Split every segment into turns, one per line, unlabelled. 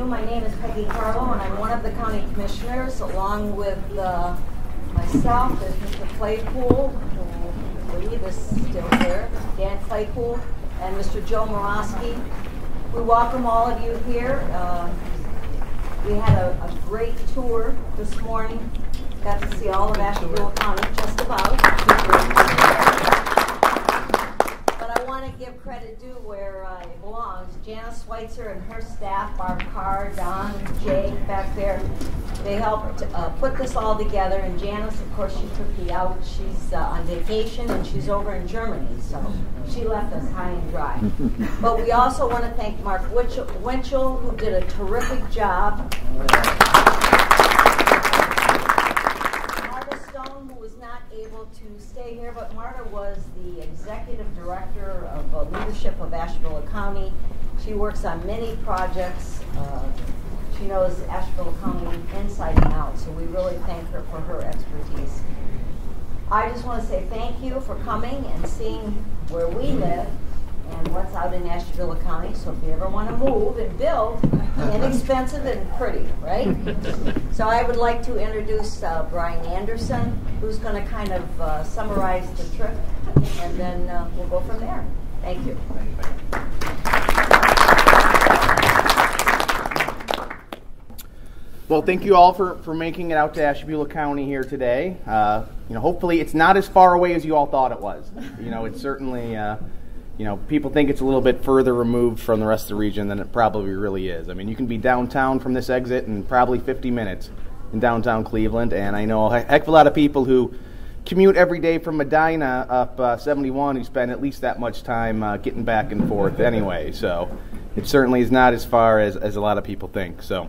My name is Peggy Carlo, and I'm one of the county commissioners. Along with myself is Mr. Claypool, who I believe is still here, Dan Claypool, and Mr. Joe Morosky. We welcome all of you here. We had a great tour this morning. Got to see all of Ashtabula County, just about. But I want to give credit due where it belongs. Janice Schweitzer and her staff, Barb Carr, Don, Jay back there, they helped put this all together. And Janice, of course, she took me out. She's on vacation, and she's over in Germany, so she left us high and dry. But we also want to thank Mark Winchell, who did a terrific job. To stay here, but Marta was the executive director of leadership of Ashtabula County. She works on many projects. She knows Ashtabula County inside and out, so we really thank her for her expertise. I just want to say thank you for coming and seeing where we live and what's out in Ashtabula County. So if you ever want to move and build, inexpensive and pretty, right? So I would like to introduce Brian Anderson, who's going to kind of summarize the trip, and then we'll go from there. Thank you.
Well, thank you all for making it out to Ashtabula County here today. Hopefully it's not as far away as you all thought it was. It's certainly people think it's a little bit further removed from the rest of the region than it probably really is. I mean, you can be downtown from this exit in probably 50 minutes in downtown Cleveland, and I know a heck of a lot of people who commute every day from Medina up 71 who spend at least that much time getting back and forth anyway. So it certainly is not as far as a lot of people think. So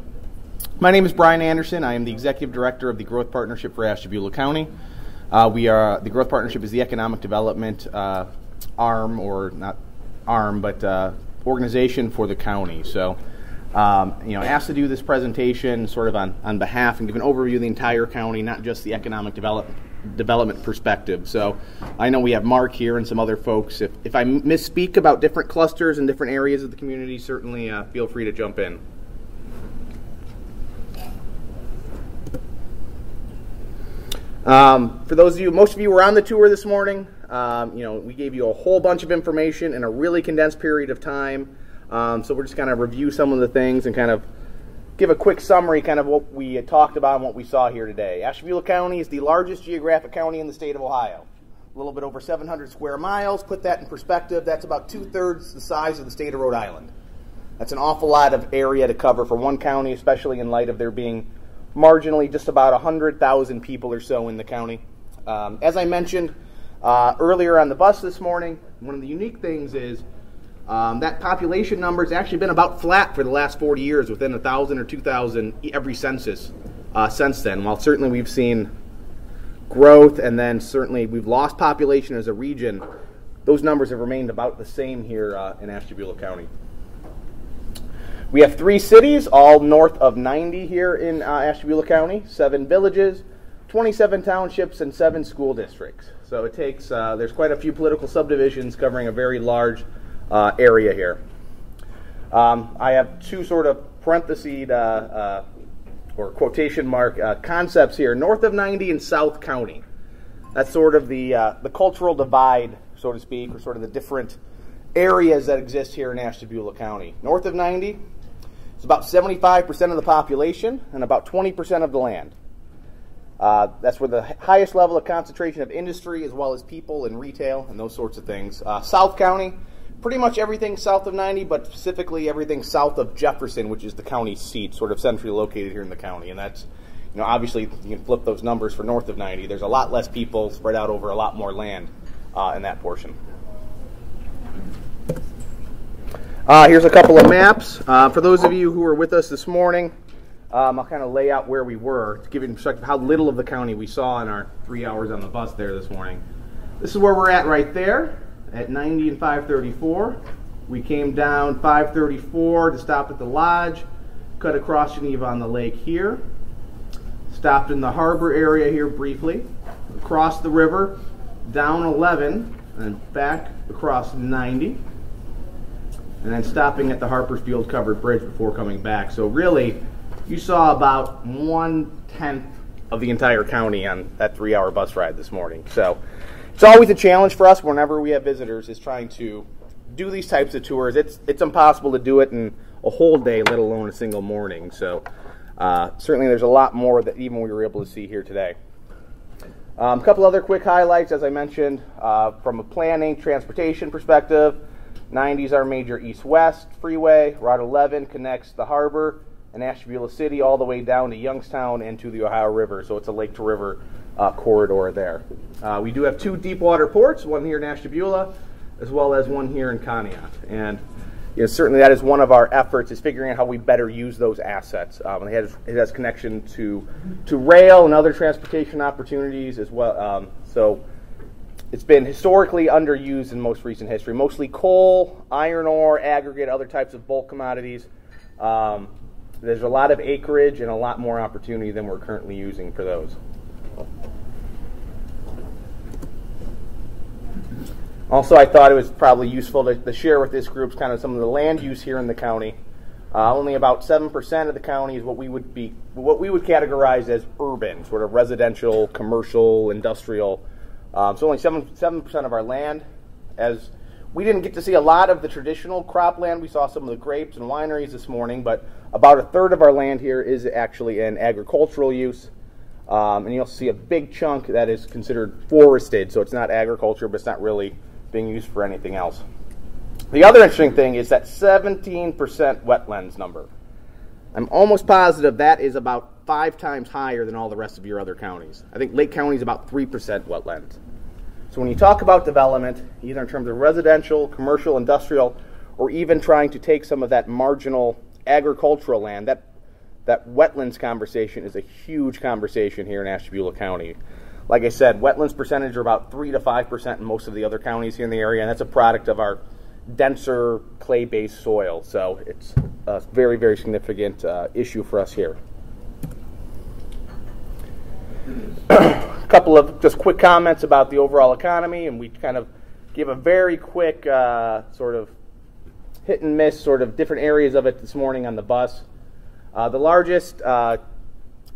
my name is Brian Anderson. I am the Executive Director of the Growth Partnership for Ashtabula County. The Growth Partnership is the economic development arm, or not arm, but organization for the county. So, asked to do this presentation sort of on behalf and give an overview of the entire county, not just the economic development perspective. So, I know we have Mark here and some other folks. If I misspeak about different clusters and different areas of the community, certainly feel free to jump in. For those of you, most of you were on the tour this morning. We gave you a whole bunch of information in a really condensed period of time. So we're just going to review some of the things and kind of give a quick summary, kind of what we had talked about and what we saw here today. Ashtabula County is the largest geographic county in the state of Ohio. A little bit over 700 square miles. Put that in perspective, that's about 2/3 the size of the state of Rhode Island. That's an awful lot of area to cover for one county, especially in light of there being marginally just about 100,000 people or so in the county. As I mentioned earlier on the bus this morning, one of the unique things is that population number has actually been about flat for the last 40 years, within 1,000 or 2,000 every census since then. While certainly we've seen growth, and then certainly we've lost population as a region, those numbers have remained about the same here in Ashtabula County. We have 3 cities, all north of 90 here in Ashtabula County, 7 villages, 27 townships, and 7 school districts. So it takes, there's quite a few political subdivisions covering a very large area here. I have 2 sort of parentheses or quotation mark concepts here, north of 90 and South County. That's sort of the cultural divide, so to speak, or sort of the different areas that exist here in Ashtabula County. North of 90, it's about 75% of the population and about 20% of the land. That's where the highest level of concentration of industry, as well as people and retail and those sorts of things. South County, pretty much everything south of 90, but specifically everything south of Jefferson, which is the county seat, sort of centrally located here in the county. And that's, obviously you can flip those numbers for north of 90. There's a lot less people spread out over a lot more land in that portion. Here's a couple of maps. For those of you who were with us this morning, I'll kind of lay out where we were to give you a perspective of how little of the county we saw in our 3 hours on the bus there this morning. This is where we're at right there at 90 and 534. We came down 534 to stop at the lodge, cut across Geneva on the lake here, stopped in the harbor area here briefly, across the river, down 11, and back across 90. and then stopping at the Harpersfield covered bridge before coming back. So really, you saw about 1/10 of the entire county on that 3-hour bus ride this morning. So it's always a challenge for us whenever we have visitors, is trying to do these types of tours. It's impossible to do it in a whole day, let alone a single morning. So certainly there's a lot more that even we were able to see here today. A couple other quick highlights, as I mentioned, from a planning, transportation perspective. 90 is our major east-west freeway. Route 11 connects the harbor and Ashtabula City all the way down to Youngstown and to the Ohio River, so it's a lake-to-river corridor there. We do have 2 deep water ports, one here in Ashtabula as well as one here in Conneaut. And certainly that is one of our efforts, is figuring out how we better use those assets. It has connection to rail and other transportation opportunities as well. So it's been historically underused in most recent history, mostly coal, iron ore, aggregate, other types of bulk commodities. There's a lot of acreage and a lot more opportunity than we're currently using for those. Also, I thought it was probably useful to share with this group kind of some of the land use here in the county. Only about 7% of the county is what we would categorize as urban, sort of residential, commercial, industrial. So only 7% of our land. As we didn't get to see a lot of the traditional cropland. We saw some of the grapes and wineries this morning, but about 1/3 of our land here is actually in agricultural use. And you'll see a big chunk that is considered forested, so it's not agriculture, but it's not really being used for anything else. The other interesting thing is that 17% wetlands number. I'm almost positive that is about 5 times higher than all the rest of your other counties. I think Lake County is about 3% wetlands. So when you talk about development, either in terms of residential, commercial, industrial, or even trying to take some of that marginal agricultural land, that wetlands conversation is a huge conversation here in Ashtabula County. Like I said, wetlands percentage are about 3 to 5% in most of the other counties here in the area, and that's a product of our denser clay-based soil. So it's a very, very significant issue for us here. A couple of just quick comments about the overall economy, and we kind of give a very quick sort of hit and miss, sort of different areas of it this morning on the bus. The largest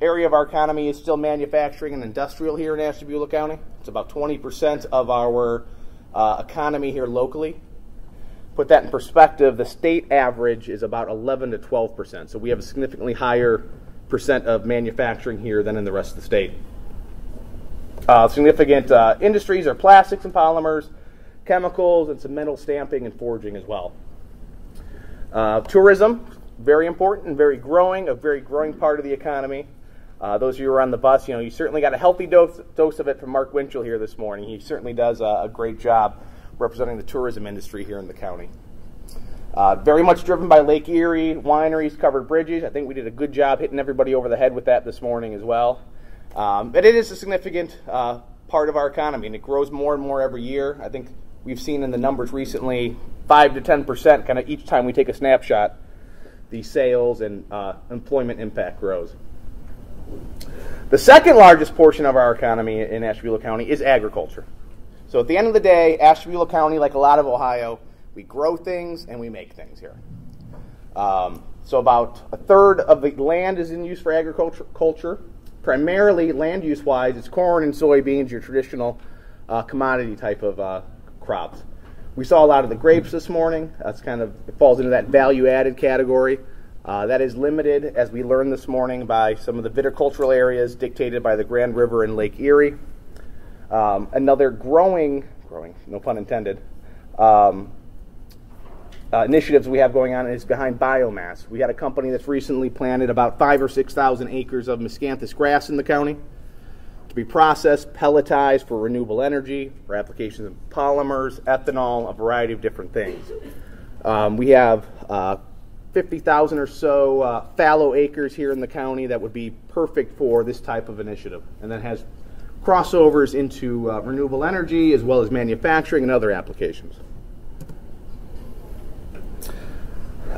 area of our economy is still manufacturing and industrial here in Ashtabula County. It's about 20% of our economy here locally. Put that in perspective, the state average is about 11 to 12%. So we have a significantly higher percent of manufacturing here than in the rest of the state. Significant industries are plastics and polymers, chemicals, and some metal stamping and forging as well. Tourism, very important and very growing, a very growing part of the economy. Those of you who are on the bus, you certainly got a healthy dose of it from Mark Winchell here this morning. He certainly does a great job representing the tourism industry here in the county. Very much driven by Lake Erie, wineries, covered bridges. I think we did a good job hitting everybody over the head with that this morning as well. But it is a significant part of our economy, and it grows more and more every year. I think we've seen in the numbers recently 5 to 10% kind of each time we take a snapshot, the sales and employment impact grows. The second largest portion of our economy in Ashtabula County is agriculture. So at the end of the day, Ashtabula County, like a lot of Ohio, we grow things and we make things here. So about 1/3 of the land is in use for agriculture. Primarily, land use-wise, it's corn and soybeans, your traditional commodity type of crops. We saw a lot of the grapes this morning. It falls into that value-added category. That is limited, as we learned this morning, by some of the viticultural areas dictated by the Grand River and Lake Erie. Another growing, no pun intended, initiatives we have going on is behind biomass. We had a company that's recently planted about 5,000 or 6,000 acres of miscanthus grass in the county to be processed, pelletized for renewable energy, for applications of polymers, ethanol, a variety of different things. We have 50,000 or so fallow acres here in the county that would be perfect for this type of initiative, and that has crossovers into renewable energy as well as manufacturing and other applications.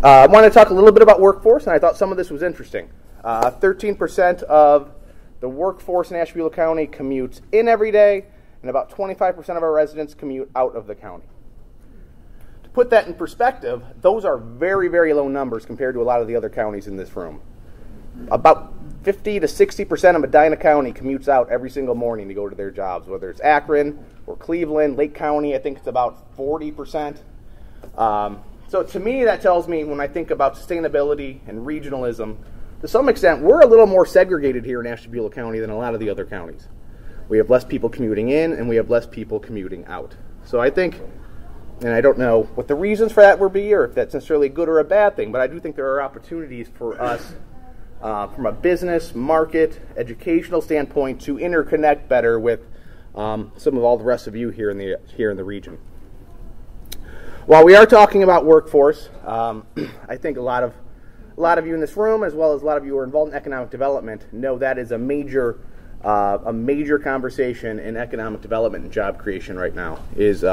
I want to talk a little bit about workforce, and I thought some of this was interesting. 13% of the workforce in Ashtabula County commutes in every day, and about 25% of our residents commute out of the county. To put that in perspective, those are very, very low numbers compared to a lot of the other counties in this room. About 50 to 60% of Medina County commutes out every single morning to go to their jobs, whether it's Akron or Cleveland, Lake County, I think it's about 40%. So to me, that tells me when I think about sustainability and regionalism, to some extent, we're a little more segregated here in Ashtabula County than a lot of the other counties. We have less people commuting in, and we have less people commuting out. So I think, and I don't know what the reasons for that would be, or if that's necessarily a good or a bad thing, but I do think there are opportunities for us from a business, market, educational standpoint to interconnect better with some of all the rest of you here in the region. While we are talking about workforce, I think a lot of you in this room, as well as a lot of you who are involved in economic development, know that is a major conversation in economic development and job creation right now is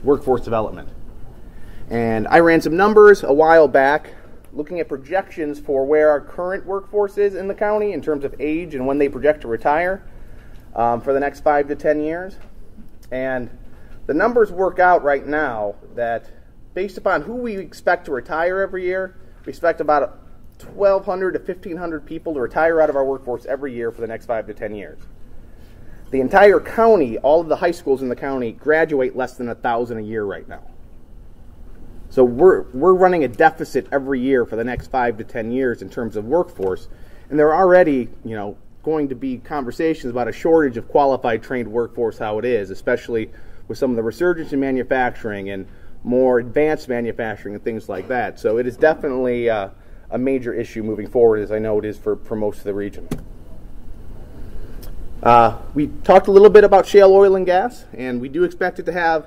workforce development. And I ran some numbers a while back looking at projections for where our current workforce is in the county in terms of age and when they project to retire for the next 5 to 10 years. And the numbers work out right now that based upon who we expect to retire every year, we expect about 1,200 to 1,500 people to retire out of our workforce every year for the next 5 to 10 years. The entire county, all of the high schools in the county, graduate less than 1,000 a year right now. So we're running a deficit every year for the next 5 to 10 years in terms of workforce, and there are already, going to be conversations about a shortage of qualified, trained workforce. How it is, especially with some of the resurgence in manufacturing and more advanced manufacturing and things like that. So it is definitely a major issue moving forward, as I know it is for most of the region. We talked a little bit about shale oil and gas, and we do expect it to have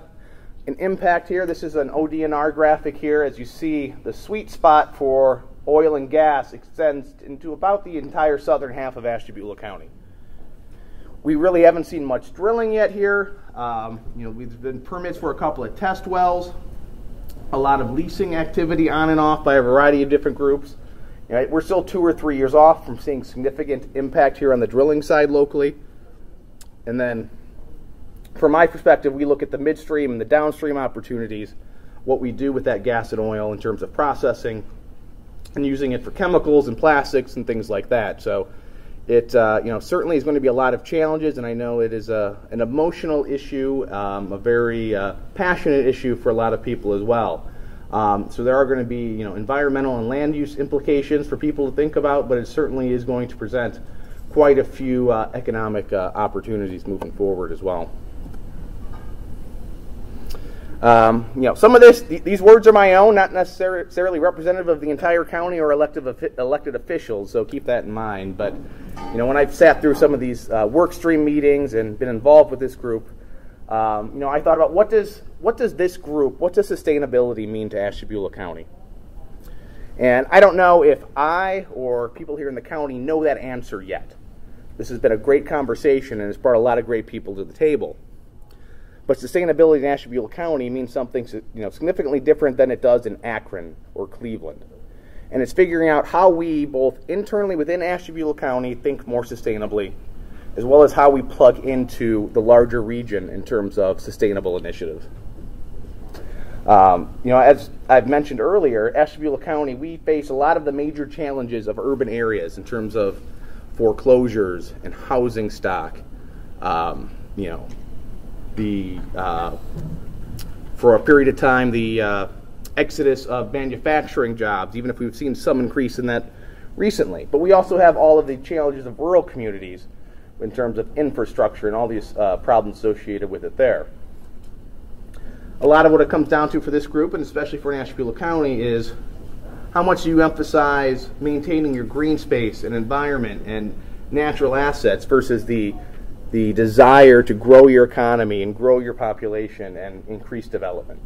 an impact here. This is an ODNR graphic here. As you see, the sweet spot for oil and gas extends into about the entire southern half of Ashtabula County. We really haven't seen much drilling yet here. We've been permits for a couple of test wells, a lot of leasing activity on and off by a variety of different groups. We're still 2 or 3 years off from seeing significant impact here on the drilling side locally. And then from my perspective, we look at the midstream and the downstream opportunities, what we do with that gas and oil in terms of processing and using it for chemicals and plastics and things like that. So it certainly is going to be a lot of challenges, and I know it is an emotional issue, a very passionate issue for a lot of people as well. So there are going to be environmental and land use implications for people to think about, but it certainly is going to present quite a few economic opportunities moving forward as well. Some of these words are my own, not necessarily representative of the entire county or elected officials, so keep that in mind. But when I've sat through some of these work stream meetings and been involved with this group, I thought about what does sustainability mean to Ashtabula County? And I don't know if I or people here in the county know that answer yet. This has been a great conversation and it's brought a lot of great people to the table. But sustainability in Ashtabula County means something significantly different than it does in Akron or Cleveland. And it's figuring out how we, both internally within Ashtabula County, think more sustainably, as well as how we plug into the larger region in terms of sustainable initiatives. As I've mentioned earlier, Ashtabula County, we face a lot of the major challenges of urban areas in terms of foreclosures and housing stock. For a period of time, the exodus of manufacturing jobs, even if we've seen some increase in that recently. But we also have all of the challenges of rural communities in terms of infrastructure and all these problems associated with it there. A lot of what it comes down to for this group, and especially for Ashtabula County, is how much you emphasize maintaining your green space and environment and natural assets versus the desire to grow your economy and grow your population and increase development.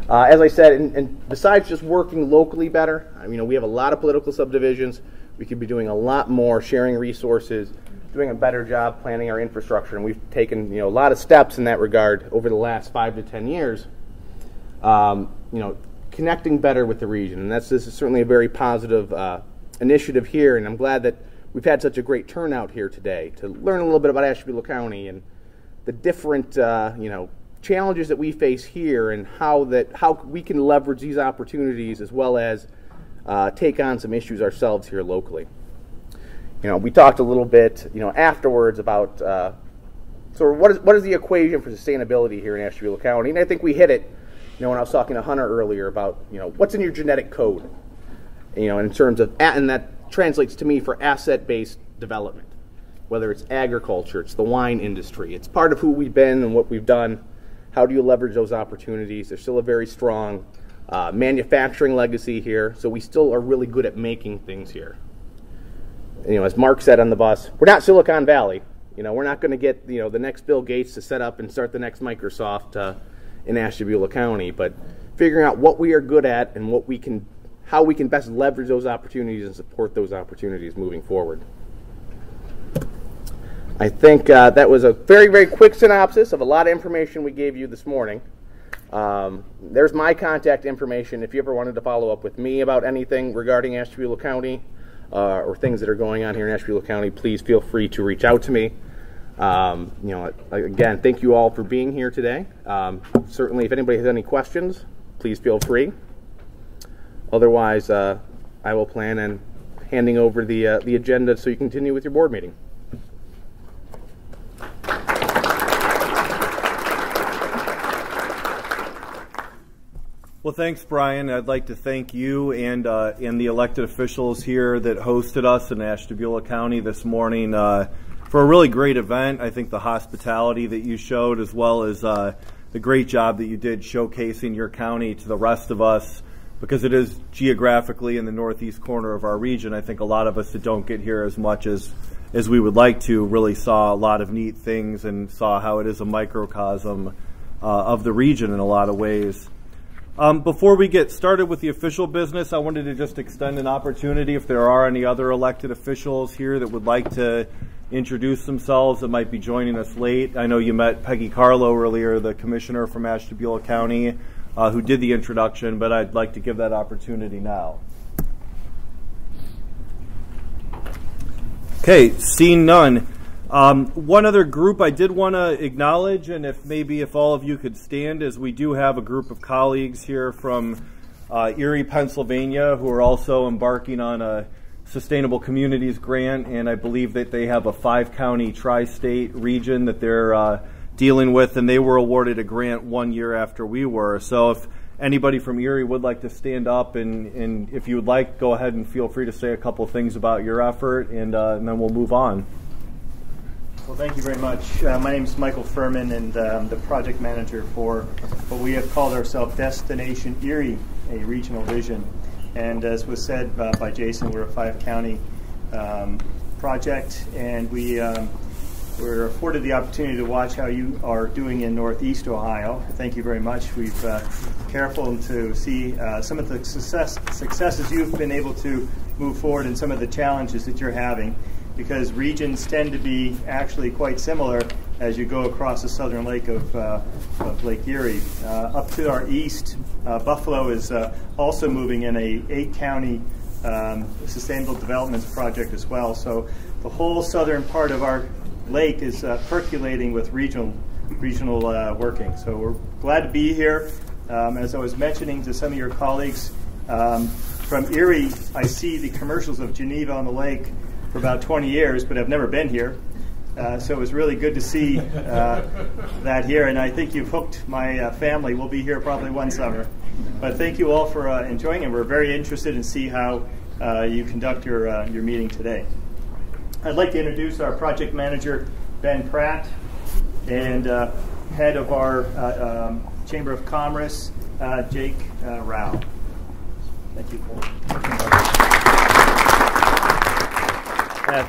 As I said, and besides just working locally better, we have a lot of political subdivisions. We could be doing a lot more, sharing resources, doing a better job planning our infrastructure, and we've taken a lot of steps in that regard over the last 5 to 10 years. Connecting better with the region, and this is certainly a very positive initiative here, and I'm glad that we've had such a great turnout here today to learn a little bit about Ashtabula County and the different challenges that we face here and how we can leverage these opportunities as well as take on some issues ourselves here locally. We talked a little bit, afterwards about sort of what is the equation for sustainability here in Ashtabula County, and I think we hit it. When I was talking to Hunter earlier about what's in your genetic code, in terms of, and that translates to me for asset-based development, whether it's agriculture, it's the wine industry, it's part of who we've been and what we've done. How do you leverage those opportunities? There's still a very strong manufacturing legacy here, so we still are really good at making things here. As Mark said on the bus, we're not Silicon Valley. We're not going to get the next Bill Gates to set up and start the next Microsoft in Ashtabula County, but figuring out what we are good at and how we can best leverage those opportunities and support those opportunities moving forward. I think that was a very, very quick synopsis of a lot of information we gave you this morning. There's my contact information if you ever wanted to follow up with me about anything regarding Ashtabula County or things that are going on here in Ashtabula County. Please feel free to reach out to me. Again, thank you all for being here today. Certainly, if anybody has any questions, please feel free. Otherwise, I will plan on handing over the agenda so you can continue with your board meeting.
Well, thanks, Brian. I'd like to thank you and the elected officials here that hosted us in Ashtabula County this morning for a really great event. I think the hospitality that you showed, as well as the great job that you did showcasing your county to the rest of us, because it is geographically in the northeast corner of our region. I think a lot of us that don't get here as much as we would like to really saw a lot of neat things and saw how it is a microcosm of the region in a lot of ways. Before we get started with the official business, I wanted to just extend an opportunity if there are any other elected officials here that would like to introduce themselves that might be joining us late. I know you met Peggy Carlo earlier, the commissioner from Ashtabula County, who did the introduction, but I'd like to give that opportunity now. Okay, seeing none. One other group I did want to acknowledge, and if all of you could stand, is we do have a group of colleagues here from Erie, Pennsylvania, who are also embarking on a Sustainable Communities grant, and I believe that they have a 5-county tri-state region that they're dealing with, and they were awarded a grant 1 year after we were. So if anybody from Erie would like to stand up, and if you would like, go ahead and feel free to say a couple things about your effort, and then we'll move on.
Well, thank you very much. My name is Michael Furman, and I'm the project manager for what we have called ourselves Destination Erie, a regional vision. And as was said by Jason, we're a 5-county project, and we're afforded the opportunity to watch how you are doing in Northeast Ohio. Thank you very much. We've careful to see some of the successes you've been able to move forward and some of the challenges that you're having, because regions tend to be actually quite similar as you go across the southern lake of Lake Erie. Up to our east, Buffalo is also moving in a 8-county sustainable development project as well. So the whole southern part of our lake is percolating with regional working. So we're glad to be here. As I was mentioning to some of your colleagues, from Erie, I see the commercials of Geneva on the Lake for about 20 years, but I've never been here. So it was really good to see that here, and I think you've hooked my family. We'll be here probably one summer. But thank you all for enjoying, and we're very interested in see how you conduct your meeting today. I'd like to introduce our project manager, Ben Pratt, and head of our Chamber of Commerce, Jake Rao. Thank you.
Yeah,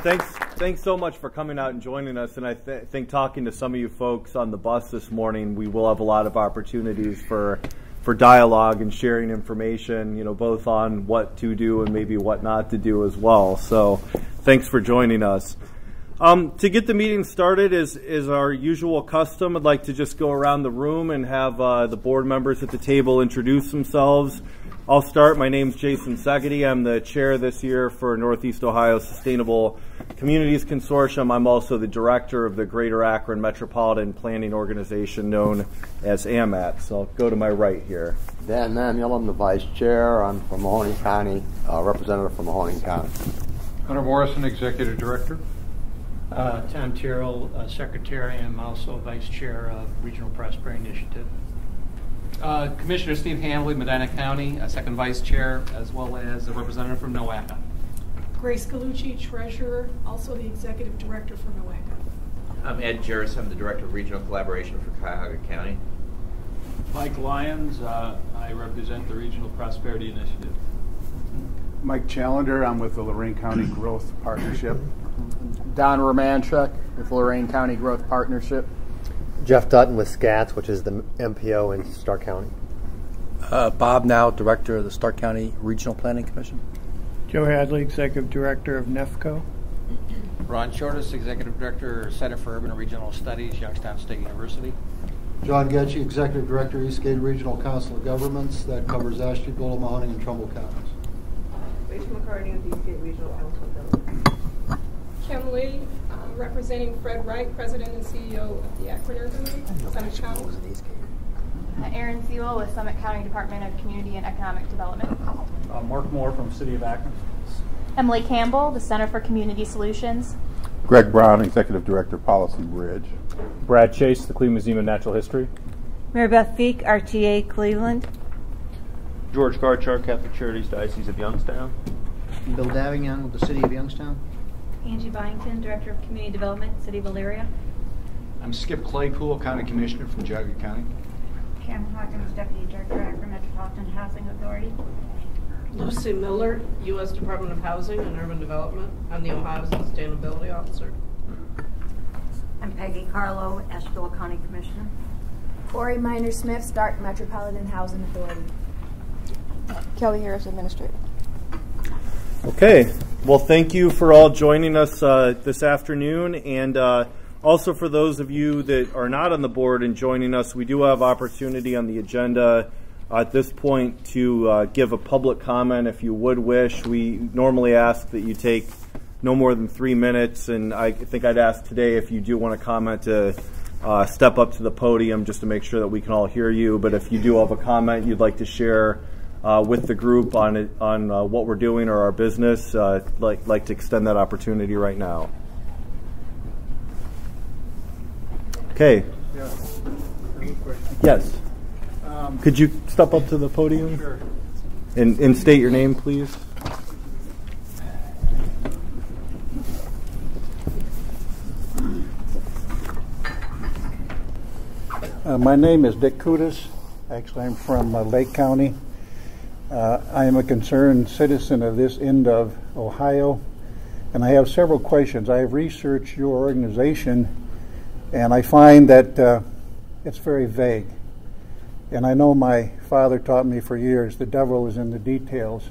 thanks so much for coming out and joining us. And I think talking to some of you folks on the bus this morning, we will have a lot of opportunities for dialogue and sharing information, both on what to do and maybe what not to do as well. So thanks for joining us. To get the meeting started, is our usual custom, I'd like to just go around the room and have the board members at the table introduce themselves. I'll start. My name's Jason Segedy. I'm the chair this year for Northeast Ohio Sustainable Communities Consortium. I'm also the director of the Greater Akron Metropolitan Planning Organization known as AMAT. So I'll go to my right here.
Dan Manuel, I'm the vice chair. I'm from Mahoning County, representative from Mahoning County.
Hunter Morrison, executive director.
Tom Tyrrell, secretary. I'm also vice chair of Regional Prosperity Initiative.
Commissioner Steve Hambley, Medina County, second vice chair, as well as a representative from NOACA.
Grace Galucci, treasurer, also the executive director for NOACA.
I'm Ed Jarris. I'm the director of regional collaboration for Cuyahoga County.
Mike Lyons, I represent the Regional Prosperity Initiative.
Mike Challenger, I'm with the Lorain County Growth Partnership.
Don Romanchuk with Lorain County Growth Partnership.
Jeff Dutton with SCATS, which is the MPO in Stark County.
Bob Now, director of the Stark County Regional Planning Commission.
Joe Hadley, executive director of NEFCO.
Ron Shortis, executive director, Center for Urban and Regional Studies, Youngstown State University.
John Getchie, executive director, Eastgate Regional Council of Governments. That covers Ashtabula, Mahoning, and Trumbull counties.
Rachel McCartney with Eastgate Regional Council of Governments.
Kim Lee, representing Fred Wright, president and CEO of the Akron Urban League, Summit County.
Erin Sewell with Summit County Department of Community and Economic Development.
Mark Moore from City of Akron.
Emily Campbell, the Center for Community Solutions.
Greg Brown, executive director, Policy Bridge.
Brad Chase, the Cleveland Museum of Natural History.
Mary Beth Feek, RTA Cleveland.
George Garchar, Catholic Charities, Diocese of Youngstown.
Bill Davignon with the City of Youngstown.
Angie Byington, Director of Community Development, City of Elyria.
I'm Skip Claypool, County Commissioner from Geauga County.
Cam Hawkins, Deputy Director, Akron Metropolitan Housing Authority.
Lucy Miller, U.S. Department of Housing and Urban Development. I'm the Ohio Sustainability Officer.
I'm Peggy Carlo, Ashtabula County Commissioner.
Corey Minor-Smith, Stark Metropolitan Housing Authority.
Kelly Harris, Administrator.
Okay. Well, thank you for all joining us this afternoon, and also for those of you that are not on the board and joining us, we do have opportunity on the agenda at this point to give a public comment if you would wish. We normally ask that you take no more than 3 minutes, and I think I'd ask today if you do want to comment to step up to the podium just to make sure that we can all hear you. But if you do have a comment you'd like to share with the group on what we're doing or our business, like to extend that opportunity right now. Okay.
Yeah.
Yes. Could you step up to the podium?
Sure.
And state your name, please.
My name is Dick Kudis. Actually, I'm from Lake County. I am a concerned citizen of this end of Ohio, and I have several questions. I have researched your organization, and I find that it's very vague. And I know my father taught me for years, the devil is in the details.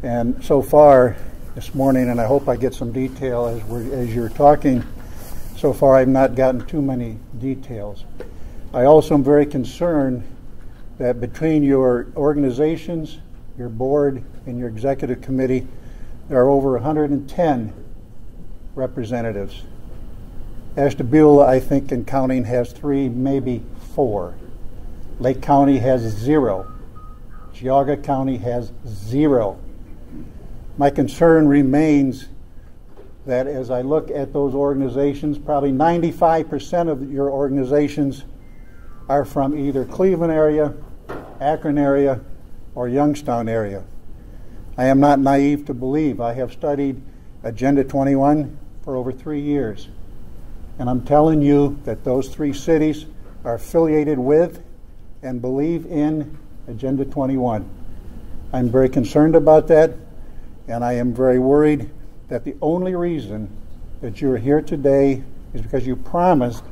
And so far this morning, and I hope I get some detail as you're talking, so far I've not gotten too many details. I also am very concerned that between your organizations, your board, and your executive committee, there are over 110 representatives. Ashtabula, I think, in counting, has 3, maybe 4. Lake County has 0. Geauga County has 0. My concern remains that as I look at those organizations, probably 95% of your organizations are from either Cleveland area, Akron area, or Youngstown area. I am not naive to believe. I have studied Agenda 21 for over 3 years. And I'm telling you that those 3 cities are affiliated with and believe in Agenda 21. I'm very concerned about that, and I am very worried that the only reason that you're here today is because you promised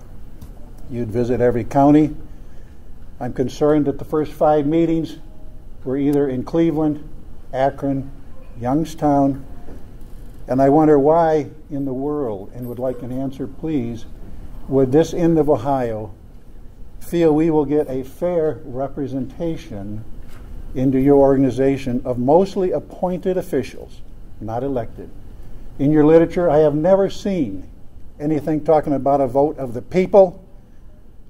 you'd visit every county. I'm concerned that the first 5 meetings were either in Cleveland, Akron, Youngstown, and I wonder why in the world, and would like an answer please, would this end of Ohio feel we will get a fair representation into your organization of mostly appointed officials, not elected. In your literature, I have never seen anything talking about a vote of the people.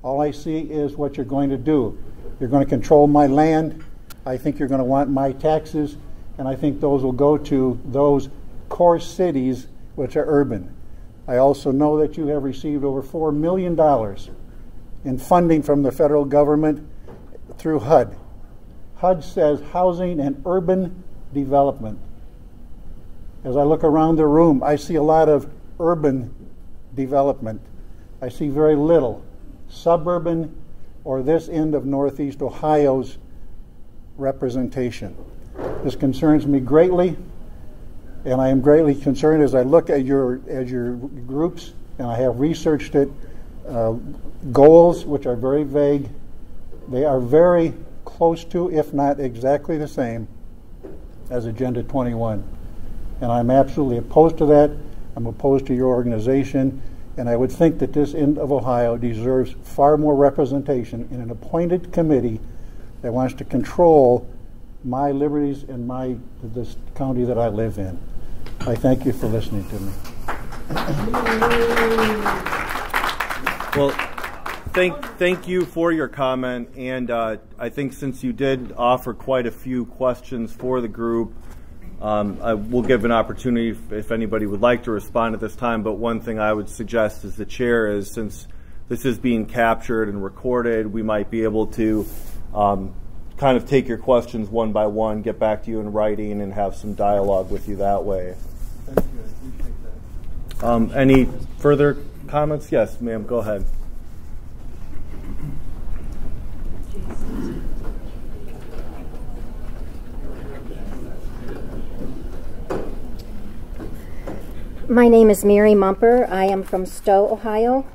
All I see is what you're going to do. You're going to control my land. I think you're going to want my taxes, and I think those will go to those core cities which are urban. I also know that you have received over $4 million in funding from the federal government through HUD. HUD says housing and urban development. As I look around the room, I see a lot of urban development. I see very little suburban or this end of Northeast Ohio's representation. This concerns me greatly, and I am greatly concerned as I look at your groups, and I have researched it, goals which are very vague. They are very close to, if not exactly the same, as Agenda 21. And I'm absolutely opposed to that. I'm opposed to your organization, and I would think that this end of Ohio deserves far more representation in an appointed committee that wants to control my liberties in this county that I live in. I thank you for listening to me.
Well, thank you for your comment, and I think since you did offer quite a few questions for the group, I will give an opportunity if anybody would like to respond at this time. But one thing I would suggest as the chair is, since this is being captured and recorded, we might be able to kind of take your questions one by one, get back to you in writing, and have some dialogue with you that way.
Thank you. I appreciate that.
Any further comments? Yes, ma'am, go ahead.
My name is Mary Mumper. I am from Stowe, Ohio.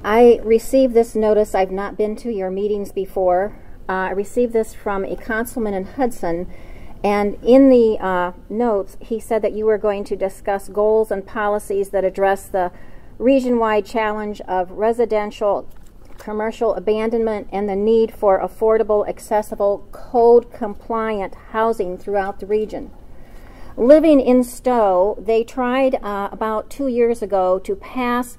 I received this notice. I've not been to your meetings before. I received this from a councilman in Hudson, and in the notes he said that you were going to discuss goals and policies that address the region-wide challenge of residential commercial abandonment and the need for affordable, accessible, code-compliant housing throughout the region. Living in Stowe, they tried about 2 years ago to pass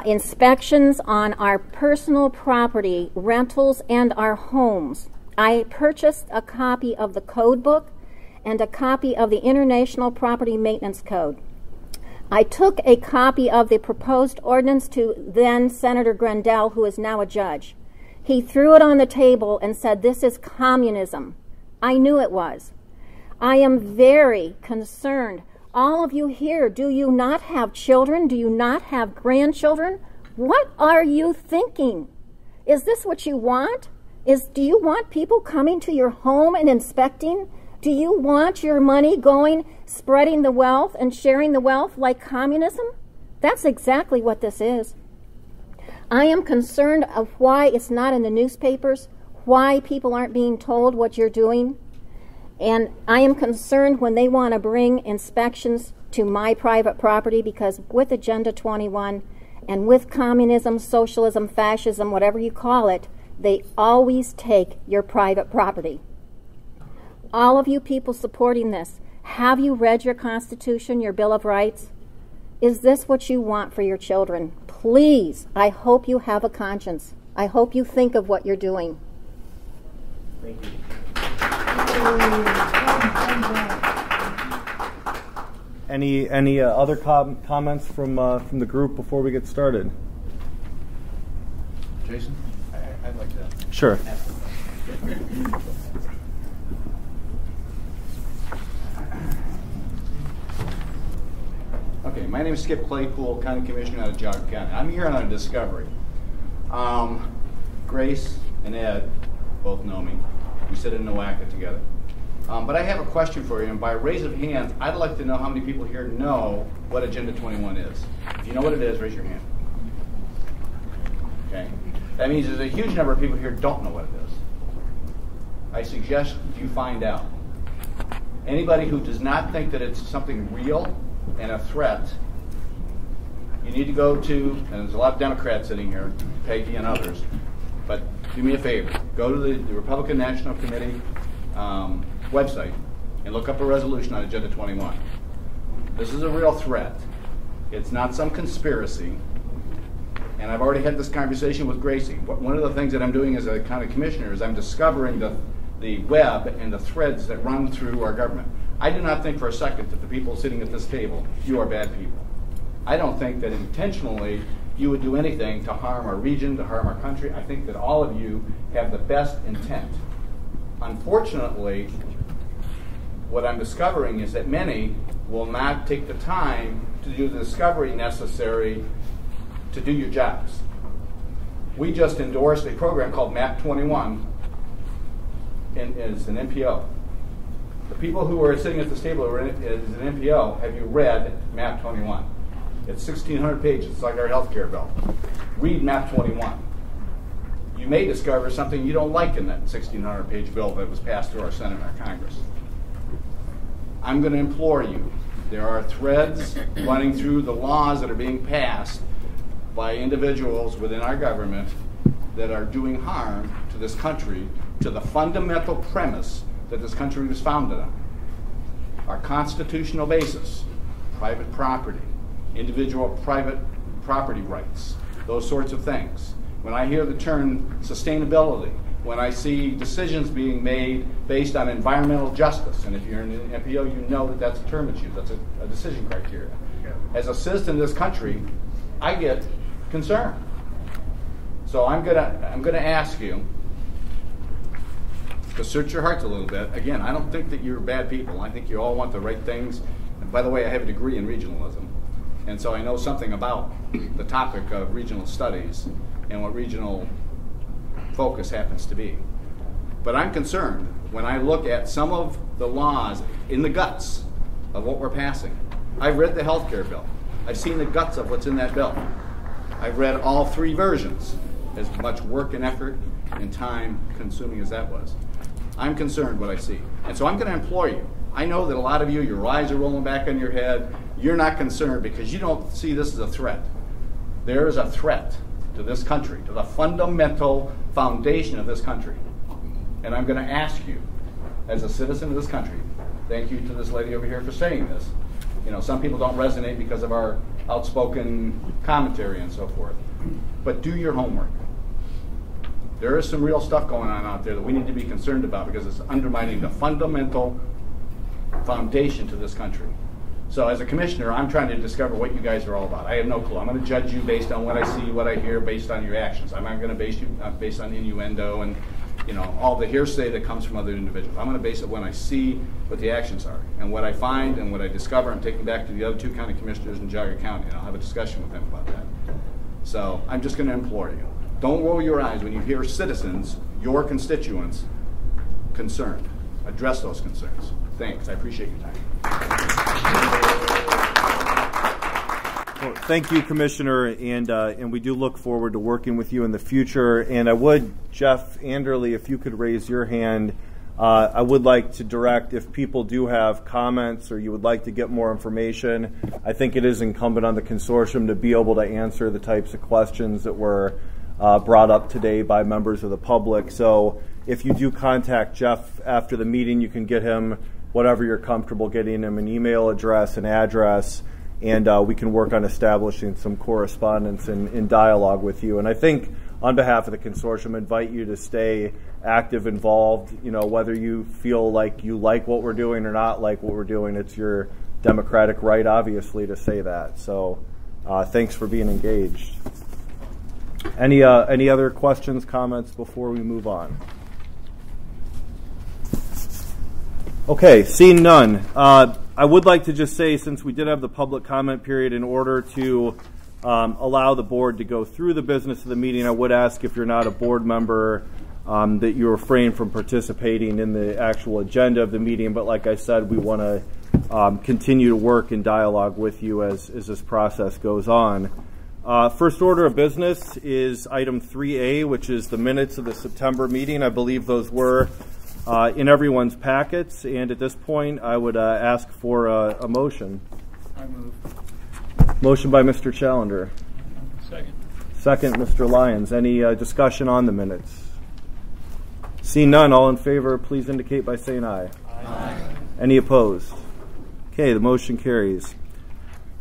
inspections on our personal property, rentals, and our homes. I purchased a copy of the code book and a copy of the International Property Maintenance Code. I took a copy of the proposed ordinance to then Senator Grendell, who is now a judge. He threw it on the table and said, "This is communism." I knew it was. I am very concerned. All of you here, do you not have children? Do you not have grandchildren? What are you thinking? Is this what you want? Do you want people coming to your home and inspecting? Do you want your money going, spreading the wealth and sharing the wealth like communism? That's exactly what this is. I am concerned of why it's not in the newspapers, why people aren't being told what you're doing. And I am concerned when they want to bring inspections to my private property, because with Agenda 21 and with communism, socialism, fascism, whatever you call it, they always take your private property. All of you people supporting this, have you read your Constitution, your Bill of Rights? Is this what you want for your children? Please, I hope you have a conscience. I hope you think of what you're doing.
Thank you. Any other comments from the group before we get started?
Jason, I'd like to.
Sure.
Okay, my name is Skip Claypool, County Commissioner out of Geauga County. I'm here on a discovery. Grace and Ed both know me. We sit in NEOSCC together. But I have a question for you, and by raise of hands, I'd like to know how many people here know what Agenda 21 is. If you know what it is, raise your hand. Okay. That means there's a huge number of people here who don't know what it is. I suggest you find out. Anybody who does not think that it's something real and a threat, you need to go to, and there's a lot of Democrats sitting here, Peggy and others, but do me a favor. Go to the Republican National Committee website and look up a resolution on Agenda 21. This is a real threat. It's not some conspiracy. And I've already had this conversation with Gracie. One of the things that I'm doing as a county commissioner is I'm discovering the web and the threads that run through our government. I do not think for a second that the people sitting at this table, you are bad people. I don't think that intentionally you would do anything to harm our region, to harm our country. I think that all of you have the best intent. Unfortunately, what I'm discovering is that many will not take the time to do the discovery necessary to do your jobs. We just endorsed a program called MAP 21, and it's an NPO. The people who are sitting at this table as an NPO, have you read MAP 21? It's 1,600 pages. It's like our health care bill. Read MAP 21. You may discover something you don't like in that 1,600-page bill that was passed through our Senate and our Congress. I'm going to implore you. There are threads running through the laws that are being passed by individuals within our government that are doing harm to this country, to the fundamental premise that this country was founded on. Our constitutional basis, private property, individual private property rights, those sorts of things. When I hear the term sustainability, when I see decisions being made based on environmental justice, and if you're in an NPO, you know that that's a term that's used. That's a decision criteria. As a citizen of this country, I get concerned. So I'm gonna ask you to search your hearts a little bit. Again, I don't think that you're bad people. I think you all want the right things. And by the way, I have a degree in regionalism, and so I know something about the topic of regional studies and what regional focus happens to be. But I'm concerned when I look at some of the laws in the guts of what we're passing. I've read the health care bill. I've seen the guts of what's in that bill. I've read all three versions, as much work and effort and time consuming as that was. I'm concerned what I see. And so I'm going to implore you. I know that a lot of you, your eyes are rolling back on your head. You're not concerned because you don't see this as a threat. There is a threat to this country, to the fundamental foundation of this country. And I'm going to ask you, as a citizen of this country, thank you to this lady over here for saying this. You know, some people don't resonate because of our outspoken commentary and so forth. But do your homework. There is some real stuff going on out there that we need to be concerned about because it's undermining the fundamental foundation to this country. So as a commissioner, I'm trying to discover what you guys are all about. I have no clue. I'm going to judge you based on what I see, what I hear, based on your actions. I'm not going to base you based on innuendo and all the hearsay that comes from other individuals. I'm going to base it when I see what the actions are. And what I find and what I discover, I'm taking back to the other two county commissioners in Geauga County, and I'll have a discussion with them about that. So I'm just going to implore you. Don't roll your eyes when you hear citizens, your constituents, concerned. Address those concerns. Thanks. I appreciate your time.
Well, thank you, Commissioner, and we do look forward to working with you in the future. And I would, Jeff Anderley, if you could raise your hand, I would like to direct if people do have comments or you would like to get more information. I think it is incumbent on the consortium to be able to answer the types of questions that were brought up today by members of the public. So if you do contact Jeff after the meeting, you can get him whatever you're comfortable getting him, an email address, an address, and we can work on establishing some correspondence and dialogue with you. And I think on behalf of the consortium, invite you to stay active, involved, whether you feel like you like what we're doing or not like what we're doing. It's your democratic right, obviously, to say that. So thanks for being engaged. Any other questions, comments before we move on? Okay, seeing none. I would like to just say, since we did have the public comment period, in order to allow the board to go through the business of the meeting, I would ask if you're not a board member that you refrain from participating in the actual agenda of the meeting. But like I said, we want to continue to work in dialogue with you as this process goes on. First order of business is item 3A, which is the minutes of the September meeting. I believe those were in everyone's packets, and at this point I would ask for a motion.
I move.
Motion by Mr. Challenger.
Second.
Second, Mr. Lyons. Any discussion on the minutes? Seeing none, all in favor, please indicate by saying aye.
Aye.
Any opposed? Okay, the motion carries.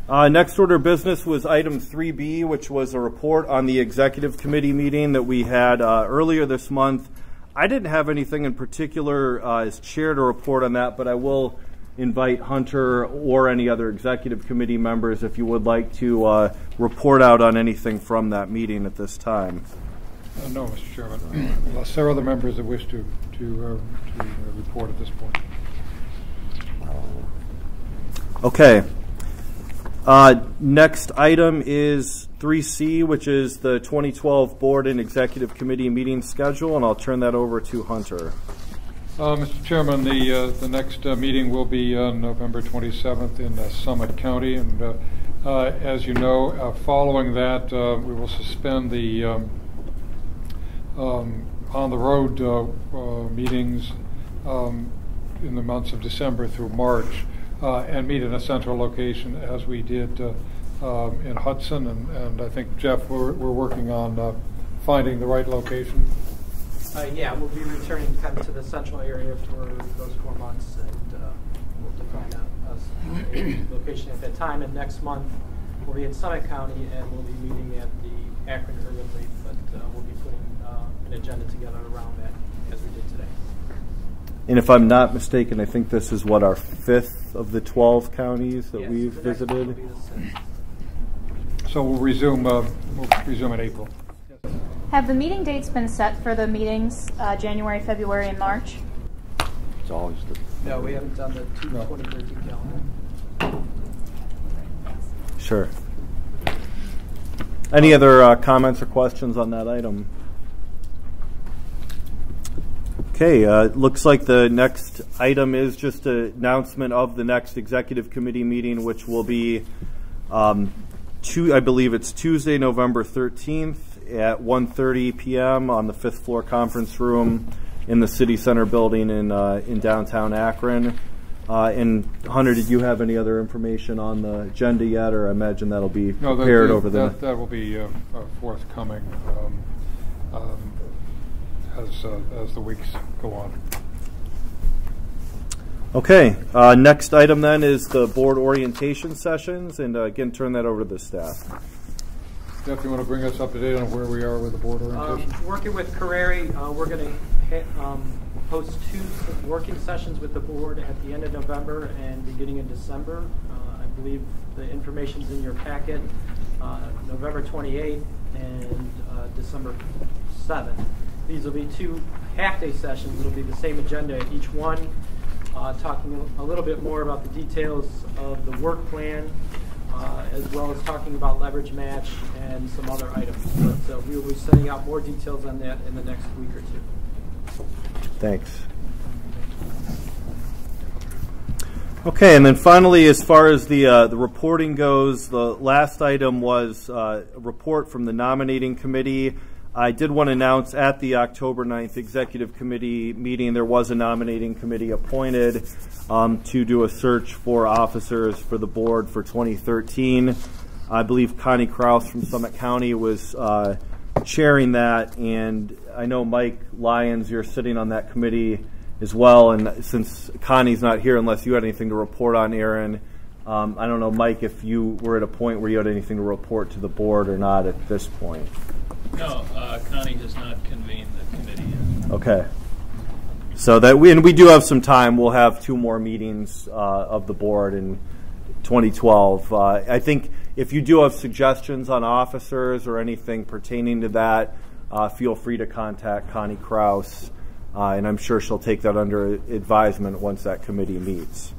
Next order of business was item 3B, which was a report on the executive committee meeting that we had earlier this month. I didn't have anything in particular as chair to report on that, but I will invite Hunter or any other executive committee members if you would like to report out on anything from that meeting at this time.
No, Mr. Chairman, unless there are other members that wish to report at this point.
Okay. Next item is 3C, which is the 2012 Board and Executive Committee meeting schedule, and I'll turn that over to Hunter.
Mr. Chairman, the next meeting will be on November 27th in Summit County, and as you know, following that, we will suspend the on-the-road meetings in the months of December through March, and meet in a central location as we did in Hudson, and I think, Jeff, we're working on finding the right location.
Yeah, we'll be returning kind of to the central area for those 4 months, and we'll define a location at that time. And next month, we'll be in Summit County, and we'll be meeting at the Akron Urban League, but we'll be putting an agenda together around that as we did today.
And if I'm not mistaken, I think this is what, our 5th of the 12 counties that we've visited?
So we'll resume in April.
Have the meeting dates been set for the meetings January, February, and March?
It's always the...
No, we haven't done the 2013 calendar.
Sure. Any other comments or questions on that item? Okay, looks like the next item is just an announcement of the next executive committee meeting, which will be, I believe it's Tuesday, November 13th at 1:30 p.m. on the 5th floor conference room in the City Center building in downtown Akron. And Hunter, did you have any other information on the agenda yet, or I imagine that'll be prepared over the...
That will be forthcoming as the weeks go on.
Okay, next item then is the board orientation sessions, and again, turn that over to the staff.
Jeff, you want to bring us up to date on where we are with the board orientation?
Working with Carreri, we're going to host 2 working sessions with the board at the end of November and beginning in December. I believe the information's in your packet. November 28th and December 7th. These will be 2 half-day sessions. It'll be the same agenda at each one, talking a little bit more about the details of the work plan, as well as talking about leverage match and some other items. But we will be sending out more details on that in the next week or 2.
Thanks. Okay, and then finally, as far as the reporting goes, the last item was a report from the nominating committee. I did want to announce at the October 9th Executive Committee meeting there was a nominating committee appointed to do a search for officers for the board for 2013. I believe Connie Kraus from Summit County was chairing that, and I know Mike Lyons, you're sitting on that committee as well, and since Connie's not here, unless you had anything to report on, Aaron, I don't know, Mike, if you were at a point where you had anything to report to the board or not at this point.
No, Connie has not convened the committee yet.
Okay. So that we do have some time. We'll have 2 more meetings of the board in 2012. I think if you do have suggestions on officers or anything pertaining to that, feel free to contact Connie Kraus, and I'm sure she'll take that under advisement once that committee meets.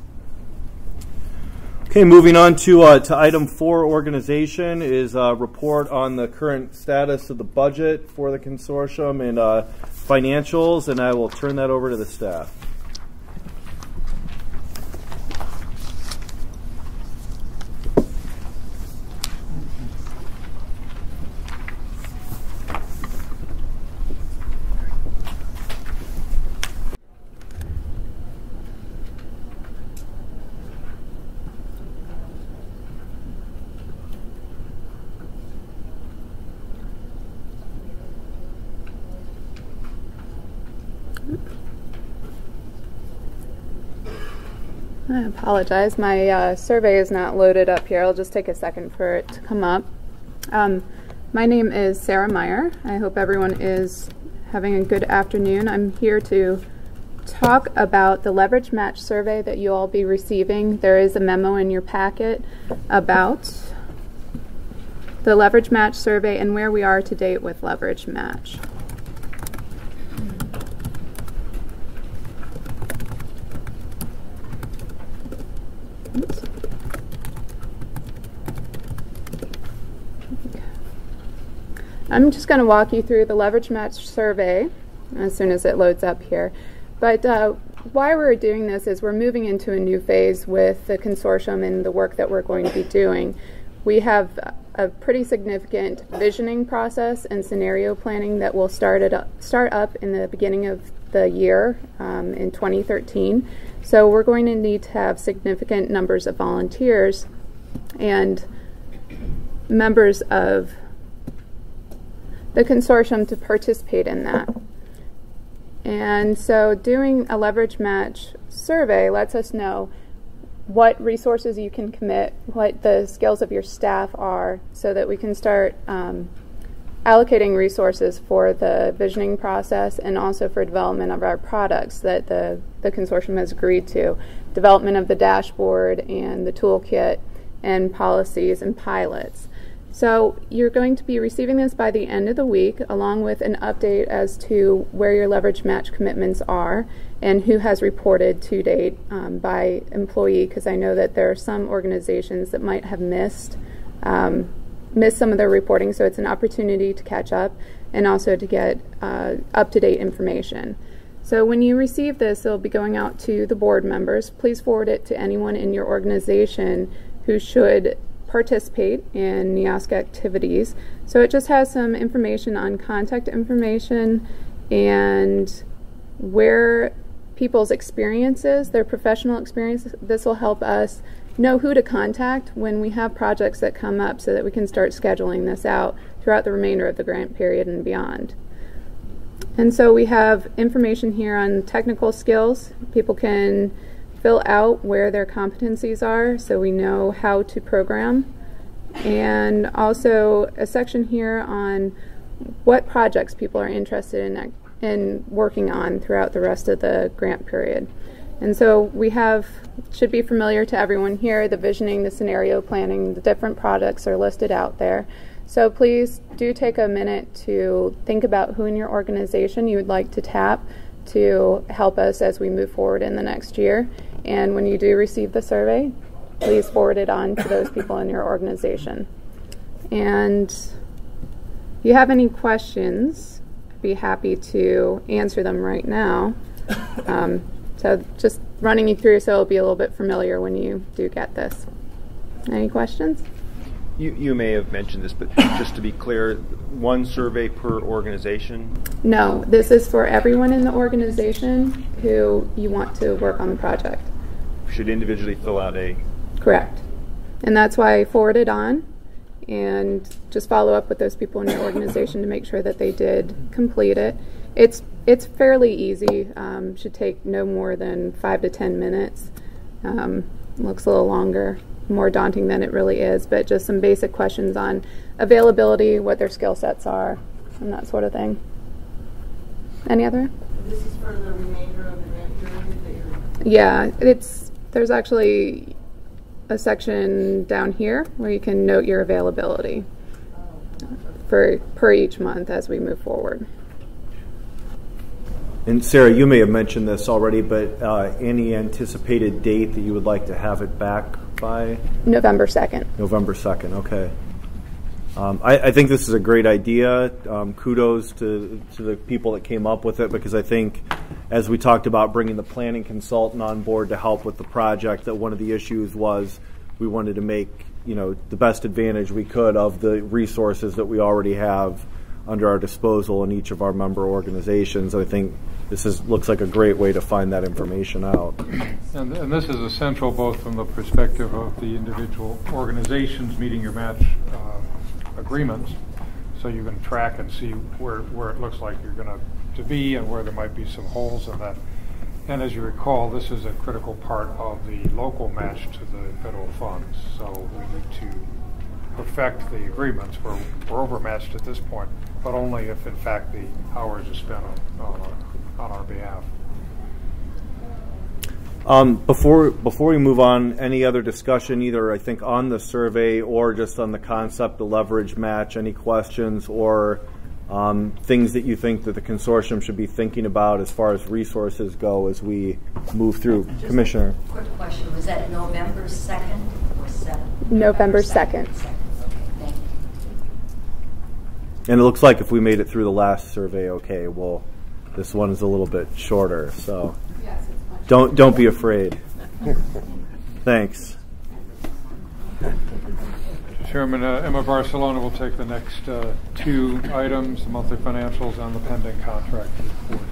Okay, moving on to item 4, organization, is a report on the current status of the budget for the consortium and financials, and I will turn that over to the staff.
I apologize. My survey is not loaded up here. I'll just take a second for it to come up. My name is Sarah Meyer. I hope everyone is having a good afternoon. I'm here to talk about the leverage match survey that you'll all be receiving. There is a memo in your packet about the leverage match survey and where we are to date with leverage match. Oops. I'm just going to walk you through the leverage match survey as soon as it loads up here. But why we're doing this is we're moving into a new phase with the consortium and the work that we're going to be doing. We have a pretty significant visioning process and scenario planning that will start up in the beginning of the year in 2013. So we're going to need to have significant numbers of volunteers and members of the consortium to participate in that. And so doing a leverage match survey lets us know what resources you can commit, what the skills of your staff are, so that we can start allocating resources for the visioning process and also for development of our products that the consortium has agreed to, development of the dashboard and the toolkit and policies and pilots. So you're going to be receiving this by the end of the week, along with an update as to where your leverage match commitments are and who has reported to date by employee, because I know that there are some organizations that might have missed some of their reporting, so it's an opportunity to catch up and also to get up-to-date information. So when you receive this, it'll be going out to the board members. Please forward it to anyone in your organization who should participate in NEOSCC activities. So it just has some information on contact information and where people's experiences, their professional experiences. This will help us know who to contact when we have projects that come up so that we can start scheduling this out throughout the remainder of the grant period and beyond. And so we have information here on technical skills. People can fill out where their competencies are so we know how to program, and also a section here on what projects people are interested in working on throughout the rest of the grant period. And so we should be familiar to everyone here, the visioning, the scenario planning, the different projects are listed out there. So please do take a minute to think about who in your organization you would like to tap to help us as we move forward in the next year. And when you do receive the survey, please forward it on to those people in your organization. And if you have any questions, I'd be happy to answer them right now. So just running you through so it'll be a little bit familiar when you do get this. Any questions?
You may have mentioned this, but just to be clear, one survey per organization?
No, this is for everyone in the organization who you want to work on the project.
Should individually fill out a...
Correct. And that's why I forwarded on, and just follow up with those people in your organization to make sure that they did complete it. It's fairly easy. Should take no more than 5 to 10 minutes. Looks a little longer, more daunting than it really is, but just some basic questions on availability, what their skill sets are, and that sort of thing. Any other?
This is for the remainder of the grant period?
Yeah, there's actually a section down here where you can note your availability per each month as we move forward.
And Sarah, you may have mentioned this already, but any anticipated date that you would like to have it back by?
November 2nd.
November 2nd, okay. I think this is a great idea. Kudos to the people that came up with it, because I think, as we talked about bringing the planning consultant on board to help with the project, that one of the issues was we wanted to make the best advantage we could of the resources that we already have under our disposal in each of our member organizations. I think this looks like a great way to find that information out.
And this is essential both from the perspective of the individual organizations meeting your match agreements, so you can track and see where it looks like you're going to be and where there might be some holes in that. And as you recall, this is a critical part of the local match to the federal funds. So we need to perfect the agreements. We're overmatched at this point, but only if, in fact, the hours are spent on our behalf.
Before we move on, any other discussion, either I think on the survey or just on the concept of leverage match? Any questions or things that you think that the consortium should be thinking about as far as resources go as we move through?
Just
Commissioner.
A quick question. Was that November 2nd or 7th?
November 2nd.
Okay, thank you.
And it looks like if we made it through the last survey, okay, well, this one is a little bit shorter, so
yes, it's much
don't be afraid. Thanks.
Chairman, Emma Barcelona will take the next two items, the monthly financials and the pending contract report.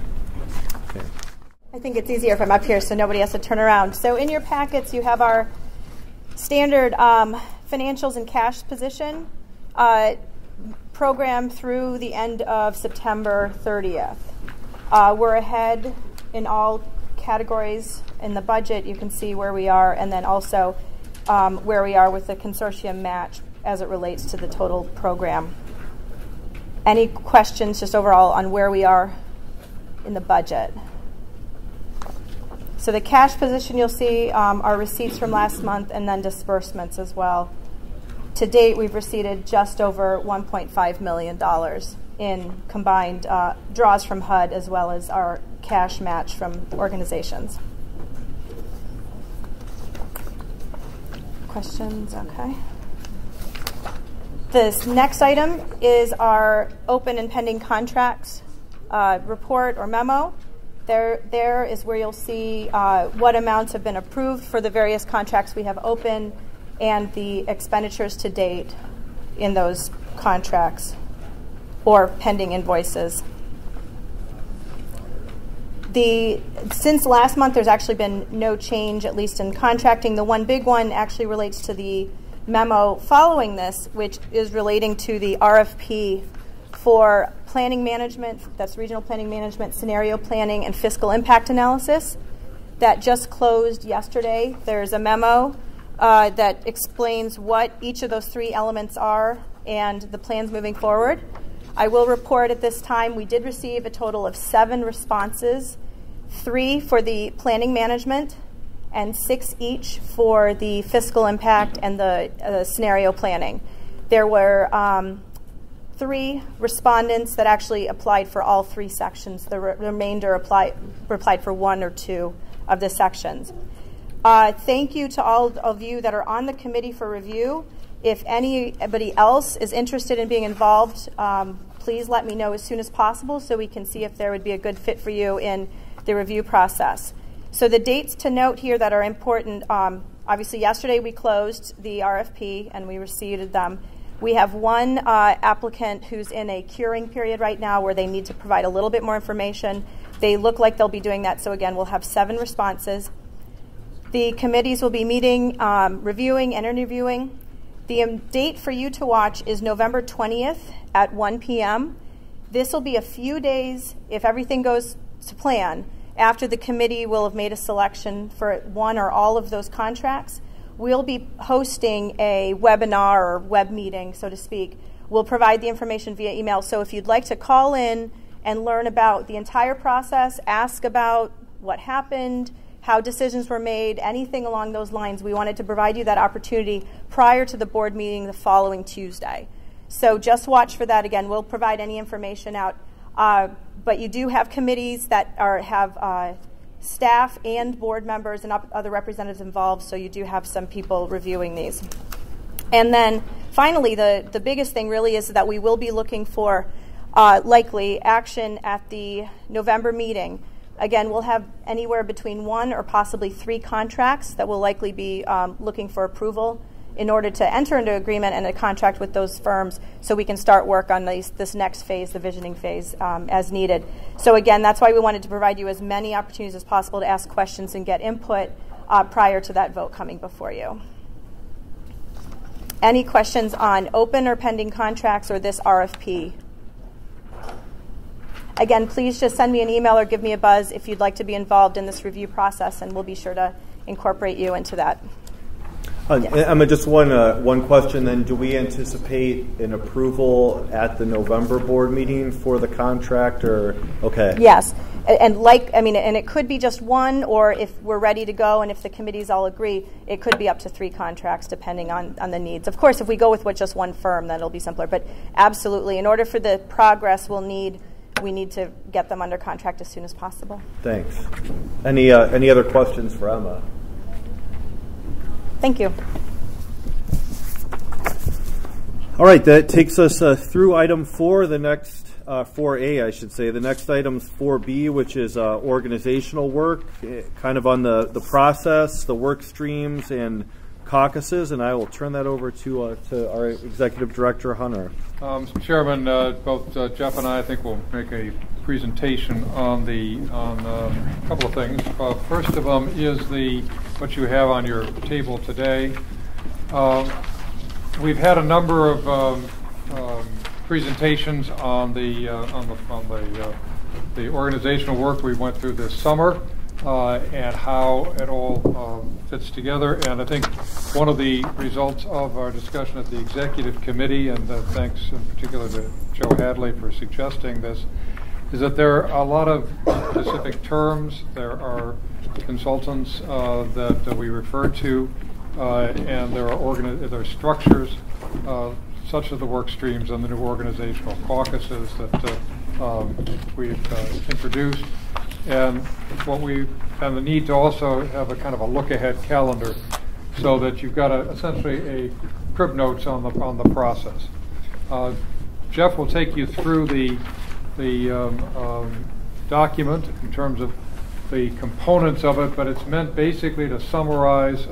Okay.
I think it's easier if I'm up here so nobody has to turn around. So in your packets you have our standard financials and cash position program through the end of September 30th. We're ahead in all categories in the budget. You can see where we are, and then also where we are with the consortium match as it relates to the total program. Any questions just overall on where we are in the budget? So the cash position you'll see are receipts from last month and then disbursements as well. To date, we've received just over $1.5 million in combined draws from HUD as well as our cash match from organizations. Questions? Okay. This next item is our open and pending contracts report or memo. There is where you'll see what amounts have been approved for the various contracts we have open and the expenditures to date in those contracts or pending invoices. Since last month, there's actually been no change, at least in contracting. The one big one actually relates to the memo following this, which is relating to the RFP for planning management, that's regional planning management, scenario planning, and fiscal impact analysis. That just closed yesterday. There's a memo that explains what each of those three elements are and the plans moving forward. I will report at this time we did receive a total of 7 responses, 3 for the planning management and 6 each for the fiscal impact and the scenario planning. There were 3 respondents that actually applied for all 3 sections. The remainder replied for 1 or 2 of the sections. Thank you to all of you that are on the committee for review. If anybody else is interested in being involved, please let me know as soon as possible so we can see if there would be a good fit for you in the review process. So the dates to note here that are important, obviously yesterday we closed the RFP and we received them. We have one applicant who's in a curing period right now where they need to provide a little bit more information. They look like they'll be doing that, so again, we'll have 7 responses. The committees will be meeting, reviewing, and interviewing. The date for you to watch is November 20th at 1 p.m. This will be a few days, if everything goes to plan, after the committee will have made a selection for one or all of those contracts. We'll be hosting a webinar or web meeting, so to speak. We'll provide the information via email. So if you'd like to call in and learn about the entire process, ask about what happened, how decisions were made, anything along those lines, we wanted to provide you that opportunity prior to the board meeting the following Tuesday. So just watch for that. Again, we'll provide any information out. But you do have committees that have staff and board members and other representatives involved, so you do have some people reviewing these. And then finally, the biggest thing really is that we will be looking for likely action at the November meeting. Again, we'll have anywhere between 1 or possibly 3 contracts that will likely be looking for approval in order to enter into agreement and a contract with those firms so we can start work on this next phase, the visioning phase, as needed. So again, that's why we wanted to provide you as many opportunities as possible to ask questions and get input prior to that vote coming before you. Any questions on open or pending contracts or this RFP? again, please just send me an email or give me a buzz if you'd like to be involved in this review process, and we'll be sure to incorporate you into that.
Emma, just one question then. Do we anticipate an approval at the November board meeting for the contract, or okay?
Yes, and and it could be just one, or if we're ready to go and if the committees all agree, it could be up to 3 contracts depending on the needs. Of course, if we go with just one firm, then it'll be simpler. But absolutely, in order for the progress, we need to get them under contract as soon as possible.
Thanks. Any other questions for Emma?
Thank you.
All right, that takes us through item 4. The next 4A, I should say. The next item is 4B, which is organizational work, kind of on the process, the work streams, and caucuses. And I will turn that over to our Executive Director, Hunter.
Mr. Chairman, both Jeff and I think will make a presentation on a couple of things. First of them is what you have on your table today. We've had a number of presentations on the organizational work we went through this summer and how it all fits together. And I think one of the results of our discussion at the executive committee, and thanks in particular to Joe Hadley for suggesting this, is that there are a lot of specific terms. There are consultants that we refer to, and there are structures, such as the work streams and the new organizational caucuses that we've introduced, and the need to also have a kind of a look-ahead calendar, so that you've got essentially a crib notes on the process. Jeff will take you through the document in terms of the components of it, but it's meant basically to summarize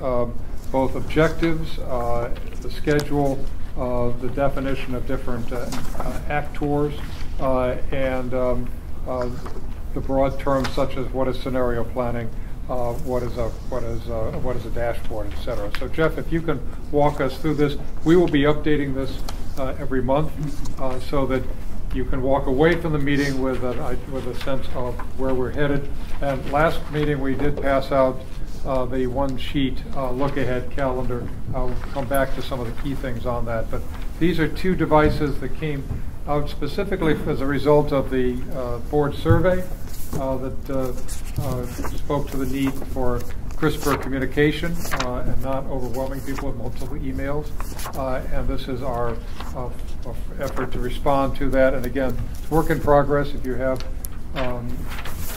both objectives, the schedule, the definition of different actors, and the broad terms such as what is scenario planning, what is a dashboard, etc. So Jeff, if you can walk us through this, we will be updating this every month, so that you can walk away from the meeting with a sense of where we're headed. And last meeting we did pass out the one-sheet look-ahead calendar. I'll come back to some of the key things on that. But these are 2 devices that came out specifically as a result of the board survey that spoke to the need for crisper communication and not overwhelming people with multiple emails. And this is our effort to respond to that. And again, it's work in progress. If you have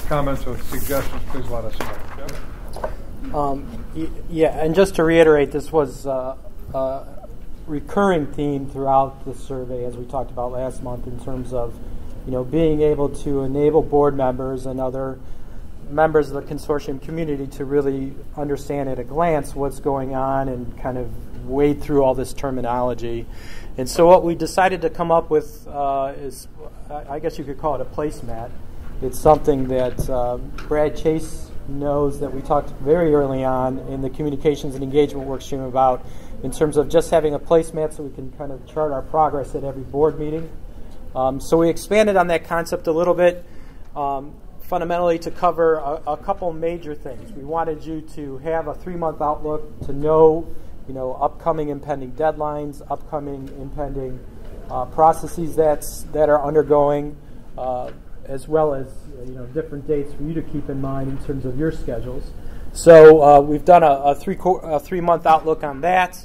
comments or suggestions, please let us know.
Yeah, and just to reiterate, this was a recurring theme throughout the survey, as we talked about last month, in terms of being able to enable board members and other members of the consortium community to really understand at a glance what's going on and kind of wade through all this terminology. And so what we decided to come up with is, I guess you could call it a placemat. It's something that Brad Chase knows that we talked very early on in the communications and engagement workstream about, in terms of just having a placemat so we can kind of chart our progress at every board meeting. So we expanded on that concept a little bit, fundamentally to cover a couple major things. We wanted you to have a 3-month outlook, to know, upcoming impending deadlines, upcoming impending processes that are undergoing, as well as different dates for you to keep in mind in terms of your schedules. So we've done a 3-month outlook on that.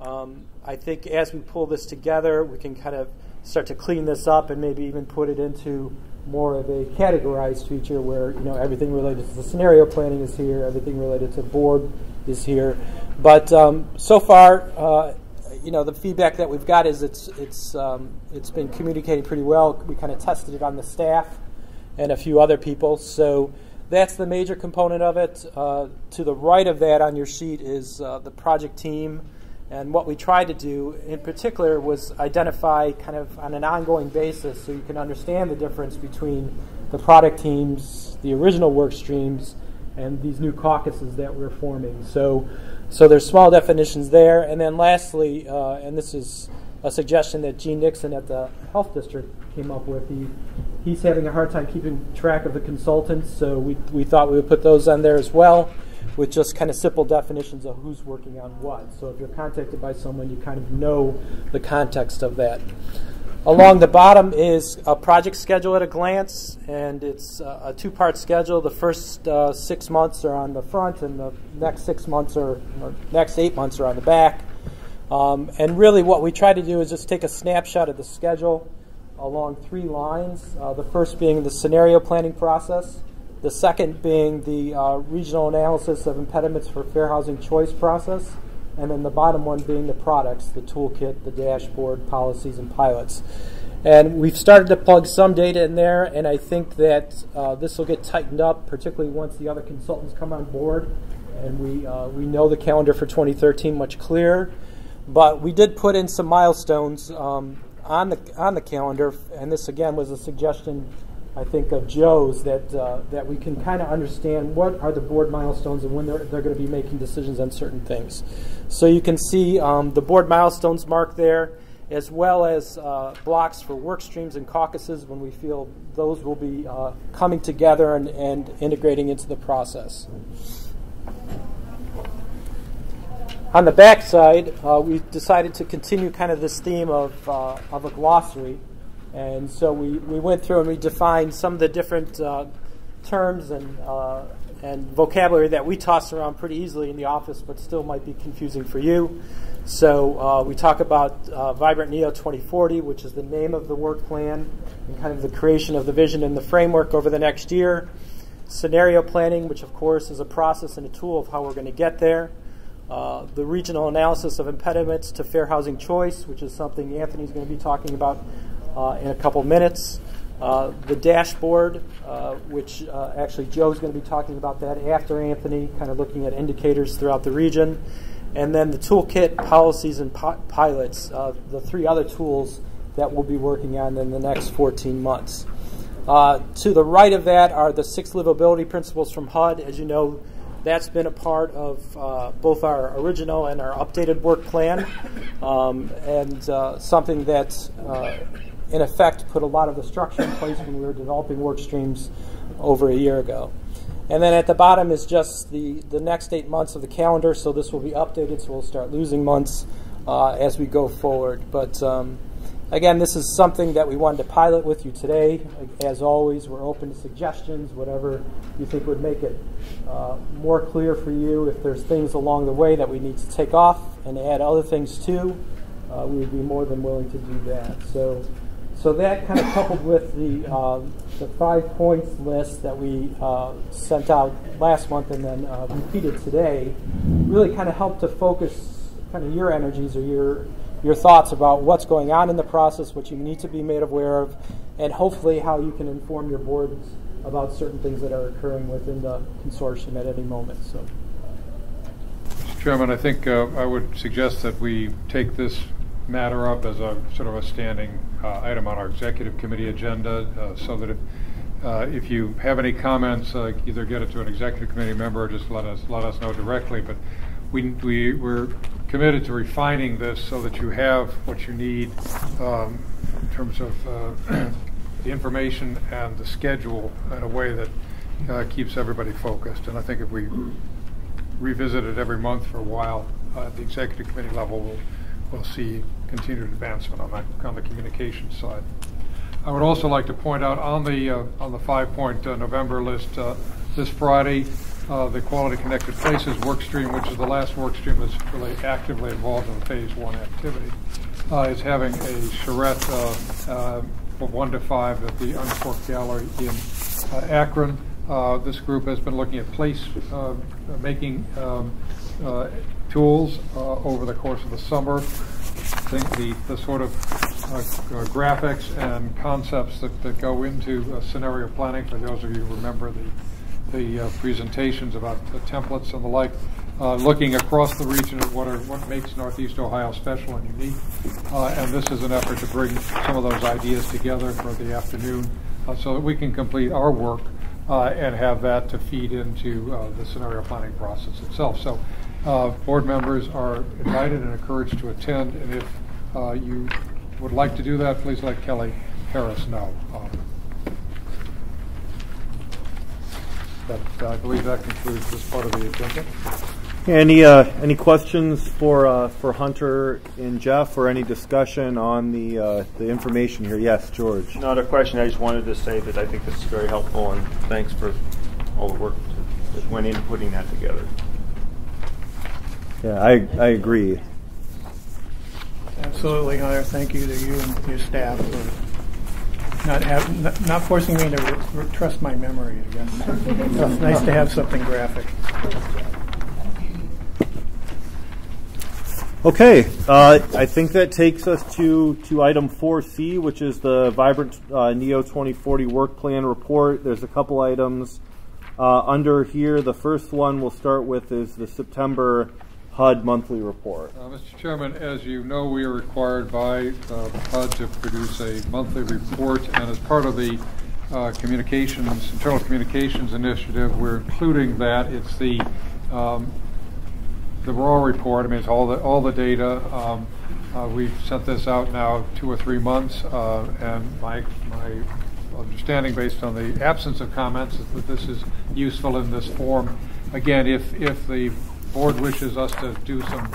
I think as we pull this together, we can kind of start to clean this up and maybe even put it into more of a categorized feature where everything related to the scenario planning is here, everything related to board is here. But so far, the feedback that we've got is it's been communicating pretty well. We kind of tested it on the staff and a few other people. So that's the major component of it. To the right of that on your sheet is the project team. And what we tried to do in particular was identify kind of on an ongoing basis so you can understand the difference between the product teams, the original work streams, and these new caucuses that we're forming. So there's small definitions there. And then lastly, and this is a suggestion that Gene Nixon at the Health District came up with, he's having a hard time keeping track of the consultants, so we thought we would put those on there as well, with just kind of simple definitions of who's working on what. So if you're contacted by someone, you kind of know the context of that. Along the bottom is a project schedule at a glance, and it's a two-part schedule. The first 6 months are on the front, and the next 6 months or next 8 months are on the back. And really what we try to do is just take a snapshot of the schedule along 3 lines, the first being the scenario planning process, the second being the regional analysis of impediments for fair housing choice process, and then the bottom one being the products, the toolkit, the dashboard, policies, and pilots. And we've started to plug some data in there, and I think that this will get tightened up, particularly once the other consultants come on board, and we know the calendar for 2013 much clearer. But we did put in some milestones on the calendar, and this again was a suggestion, I think, of Joe's, that we can kind of understand what are the board milestones and when they're going to be making decisions on certain things. So you can see the board milestones marked there, as well as blocks for work streams and caucuses when we feel those will be coming together and integrating into the process. On the back side, we decided to continue kind of this theme of a glossary. And so we went through and we defined some of the different terms and vocabulary that we toss around pretty easily in the office, but still might be confusing for you. So we talk about Vibrant NEO 2040, which is the name of the work plan, and kind of the creation of the vision and the framework over the next year. Scenario planning, which of course is a process and a tool of how we're going to get there. The regional analysis of impediments to fair housing choice, which is something Anthony's going to be talking about in a couple minutes. The dashboard, which actually Joe's going to be talking about that after Anthony, kind of looking at indicators throughout the region. And then the toolkit, policies, and pilots, the 3 other tools that we'll be working on in the next 14 months. To the right of that are the 6 livability principles from HUD. As you know, that's been a part of both our original and our updated work plan, and something that in effect put a lot of the structure in place when we were developing work streams over a year ago. And then at the bottom is just the next 8 months of the calendar, so this will be updated, so we'll start losing months as we go forward. But again, this is something that we wanted to pilot with you today. As always, we're open to suggestions, whatever you think would make it more clear for you. If there's things along the way that we need to take off and add other things to, we would be more than willing to do that. So that kind of coupled with the 5 points list that we sent out last month and then repeated today really kind of helped to focus kind of your energies or your thoughts about what's going on in the process, what you need to be made aware of, and hopefully how you can inform your boards about certain things that are occurring within the consortium at any moment. So,
Mr. Chairman, I think I would suggest that we take this matter up as a sort of a standing item on our executive committee agenda, so that if you have any comments, either get it to an executive committee member or just let us know directly. But we're committed to refining this so that you have what you need in terms of the information and the schedule in a way that keeps everybody focused. And I think if we revisit it every month for a while at the executive committee level, we'll see continued advancement on the communication side. I would also like to point out on the 5-point November list this Friday, the Quality Connected Places work stream, which is the last work stream that's really actively involved in the Phase 1 activity, is having a charrette from 1 to 5 at the Uncorked Gallery in Akron. This group has been looking at place making tools over the course of the summer. I think the sort of graphics and concepts that go into scenario planning, for those of you who remember the presentations about the templates and the like, looking across the region at what makes Northeast Ohio special and unique. And this is an effort to bring some of those ideas together for the afternoon so that we can complete our work and have that to feed into the scenario planning process itself. So board members are invited and encouraged to attend, and if you would like to do that, please let Kelly Harris know. I believe that concludes this part of the agenda.
Any questions for Hunter and Jeff, or any discussion on the information here? Yes, George.
Not a question. I just wanted to say that I think this is very helpful, and thanks for all the work that went into putting that together.
Yeah, I agree.
Absolutely, Hunter. Thank you to you and your staff for not forcing me to trust my memory, I guess. It's nice to have something graphic.
Okay, I think that takes us to item 4C, which is the Vibrant NEO 2040 Work Plan Report. There's a couple items under here. The first one we'll start with is the September HUD monthly report.
Mr. Chairman, as you know, we are required by HUD to produce a monthly report, and as part of the internal communications initiative, we're including that. It's the raw report. I mean, it's all the data. We've sent this out now 2 or 3 months, and my understanding, based on the absence of comments, is that this is useful in this form. Again, if the board wishes us to do some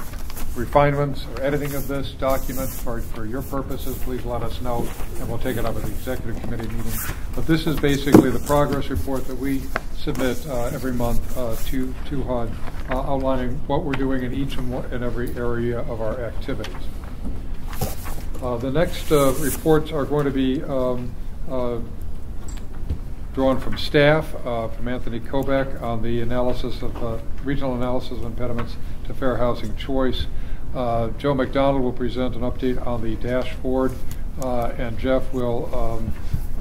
refinements or editing of this document for your purposes, please let us know, and we'll take it up at the executive committee meeting. But this is basically the progress report that we submit every month to HUD, outlining what we're doing in each and every area of our activities. The next reports are going to be drawn from staff, from Anthony Kobeck on the analysis of regional analysis of impediments to fair housing choice. Joe McDonald will present an update on the dashboard, and Jeff will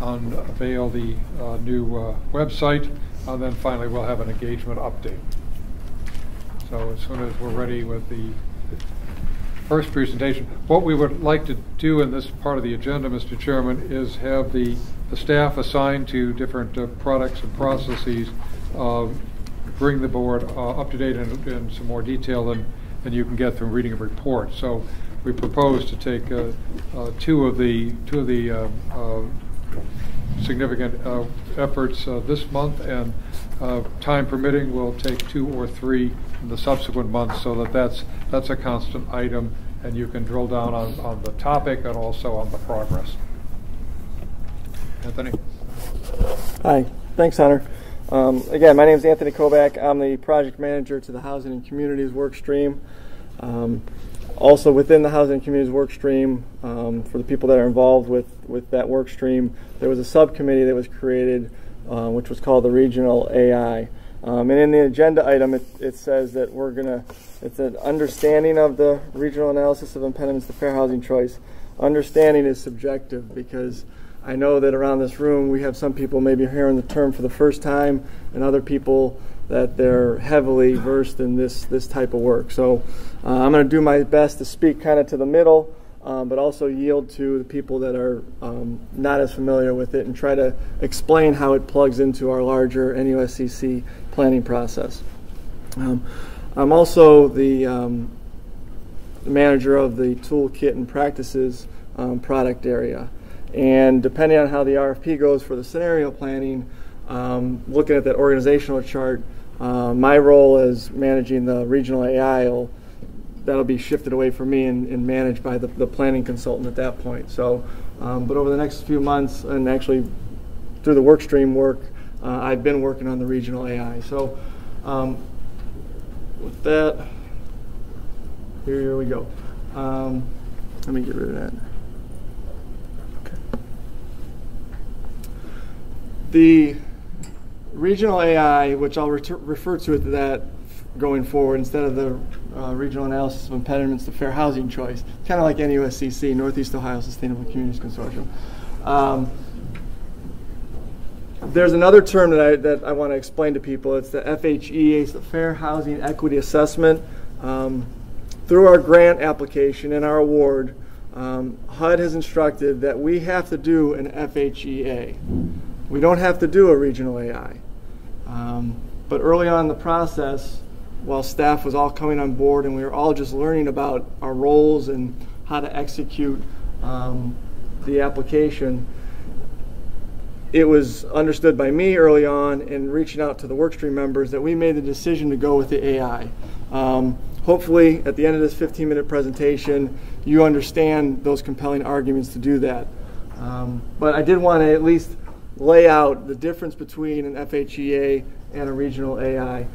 unveil the new website, and then finally we'll have an engagement update. So as soon as we're ready with the first presentation, what we would like to do in this part of the agenda, Mr. Chairman, is have the staff assigned to different products and processes bring the board up to date in some more detail than you can get through reading a report. So we propose to take two of the significant efforts this month, and time permitting, we'll take 2 or 3 in the subsequent months, so that's a constant item, and you can drill down on the topic and also on the progress. Anthony.
Hi, thanks, Hunter. Again, my name is Anthony Kobeck. I'm the project manager to the Housing and Communities work stream. Also within the Housing and Communities work stream, for the people that are involved with that work stream, there was a subcommittee that was created, which was called the Regional AI. And in the agenda item, it says that it's an understanding of the regional analysis of impediments to fair housing choice. Understanding is subjective, because I know that around this room we have some people maybe hearing the term for the first time, and other people that they're heavily versed in this type of work. So I'm going to do my best to speak kind of to the middle, but also yield to the people that are not as familiar with it, and try to explain how it plugs into our larger NEOSCC planning process. I'm also the manager of the toolkit and practices product area. And depending on how the RFP goes for the scenario planning, looking at that organizational chart, my role as managing the regional AI, that'll be shifted away from me and managed by the planning consultant at that point. So, but over the next few months, and actually through the work stream work, I've been working on the regional AI. So with that, here we go. Let me get rid of that. The regional AI, which I'll refer to it to that going forward instead of the regional analysis of impediments to fair housing choice, kind of like NEOSCC, Northeast Ohio Sustainable Communities Consortium. There's another term that I want to explain to people. It's the FHE, it's the Fair Housing Equity Assessment. Through our grant application and our award, HUD has instructed that we have to do an FHEA. We don't have to do a regional AI. But early on in the process, while staff was all coming on board and we were all just learning about our roles and how to execute the application, it was understood by me early on in reaching out to the workstream members that we made the decision to go with the AI. Hopefully, at the end of this 15-minute presentation, you understand those compelling arguments to do that. But I did want to at least lay out the difference between an FHEA and a regional AI.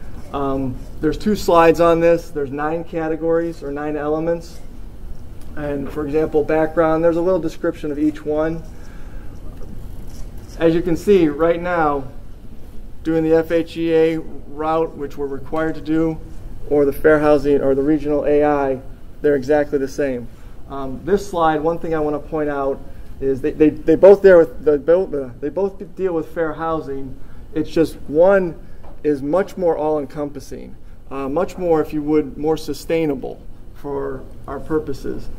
There's 2 slides on this. There's 9 categories or 9 elements. And for example, background, there's a little description of each one. As you can see, right now, doing the FHEA route, which we're required to do, or the fair housing or the regional AI, they're exactly the same. This slide, one thing I want to point out is they both deal with fair housing. It's just one is much more all-encompassing, much more, if you would, more sustainable for our purposes.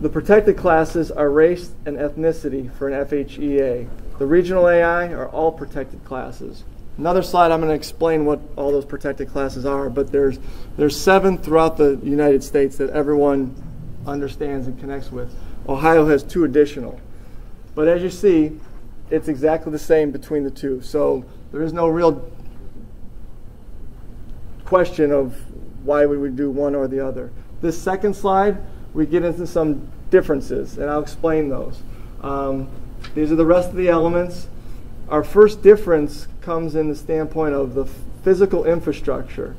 The protected classes are race and ethnicity for an FHEA. The regional AI are all protected classes. Another slide, I'm going to explain what all those protected classes are, but there's 7 throughout the United States that everyone understands and connects with. Ohio has 2 additional. But as you see, it's exactly the same between the 2. So there is no real question of why we would do one or the other. This second slide, we get into some differences, and I'll explain those. These are the rest of the elements. Our first difference comes in the standpoint of the physical infrastructure.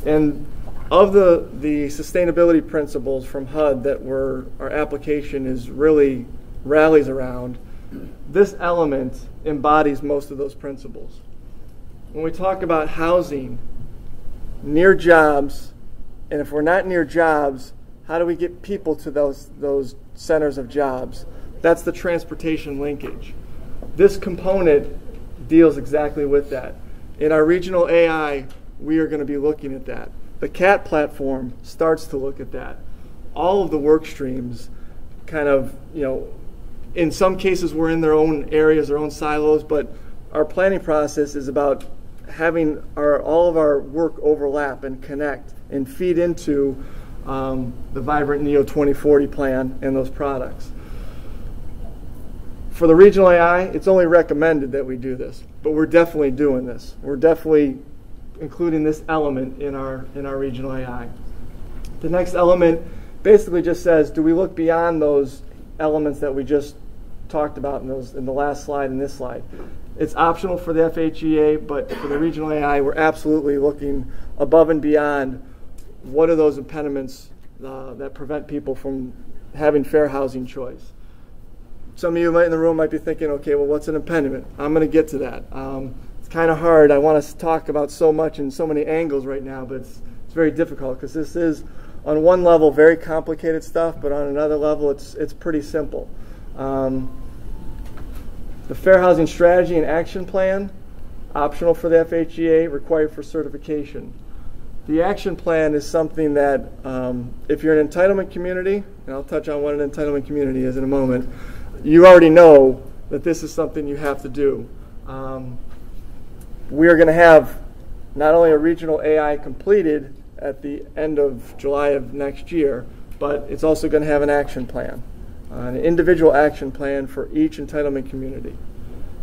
And of the sustainability principles from HUD that our application is really rallies around, this element embodies most of those principles. When we talk about housing, near jobs, and if we're not near jobs, how do we get people to those centers of jobs? That's the transportation linkage. This component deals exactly with that. In our regional AI, we are going to be looking at that. The CAT platform starts to look at that. All of the work streams kind of, in some cases we're in their own areas, their own silos, but our planning process is about having all of our work overlap and connect and feed into the Vibrant NEO 2040 plan and those products. For the regional AI, it's only recommended that we do this, but we're definitely doing this. We're definitely including this element in our regional AI. The next element basically just says, do we look beyond those elements that we just talked about in the last slide and this slide? It's optional for the FHEA, but for the regional AI, we're absolutely looking above and beyond what are those impediments that prevent people from having fair housing choice. Some of you in the room might be thinking, okay, well, what's an impediment? I'm going to get to that. It's kind of hard. I want to talk about so much and so many angles right now, but it's very difficult because this is, on one level, very complicated stuff, but on another level, it's pretty simple. The Fair Housing Strategy and Action Plan, optional for the FHEA, required for certification. The action plan is something that, if you're an entitlement community, and I'll touch on what an entitlement community is in a moment, you already know that this is something you have to do. We are going to have not only a regional AI completed at the end of July of next year, but it's also going to have an action plan, an individual action plan for each entitlement community.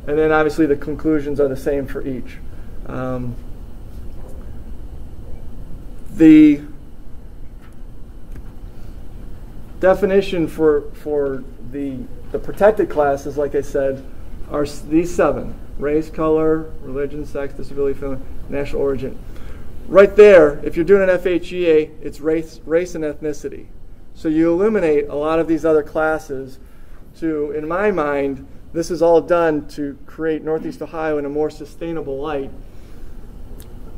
And then obviously the conclusions are the same for each. The definition for the protected classes, like I said, are these 7: race, color, religion, sex, disability, family, national origin. Right there, if you're doing an FHEA, it's race and ethnicity. So you eliminate a lot of these other classes to, in my mind, this is all done to create Northeast Ohio in a more sustainable light.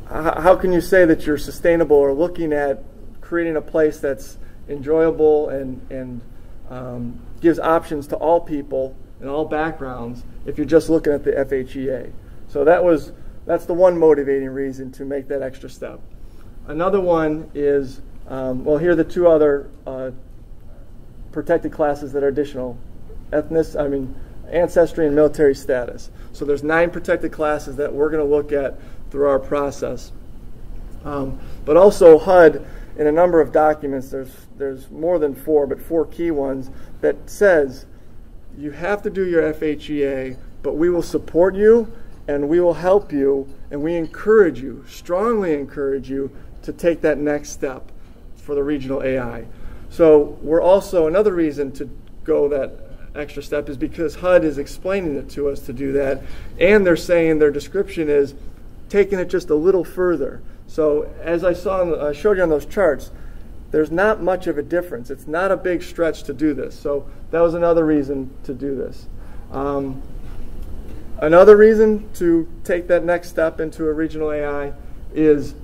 How can you say that you're sustainable or looking at creating a place that's enjoyable and gives options to all people and all backgrounds if you're just looking at the FHEA? So that's the one motivating reason to make that extra step. Another one is, well, here are the 2 other protected classes that are additional: ancestry and military status. So there's 9 protected classes that we're going to look at through our process. But also HUD, in a number of documents, there's more than 4, but 4 key ones, that says you have to do your FHEA, but we will support you and we will help you, and we encourage you, strongly encourage you, to take that next step for the regional AI. So we're also, another reason to go that extra step is because HUD is explaining it to us to do that, and they're saying their description is taking it just a little further. So as I showed you on those charts, there's not much of a difference. It's not a big stretch to do this. So that was another reason to do this. Another reason to take that next step into a regional AI is,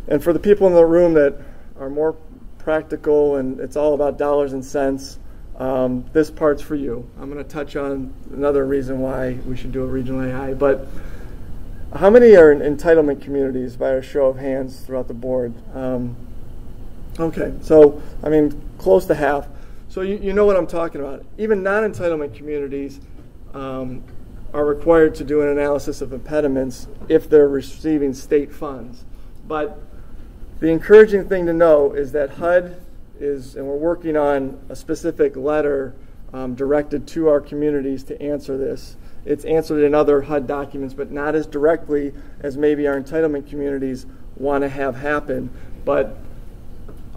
and for the people in the room that are more practical and it's all about dollars and cents, this part's for you. I'm going to touch on another reason why we should do a regional AI. But how many are in entitlement communities by a show of hands throughout the board? Okay, so I mean close to half. So you know what I'm talking about. Even non-entitlement communities are required to do an analysis of impediments if they're receiving state funds. But the encouraging thing to know is that HUD is, and we're working on a specific letter directed to our communities to answer this. It's answered in other HUD documents, but not as directly as maybe our entitlement communities want to have happen. But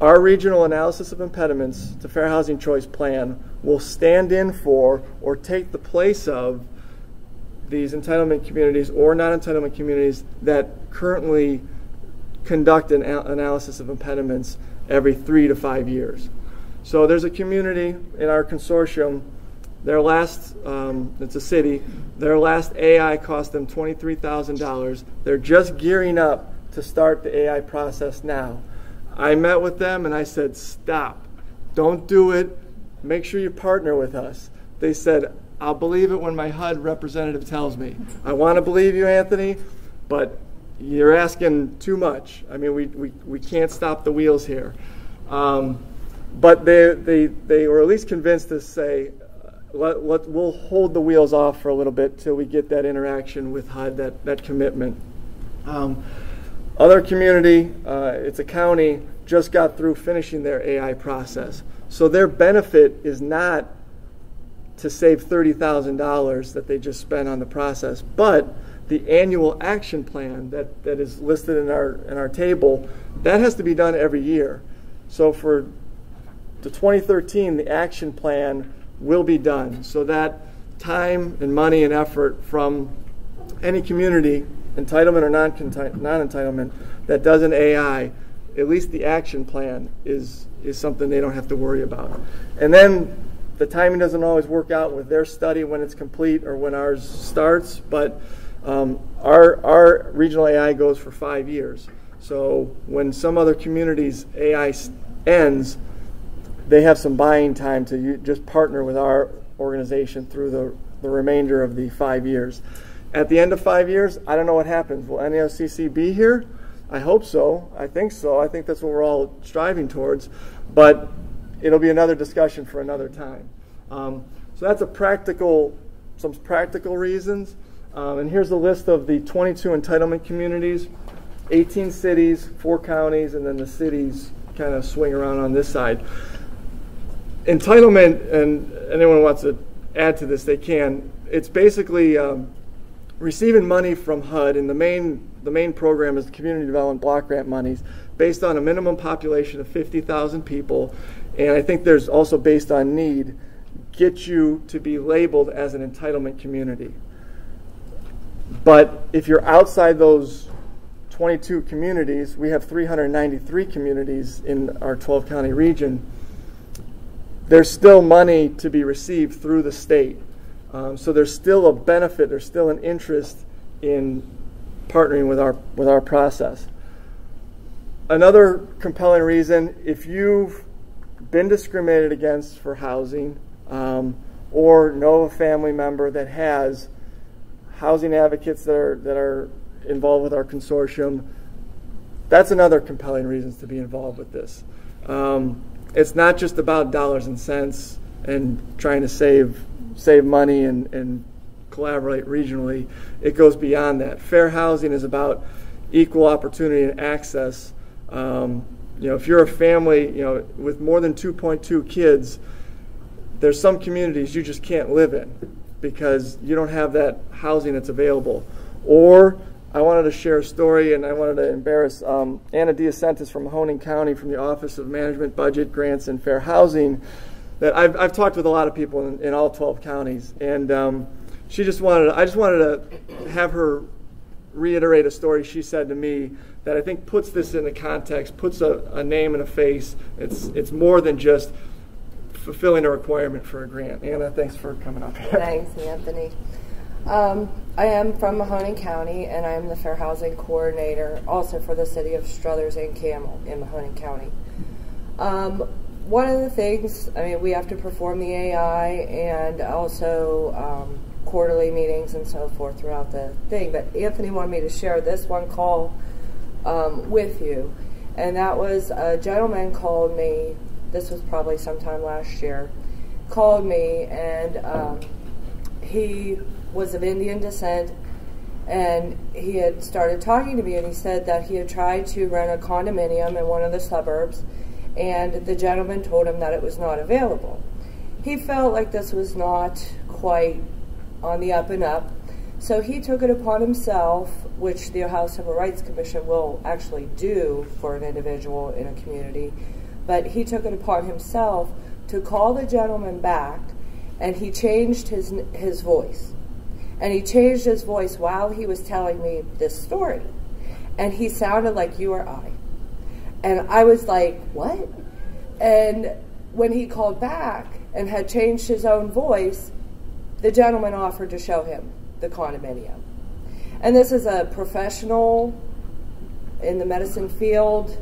our regional analysis of impediments to Fair Housing Choice Plan will stand in for or take the place of these entitlement communities or non-entitlement communities that currently conduct an analysis of impediments every 3 to 5 years. So there's a community in our consortium, their last, it's a city, their last AI cost them $23,000. They're just gearing up to start the AI process now. I met with them and I said, stop, don't do it, make sure you partner with us. They said, I'll believe it when my HUD representative tells me. I want to believe you, Anthony, but you're asking too much. I mean, we can't stop the wheels here. But they were at least convinced to say, we'll hold the wheels off for a little bit till we get that interaction with HUD, that commitment. Other community, it's a county, just got through finishing their AI process. So their benefit is not to save $30,000 that they just spent on the process, but the annual action plan that is listed in our table, that has to be done every year. So for the 2013, the action plan will be done. So that time and money and effort from any community, entitlement or non-entitlement, that does an AI, at least the action plan is something they don't have to worry about. And then the timing doesn't always work out with their study when it's complete or when ours starts, but our regional AI goes for 5 years. So when some other communities' AI ends, they have some buying time to just partner with our organization through the remainder of the 5 years. At the end of 5 years, I don't know what happens. Will NEOSCC be here? I hope so. I think so. I think that's what we're all striving towards. But it'll be another discussion for another time. So that's some practical reasons. And here's a list of the 22 entitlement communities, 18 cities, 4 counties, and then the cities kind of swing around on this side. Entitlement, and anyone who wants to add to this, they can. It's basically receiving money from HUD, and the main program is the Community Development Block Grant monies, based on a minimum population of 50,000 people, and I think there's also based on need, get you to be labeled as an entitlement community. But if you're outside those 22 communities, we have 393 communities in our 12-county region, there's still money to be received through the state. So there's still a benefit, there's still an interest in partnering with our process. Another compelling reason, if you've been discriminated against for housing or know a family member that has housing advocates that are involved with our consortium, that's another compelling reason to be involved with this. It's not just about dollars and cents and trying to save money and collaborate regionally. It goes beyond that. Fair housing is about equal opportunity and access. If you're a family, with more than 2.2 kids, there's some communities you just can't live in. because you don't have that housing that's available. Or I wanted to share a story, and I wanted to embarrass Anna Diacentis from Mahoning County from the Office of Management, Budget, Grants, and Fair Housing. That I've talked with a lot of people in all 12 counties, and I just wanted to have her reiterate a story she said to me that I think puts this into context, puts a name and a face. It's more than just fulfilling a requirement for a grant. Anna, thanks for coming up here.
Thanks, Anthony. I am from Mahoning County, and I am the Fair Housing Coordinator also for the City of Struthers and Camel in Mahoning County. One of the things, we have to perform the AI and also quarterly meetings and so forth throughout the thing, but Anthony wanted me to share this one call with you, and that was a gentleman called me, this was probably sometime last year, called me, and he was of Indian descent, and he had started talking to me, and he said that he had tried to rent a condominium in one of the suburbs, and the gentleman told him that it was not available. He felt like this was not quite on the up and up, so he took it upon himself, which the Ohio Civil Rights Commission will actually do for an individual in a community, but he took it upon himself to call the gentleman back, and he changed his voice. And he changed his voice while he was telling me this story. And he sounded like you or I. And I was like, what? And when he called back and had changed his own voice, the gentleman offered to show him the condominium. And this is a professional in the medicine field,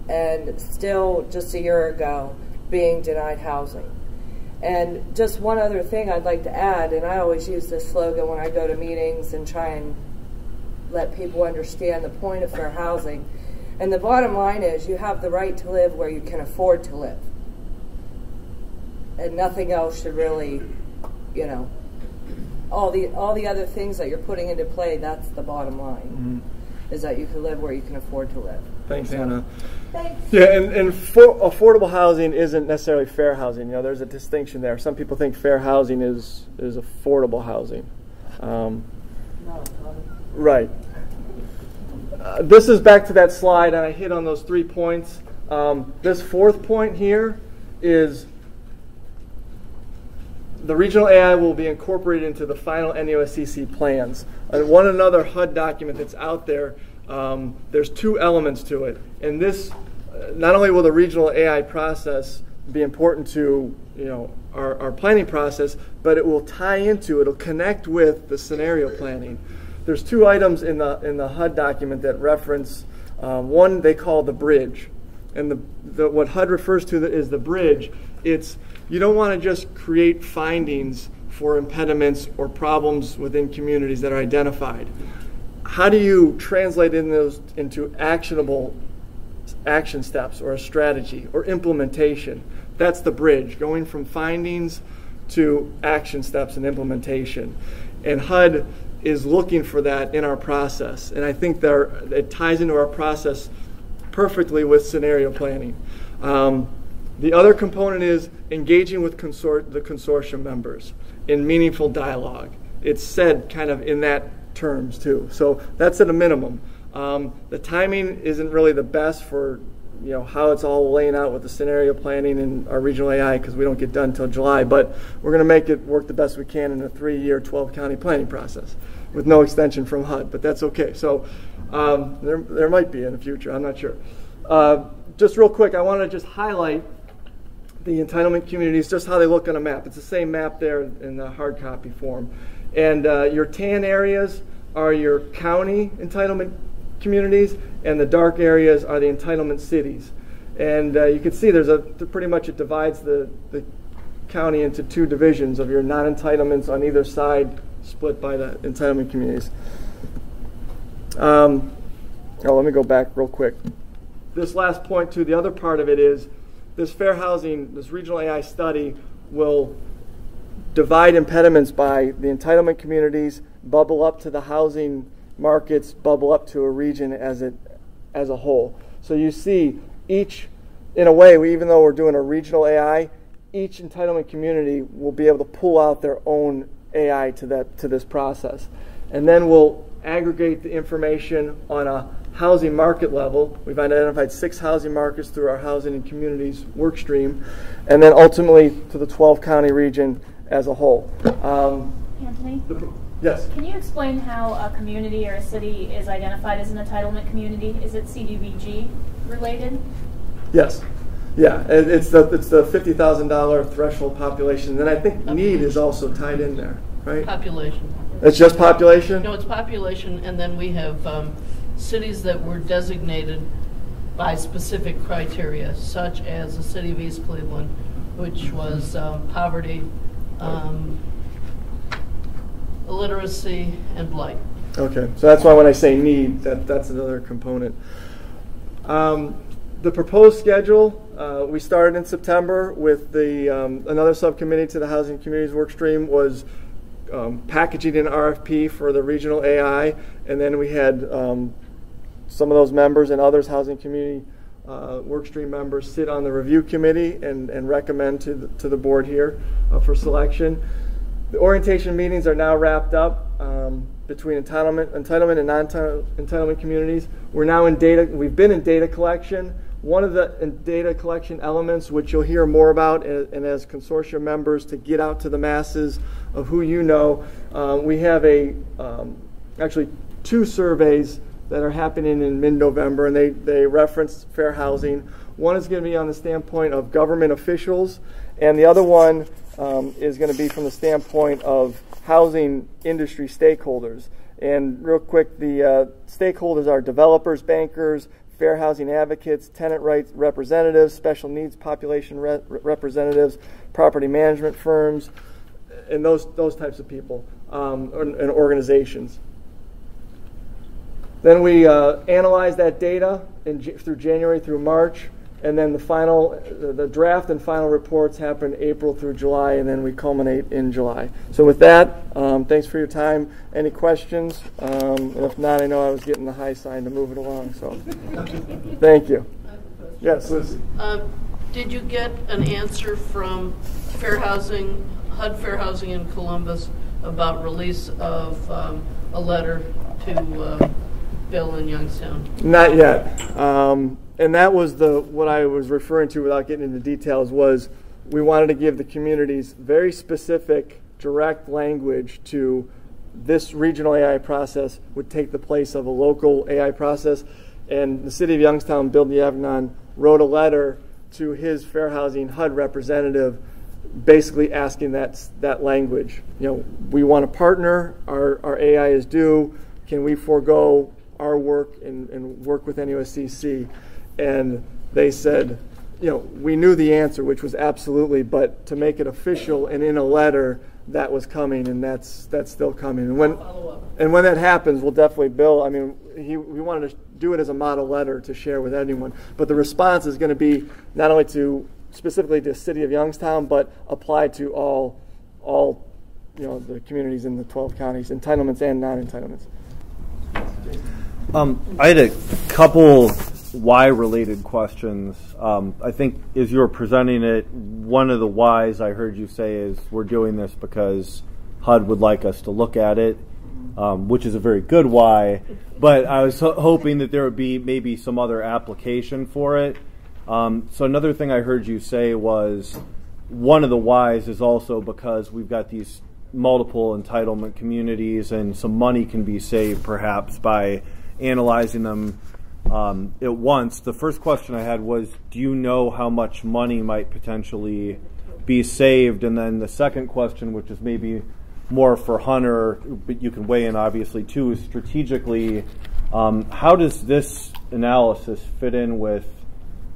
and still just a year ago being denied housing. And just one other thing I'd like to add, and I always use this slogan when I go to meetings and try and let people understand the point of fair housing. And the bottom line is you have the right to live where you can afford to live. And nothing else should really, all the other things that you're putting into play, that's the bottom line, is that you can live where you can afford to live.
Thanks, Anna.
Thanks.
Yeah, and affordable housing isn't necessarily fair housing. There's a distinction there. Some people think fair housing is affordable housing. Right. This is back to that slide, and I hit on those 3 points. This fourth point here is the regional AI will be incorporated into the final NEOSCC plans. One another HUD document that's out there, there's 2 elements to it. And this, not only will the regional AI process be important to our planning process, but it will tie into, it'll connect with the scenario planning. There's 2 items in the HUD document that reference, one they call the bridge. And what HUD refers to is the bridge. You don't want to just create findings for impediments or problems within communities that are identified. How do you translate those into actionable action steps or a strategy or implementation? That's the bridge, going from findings to action steps and implementation. And HUD is looking for that in our process. And I think it ties into our process perfectly with scenario planning. The other component is engaging with the consortium members in meaningful dialogue. It's said kind of in that terms too. So that's at a minimum. The timing isn't really the best for how it's all laying out with the scenario planning and our regional AI, because we don't get done until July, but we're going to make it work the best we can in a 3-year, 12-county planning process with no extension from HUD, but that's okay. So there might be in the future, I'm not sure. Just real quick, I want to just highlight the entitlement communities, just how they look on a map. It's the same map there in the hard copy form. And your tan areas are your county entitlement communities, and the dark areas are the entitlement cities. And you can see pretty much it divides the county into 2 divisions of your non-entitlements on either side, split by the entitlement communities. Let me go back real quick. This last point too, the other part of it is this fair housing, this regional AI study will divide impediments by the entitlement communities, bubble up to the housing markets, bubble up to a region as a whole. So you see each, in a way, even though we're doing a regional AI, each entitlement community will be able to pull out their own AI to this process. And then we'll aggregate the information on a housing market level. We've identified 6 housing markets through our Housing and Communities work stream, and then ultimately to the 12-county region as a whole.
Anthony?
Yes?
Can you explain how a community or a city is identified as an entitlement community? Is it CDBG related?
Yes. Yeah, it's the $50,000 threshold population. Then I think need is also tied in there, right?
Population.
It's just population?
No, it's population, and then we have cities that were designated by specific criteria, such as the city of East Cleveland, which was poverty, illiteracy, and blight.
Okay, so that's why when I say need, that's another component. The proposed schedule, we started in September with another subcommittee to the Housing and Communities work stream was packaging an RFP for the regional AI, and then we had some of those members and others, Housing and Community work stream members, sit on the review committee and recommend to the board here for selection. The orientation meetings are now wrapped up between entitlement and non-entitlement communities. We're now in data. We've been in data collection. One of the data collection elements, which you'll hear more about, and as consortium members to get out to the masses of who you know, we have actually 2 surveys that are happening in mid-November, and they reference fair housing. One is going to be on the standpoint of government officials, and the other one is going to be from the standpoint of housing industry stakeholders. And real quick, the stakeholders are developers, bankers, fair housing advocates, tenant rights representatives, special needs population representatives, property management firms, and those types of people and organizations. Then we analyze that data through January through March, and then the draft and final reports happen April through July, and then we culminate in July. So with that, thanks for your time. Any questions? And if not, I know I was getting the high sign to move it along. So thank you. Yes, Liz.
Did you get an answer from Fair Housing, HUD Fair Housing in Columbus about release of a letter to Bill in Youngstown?
Not yet. And that was what I was referring to without getting into details was we wanted to give the communities very specific, direct language to this regional AI process would take the place of a local AI process. And the city of Youngstown, Bill D'Avignon, wrote a letter to his Fair Housing HUD representative basically asking that language. We want to partner, our AI is due, can we forego our work and work with NEOSCC? And they said, we knew the answer, which was absolutely, but to make it official and in a letter, that was coming, and that's still coming. And when that happens, we'll definitely, Bill, we wanted to do it as a model letter to share with anyone. But the response is going to be not only specifically to the city of Youngstown, but apply to all the communities in the 12 counties, entitlements and non-entitlements.
I had a couple why-related questions. I think as you were presenting it, one of the whys I heard you say is we're doing this because HUD would like us to look at it, which is a very good why, but I was hoping that there would be maybe some other application for it. So another thing I heard you say was one of the whys is also because we've got these multiple entitlement communities and some money can be saved perhaps by analyzing them at once. The first question I had was, do you know how much money might potentially be saved? And then the second question, which is maybe more for Hunter, but you can weigh in obviously too, is strategically, how does this analysis fit in with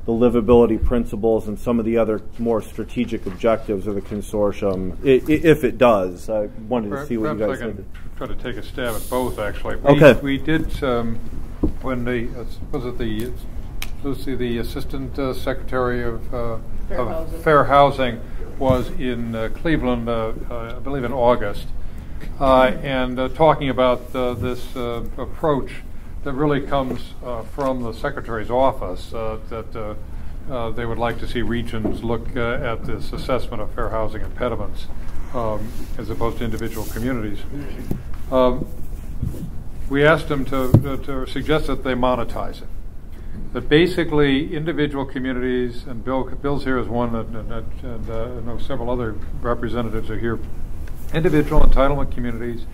the livability principles and some of the other more strategic objectives of the consortium, if it does? I wanted to see what you guys think.
Try to take a stab at both, actually. We did when the assistant secretary of Fair Housing was in Cleveland, I believe in August, and talking about this approach that really comes from the secretary's office, that they would like to see regions look at this assessment of fair housing impediments. as opposed to individual communities. We asked them to suggest that they monetize it. That basically individual communities, and Bill's here as one, and I know several other representatives are here, individual entitlement communities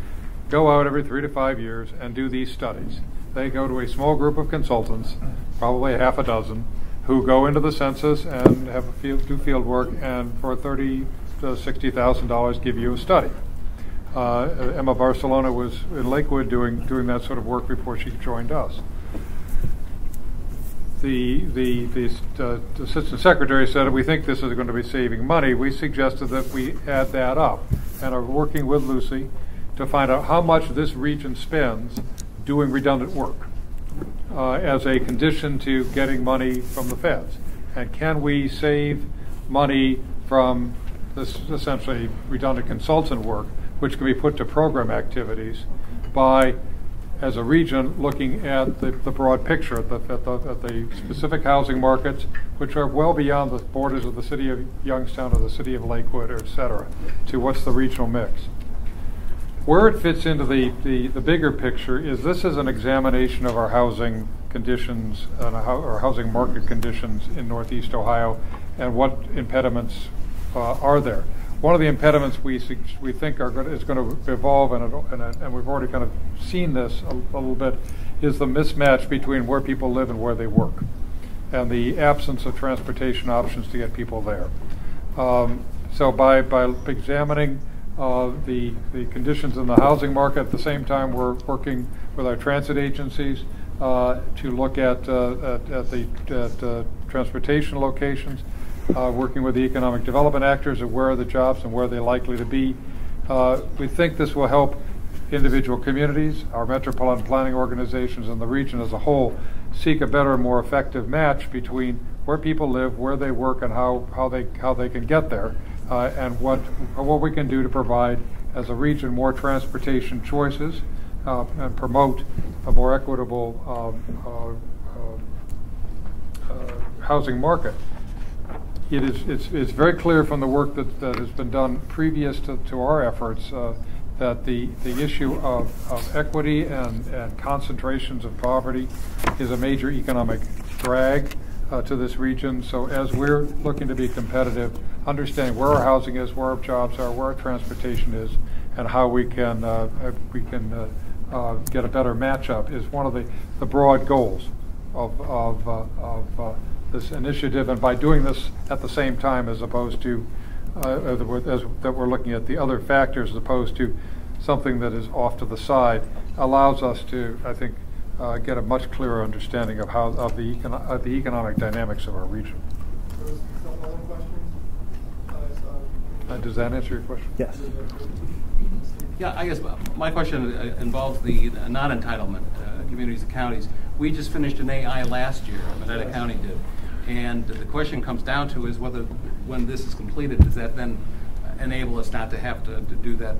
go out every 3 to 5 years and do these studies. They go to a small group of consultants, probably half a dozen, who go into the census and do field work, and for $30,000 to $60,000 give you a study. Emma Barcelona was in Lakewood doing that sort of work before she joined us. The assistant secretary said, we think this is going to be saving money. We suggested that we add that up and are working with Lucy to find out how much this region spends doing redundant work as a condition to getting money from the feds. And can we save money from this essentially redundant consultant work, which can be put to program activities by, as a region, looking at the broad picture, at the specific housing markets, which are well beyond the borders of the city of Youngstown or the city of Lakewood, or et cetera, to what's the regional mix. Where it fits into the bigger picture is this is an examination of our housing conditions and our housing market conditions in Northeast Ohio and what impediments are there. One of the impediments we think is going to evolve, and we've already kind of seen this a little bit, is the mismatch between where people live and where they work, and the absence of transportation options to get people there. So by examining the conditions in the housing market, at the same time we're working with our transit agencies to look at the transportation locations, working with the economic development actors of where are the jobs and where they're likely to be. We think this will help individual communities, our metropolitan planning organizations, and the region as a whole seek a better and more effective match between where people live, where they work, and how they can get there, and what we can do to provide, as a region, more transportation choices and promote a more equitable housing market. It's very clear from the work that has been done previous to our efforts that the issue of equity and concentrations of poverty is a major economic drag to this region. So as we're looking to be competitive, understanding where our housing is, where our jobs are, where our transportation is, and how we can get a better matchup is one of the broad goals of this initiative. And by doing this at the same time, as opposed to that we're looking at the other factors as opposed to something that is off to the side, allows us to, I think, get a much clearer understanding of the economic dynamics of our region. Does that answer your question?
Yes.
Yeah, I guess my question involves the non-entitlement communities and counties. We just finished an AI last year, Medina County did. And the question comes down to is whether, when this is completed, does that then enable us not to have to do that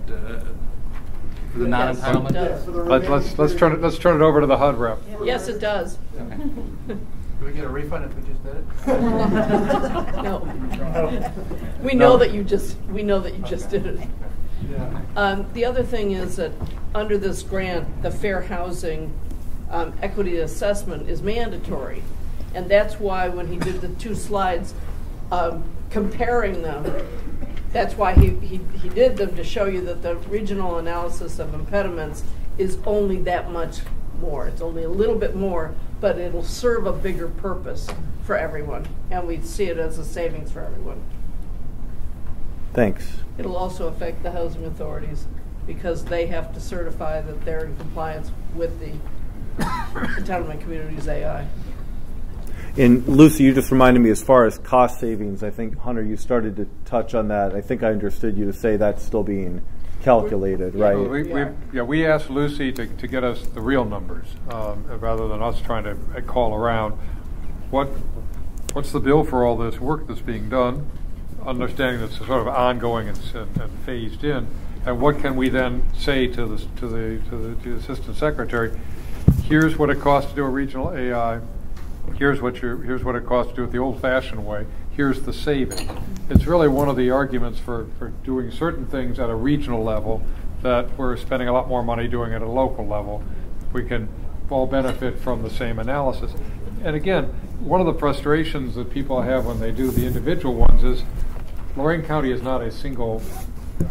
for the non-entitlement?
Yes, let's turn it over to the HUD rep.
Yes, it does.
Okay.
Do we get a refund if we just did it?
No. We know that you just did it.
Yeah.
The other thing is that under this grant, the fair housing equity assessment is mandatory. And that's why when he did the 2 slides comparing them, that's why he did them, to show you that the regional analysis of impediments is only that much more. It's only a little bit more, but it'll serve a bigger purpose for everyone. And we see it as a savings for everyone.
Thanks.
It'll also affect the housing authorities because they have to certify that they're in compliance with the entitlement communities AI.
And Lucy, you just reminded me, as far as cost savings, I think, Hunter, you started to touch on that. I think I understood you to say that's still being calculated, right?
We asked Lucy to get us the real numbers rather than us trying to call around. What's the bill for all this work that's being done, understanding that's sort of ongoing and phased in, and what can we then say to the assistant secretary? Here's what it costs to do a regional AI. here's what it costs to do it the old-fashioned way. Here's the saving. It's really one of the arguments for doing certain things at a regional level that we're spending a lot more money doing at a local level. We can all benefit from the same analysis. And again, one of the frustrations that people have when they do the individual ones is Lorain County is not a single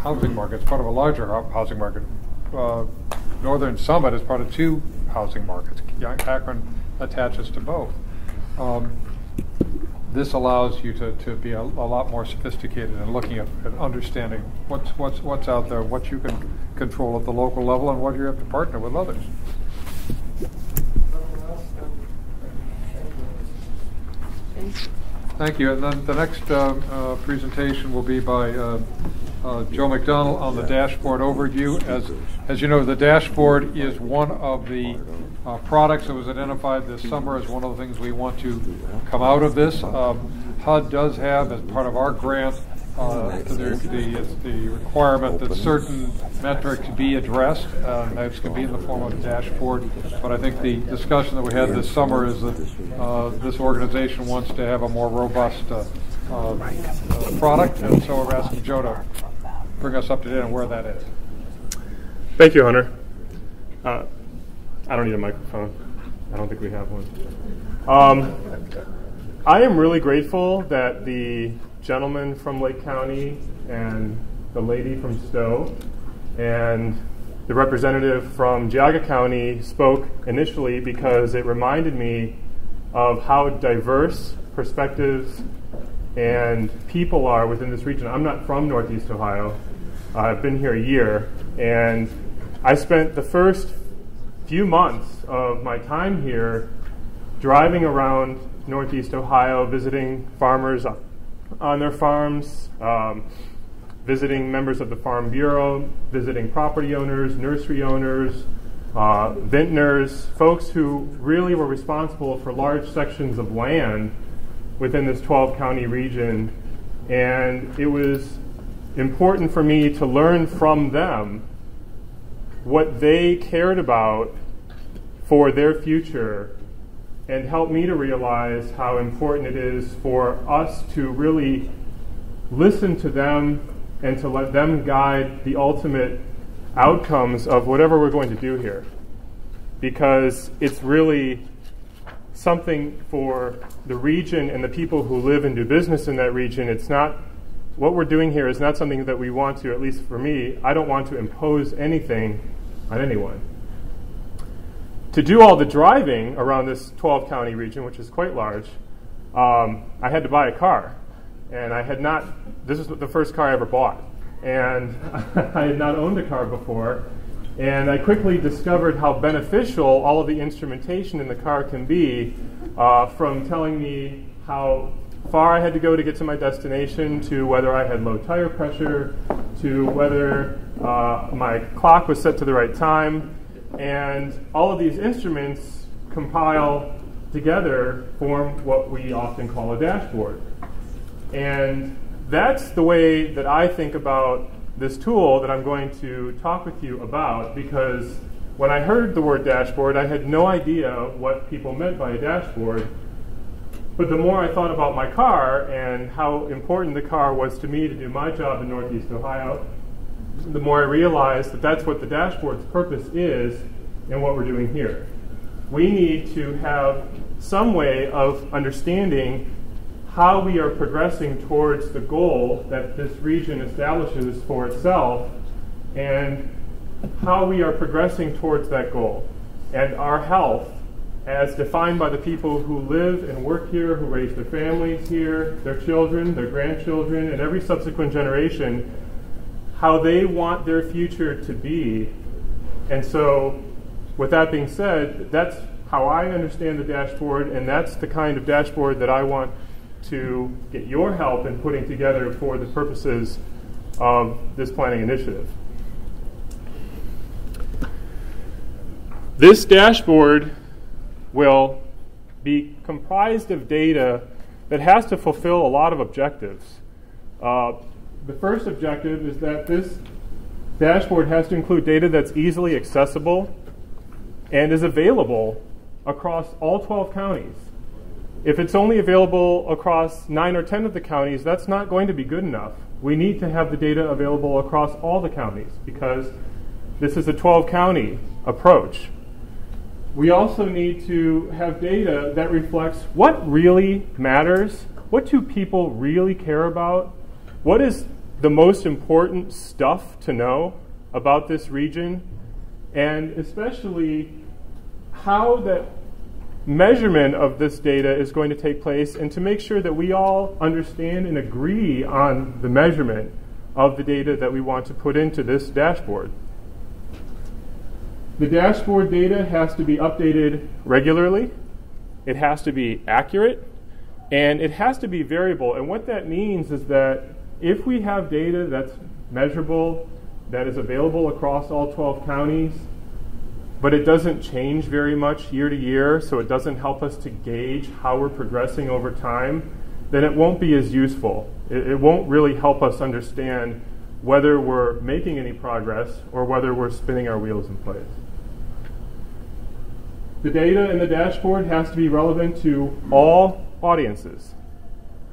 housing market. It's part of a larger housing market. Northern Summit is part of two housing markets. Akron attaches to both. This allows you to be a lot more sophisticated in looking at understanding what's out there, what you can control at the local level, and what you have to partner with others. Thank you. And then the next presentation will be by Joe McDonald on the dashboard overview. As you know, the dashboard is one of the products that was identified this summer as one of the things we want to come out of this. HUD does have, as part of our grant, the requirement that certain metrics be addressed. Those can be in the form of a dashboard. But I think the discussion that we had this summer is that this organization wants to have a more robust product, and so we're asking Joe to bring us up to date on where that is.
Thank you, Hunter. I don't need a microphone. I don't think we have one. I am really grateful that the gentleman from Lake County and the lady from Stowe and the representative from Geauga County spoke initially, because it reminded me of how diverse perspectives and people are within this region. I'm not from Northeast Ohio. I've been here a year, and I spent the first few months of my time here driving around Northeast Ohio, visiting farmers on their farms, visiting members of the Farm Bureau, visiting property owners, nursery owners, vintners, folks who really were responsible for large sections of land within this 12-county region. And it was important for me to learn from them what they cared about for their future, and help me to realize how important it is for us to really listen to them and to let them guide the ultimate outcomes of whatever we're going to do here. Because it's really something for the region and the people who live and do business in that region. It's not, what we're doing here is not something that we want to, at least for me, I don't want to impose anything on anyone. To do all the driving around this 12-county region, which is quite large, I had to buy a car. And I had not, this is the first car I ever bought. And I had not owned a car before. And I quickly discovered how beneficial all of the instrumentation in the car can be, from telling me how far I had to go to get to my destination, to whether I had low tire pressure, to whether my clock was set to the right time. And all of these instruments compile together, form what we often call a dashboard. And that's the way that I think about this tool that I'm going to talk with you about, because when I heard the word dashboard, I had no idea what people meant by a dashboard. But the more I thought about my car and how important the car was to me to do my job in Northeast Ohio, the more I realized that that's what the dashboard's purpose is and what we're doing here. We need to have some way of understanding how we are progressing towards the goal that this region establishes for itself, and how we are progressing towards that goal. And our health, as defined by the people who live and work here, who raise their families here, their children, their grandchildren, and every subsequent generation, how they want their future to be. And so, with that being said, that's how I understand the dashboard, and that's the kind of dashboard that I want to get your help in putting together for the purposes of this planning initiative. This dashboard will be comprised of data that has to fulfill a lot of objectives. The first objective is that this dashboard has to include data that's easily accessible and is available across all 12 counties. If it's only available across 9 or 10 of the counties, that's not going to be good enough. We need to have the data available across all the counties because this is a 12-county approach. We also need to have data that reflects what really matters, what do people really care about, what is the most important stuff to know about this region, and especially how that measurement of this data is going to take place, and to make sure that we all understand and agree on the measurement of the data that we want to put into this dashboard. The dashboard data has to be updated regularly, it has to be accurate, and it has to be variable. And what that means is that if we have data that's measurable, that is available across all 12 counties, but it doesn't change very much year to year, so it doesn't help us to gauge how we're progressing over time, then it won't be as useful. It won't really help us understand whether we're making any progress or whether we're spinning our wheels in place. The data in the dashboard has to be relevant to all audiences.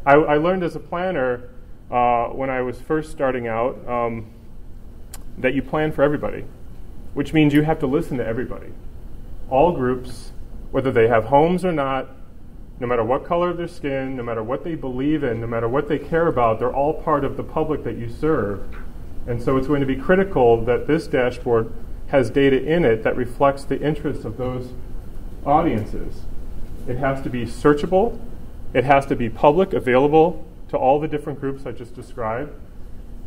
I learned as a planner when I was first starting out that you plan for everybody, which means you have to listen to everybody. All groups, whether they have homes or not, no matter what color of their skin, no matter what they believe in, no matter what they care about, they're all part of the public that you serve. And so it's going to be critical that this dashboard has data in it that reflects the interests of those audiences. It has to be searchable. It has to be public, available to all the different groups I just described.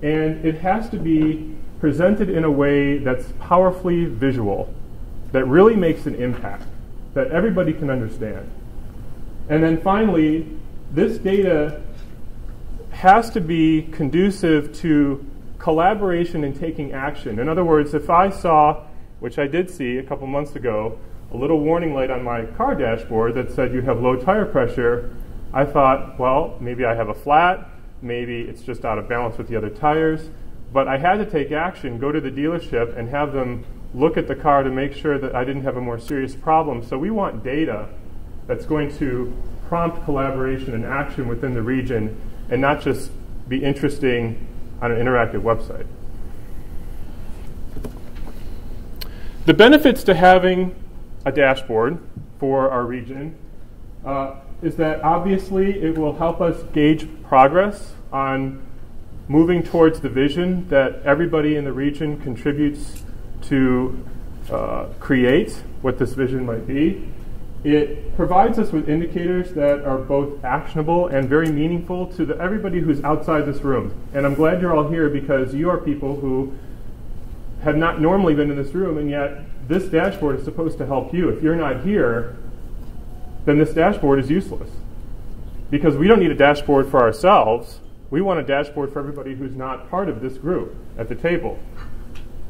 And it has to be presented in a way that's powerfully visual, that really makes an impact, that everybody can understand. And then finally, this data has to be conducive to collaboration and taking action. In other words, if I saw, which I did see a couple months ago, a little warning light on my car dashboard that said you have low tire pressure, I thought, well, maybe I have a flat, maybe it's just out of balance with the other tires. But I had to take action, go to the dealership and have them look at the car to make sure that I didn't have a more serious problem. So we want data that's going to prompt collaboration and action within the region and not just be interesting on an interactive website. The benefits to having a dashboard for our region is that obviously it will help us gauge progress on moving towards the vision that everybody in the region contributes to create what this vision might be. It provides us with indicators that are both actionable and very meaningful to everybody who's outside this room. And I'm glad you're all here because you are people who have not normally been in this room, and yet this dashboard is supposed to help you. If you're not here, then this dashboard is useless. Because we don't need a dashboard for ourselves. We want a dashboard for everybody who's not part of this group at the table.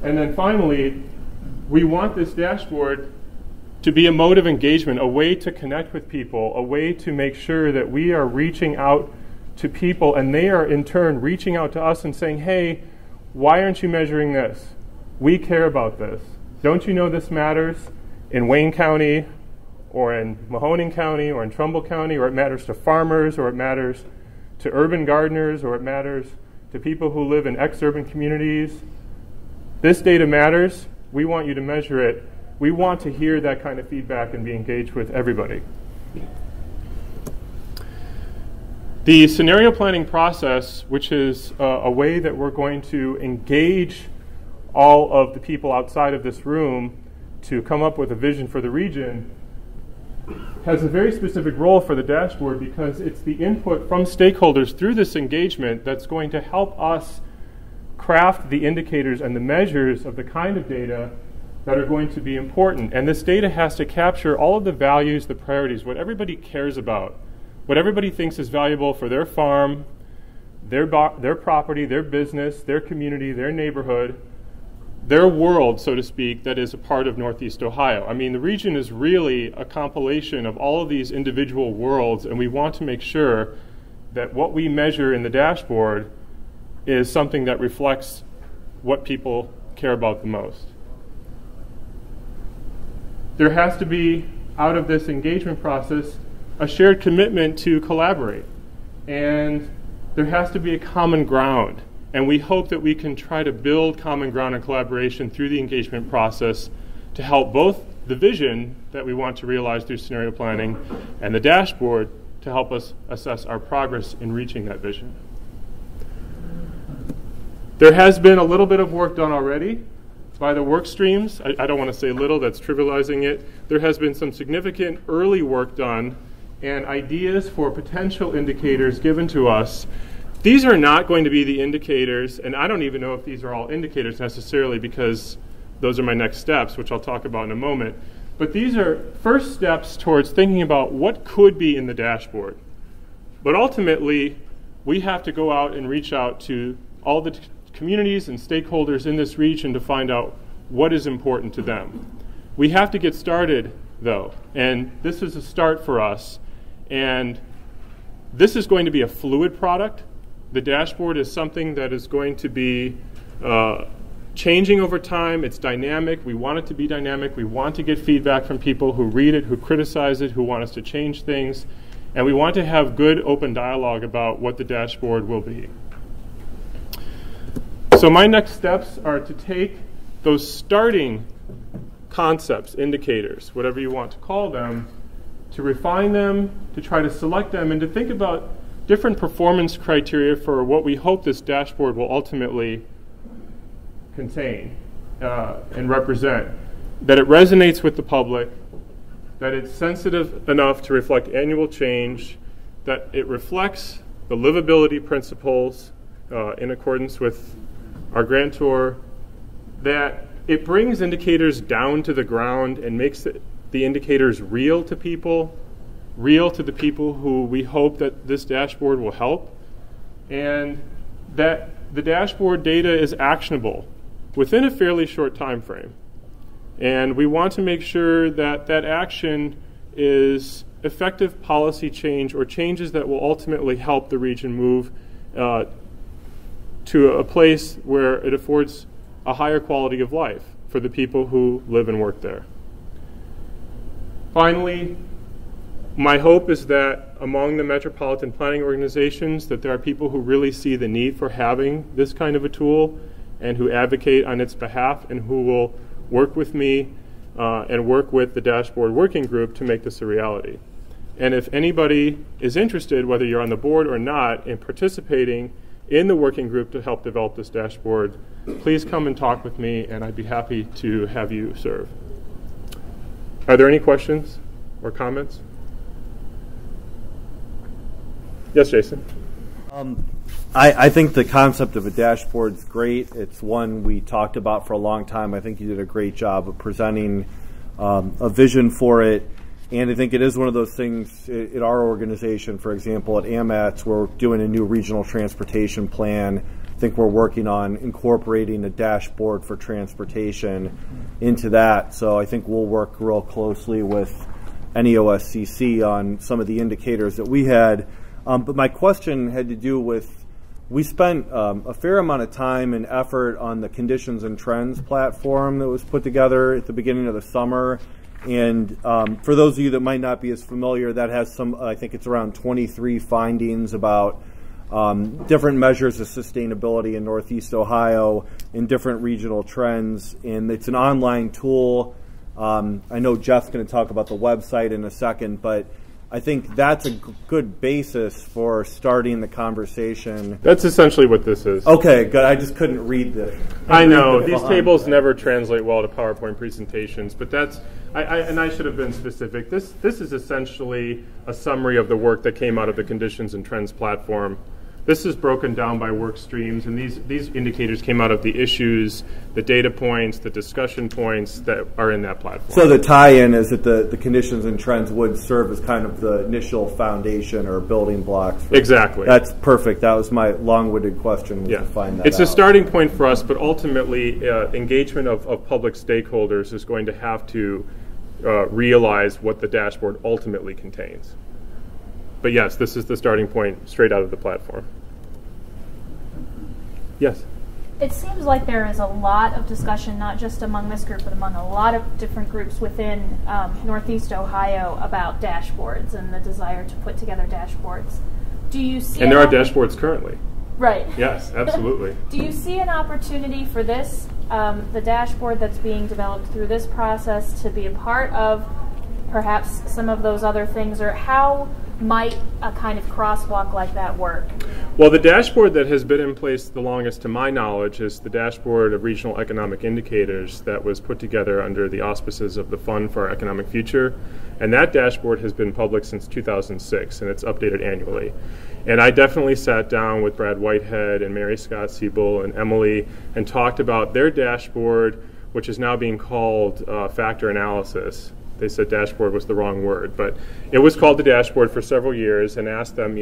And then finally, we want this dashboard to be a mode of engagement, a way to connect with people, a way to make sure that we are reaching out to people and they are in turn reaching out to us and saying, hey, why aren't you measuring this? We care about this. Don't you know this matters in Wayne County or in Mahoning County or in Trumbull County, or it matters to farmers, or it matters to urban gardeners, or it matters to people who live in ex-urban communities. This data matters. We want you to measure it. We want to hear that kind of feedback and be engaged with everybody. The scenario planning process, which is a way that we're going to engage all of the people outside of this room to come up with a vision for the region, has a very specific role for the dashboard because it's the input from stakeholders through this engagement that's going to help us craft the indicators and the measures of the kind of data that are going to be important. And this data has to capture all of the values, the priorities, what everybody cares about, what everybody thinks is valuable for their farm, their property, their business, their community, their neighborhood, their world, so to speak, that is a part of Northeast Ohio. I mean, the region is really a compilation of all of these individual worlds, and we want to make sure that what we measure in the dashboard is something that reflects what people care about the most. There has to be, out of this engagement process, a shared commitment to collaborate. And there has to be a common ground. And we hope that we can try to build common ground and collaboration through the engagement process to help both the vision that we want to realize through scenario planning and the dashboard to help us assess our progress in reaching that vision. There has been a little bit of work done already by the work streams. I don't want to say little, that's trivializing it. There has been some significant early work done and ideas for potential indicators given to us. These are not going to be the indicators, and I don't even know if these are all indicators necessarily, because those are my next steps, which I'll talk about in a moment. But these are first steps towards thinking about what could be in the dashboard. But ultimately, we have to go out and reach out to all the communities and stakeholders in this region to find out what is important to them. We have to get started, though, and this is a start for us. And this is going to be a fluid product. The dashboard is something that is going to be changing over time. It's dynamic. We want it to be dynamic. We want to get feedback from people who read it, who criticize it, who want us to change things. And we want to have good open dialogue about what the dashboard will be. So my next steps are to take those starting concepts, indicators, whatever you want to call them, to refine them, to try to select them, and to think about different performance criteria for what we hope this dashboard will ultimately contain and represent. That it resonates with the public, that it's sensitive enough to reflect annual change, that it reflects the livability principles in accordance with our grantor, that it brings indicators down to the ground and makes the indicators real to people, real to the people who we hope that this dashboard will help, and that the dashboard data is actionable within a fairly short time frame. And we want to make sure that that action is effective policy change or changes that will ultimately help the region move to a place where it affords a higher quality of life for the people who live and work there. Finally, my hope is that among the metropolitan planning organizations that there are people who really see the need for having this kind of a tool and who advocate on its behalf and who will work with me and work with the dashboard working group to make this a reality. And if anybody is interested, whether you're on the board or not, in participating in the working group to help develop this dashboard, please come and talk with me, and I'd be happy to have you serve. Are there any questions or comments? Yes, Jason.
I think the concept of a dashboard is great. It's one we talked about for a long time. I think you did a great job of presenting a vision for it. And I think it is one of those things at our organization, for example, at AMATS, we're doing a new regional transportation plan. I think we're working on incorporating a dashboard for transportation into that. So I think we'll work real closely with NEOSCC on some of the indicators that we had. But my question had to do with, we spent a fair amount of time and effort on the conditions and trends platform that was put together at the beginning of the summer. And for those of you that might not be as familiar, that has some, I think it's around 23 findings about different measures of sustainability in Northeast Ohio and different regional trends. And it's an online tool. I know Jeff's going to talk about the website in a second, but I think that's a good basis for starting the conversation.
That's essentially what this is.
Okay, good. I just couldn't read the.
I know these tables never translate well to PowerPoint presentations, but that's. And I should have been specific. This is essentially a summary of the work that came out of the Conditions and Trends platform. This is broken down by work streams, and these indicators came out of the issues, the data points, the discussion points that are in that platform.
So the tie-in is that the Conditions and Trends would serve as kind of the initial foundation or building blocks.
Exactly.
That's perfect. That was my long-winded question, was to find that
It's
out.
a starting point for us, but ultimately engagement of public stakeholders is going to have to realize what the dashboard ultimately contains. But yes, this is the starting point straight out of the platform. Yes?
It seems like there is a lot of discussion, not just among this group, but among a lot of different groups within Northeast Ohio about dashboards and the desire to put together dashboards. Do you see?
And there are dashboards currently.
Right.
Yes, absolutely.
Do you see an opportunity for this, the dashboard that's being developed through this process, to be a part of perhaps some of those other things, or how might a kind of crosswalk like that work?
Well, the dashboard that has been in place the longest, to my knowledge, is the dashboard of regional economic indicators that was put together under the auspices of the Fund for Our Economic Future. And that dashboard has been public since 2006, and it's updated annually. And I definitely sat down with Brad Whitehead and Mary Scott Siebel and Emily and talked about their dashboard, which is now being called factor analysis. They said dashboard was the wrong word, but it was called the dashboard for several years, and asked them,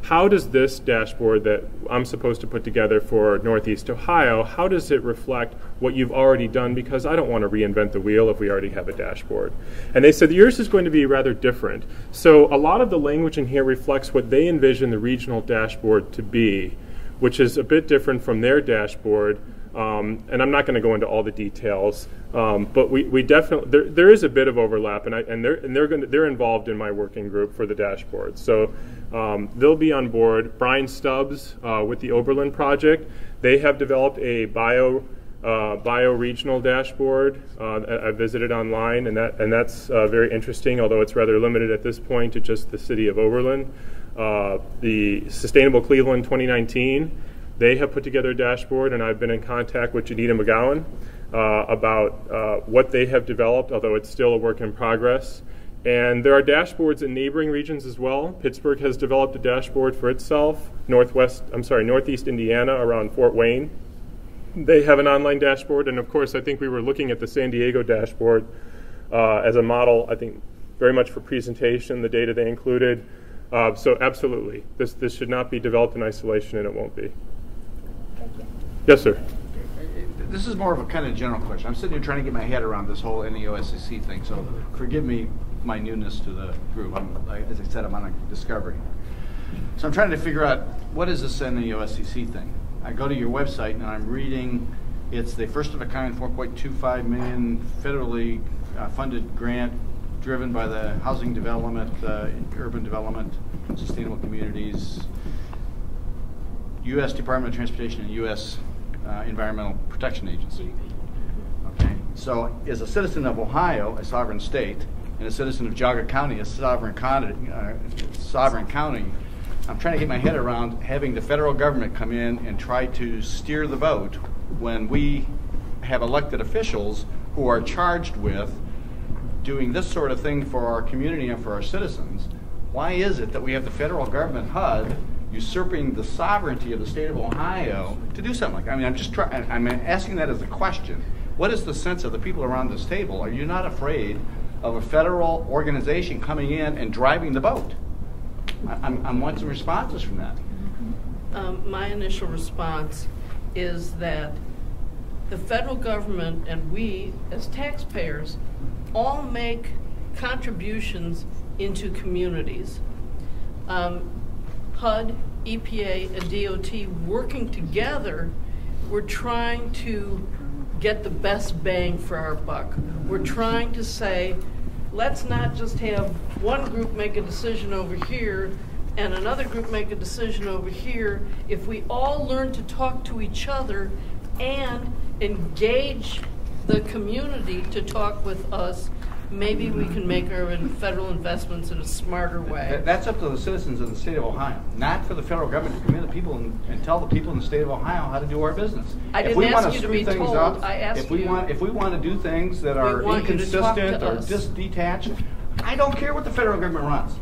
how does this dashboard that I'm supposed to put together for Northeast Ohio, how does it reflect what you've already done? Because I don't want to reinvent the wheel if we already have a dashboard. And they said yours is going to be rather different. So a lot of the language in here reflects what they envision the regional dashboard to be, which is a bit different from their dashboard. And I'm not going to go into all the details, but we definitely there is a bit of overlap, and they're involved in my working group for the dashboard. So they'll be on board. Brian Stubbs with the Oberlin project, they have developed a bio-regional dashboard. I visited online, and that's very interesting, although it's rather limited at this point to just the city of Oberlin. The Sustainable Cleveland 2019. They have put together a dashboard, and I've been in contact with Jadita McGowan about what they have developed, although it's still a work in progress. And there are dashboards in neighboring regions as well. Pittsburgh has developed a dashboard for itself. Northeast Indiana around Fort Wayne. They have an online dashboard, and of course I think we were looking at the San Diego dashboard as a model, I think very much for presentation, the data they included. So absolutely, this should not be developed in isolation, and it won't be. Yes, sir.
This is more of a kind of general question. I'm sitting here trying to get my head around this whole NEOSCC thing, so forgive me my newness to the group. As I said, I'm on a discovery. So I'm trying to figure out, what is this NEOSCC thing? I go to your website and I'm reading, it's the first of a kind, 4.25 million federally funded grant driven by the Housing Development, Urban Development, Sustainable Communities, U.S. Department of Transportation, and U.S. Environmental Protection Agency. Okay, so as a citizen of Ohio, a sovereign state, and a citizen of Geauga County, a sovereign county, I'm trying to get my head around having the federal government come in and try to steer the vote when we have elected officials who are charged with doing this sort of thing for our community and for our citizens. Why is it that we have the federal government, HUD, usurping the sovereignty of the state of Ohio to do something like that? I mean, I'm asking that as a question. What is the sense of the people around this table? Are you not afraid of a federal organization coming in and driving the vote? I want some responses from that.
My initial response is that the federal government and we, as taxpayers, all make contributions into communities. HUD, EPA, and DOT working together, we're trying to get the best bang for our buck. We're trying to say, let's not just have one group make a decision over here and another group make a decision over here. If we all learn to talk to each other and engage the community to talk with us, maybe we can make our federal investments in a smarter way.
That's up to the citizens of the state of Ohio, not for the federal government to come in to people and tell the people in the state of Ohio how to do our business.
I didn't ask you to be told. I asked you.
If we want to do things that are inconsistent or detached, I don't care what the federal government runs.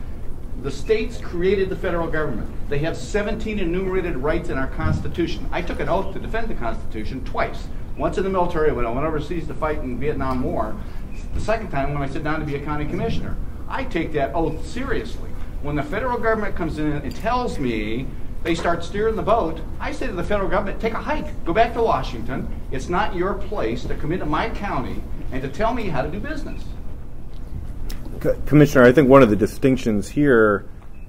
The states created the federal government. They have 17 enumerated rights in our Constitution. I took an oath to defend the Constitution twice. Once in the military when I went overseas to fight in the Vietnam War. The second time when I sit down to be a county commissioner. I take that oath seriously. When the federal government comes in and tells me they start steering the boat, I say to the federal government, take a hike, go back to Washington. It's not your place to come into my county and to tell me how to do business.
Commissioner, I think one of the distinctions here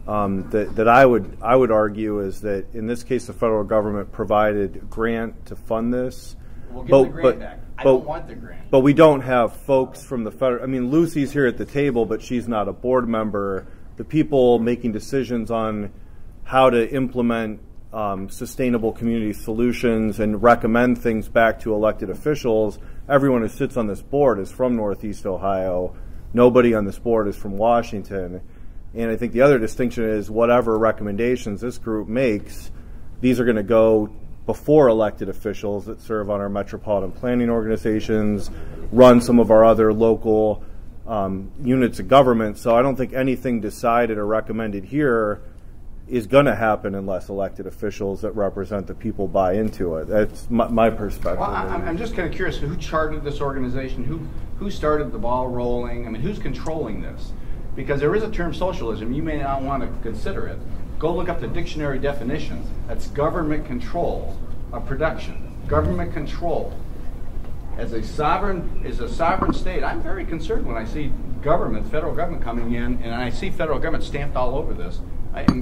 that I would argue is that in this case the federal government provided a grant to fund this.
We'll get the grant back. I don't want the grant.
But we don't have folks from the federal. I mean, Lucy's here at the table, but she's not a board member. The people making decisions on how to implement sustainable community solutions and recommend things back to elected officials, everyone who sits on this board is from Northeast Ohio. Nobody on this board is from Washington. And I think the other distinction is whatever recommendations this group makes, these are going to go before elected officials that serve on our metropolitan planning organizations, run some of our other local units of government. So I don't think anything decided or recommended here is going to happen unless elected officials that represent the people buy into it. That's my perspective.
Well, I'm just kind of curious, who chartered this organization? Who started the ball rolling? I mean, who's controlling this? Because there is a term socialism. You may not want to consider it. Go look up the dictionary definitions. That's government control of production. Government control. As a sovereign state, I'm very concerned when I see federal government coming in, and I see federal government stamped all over this.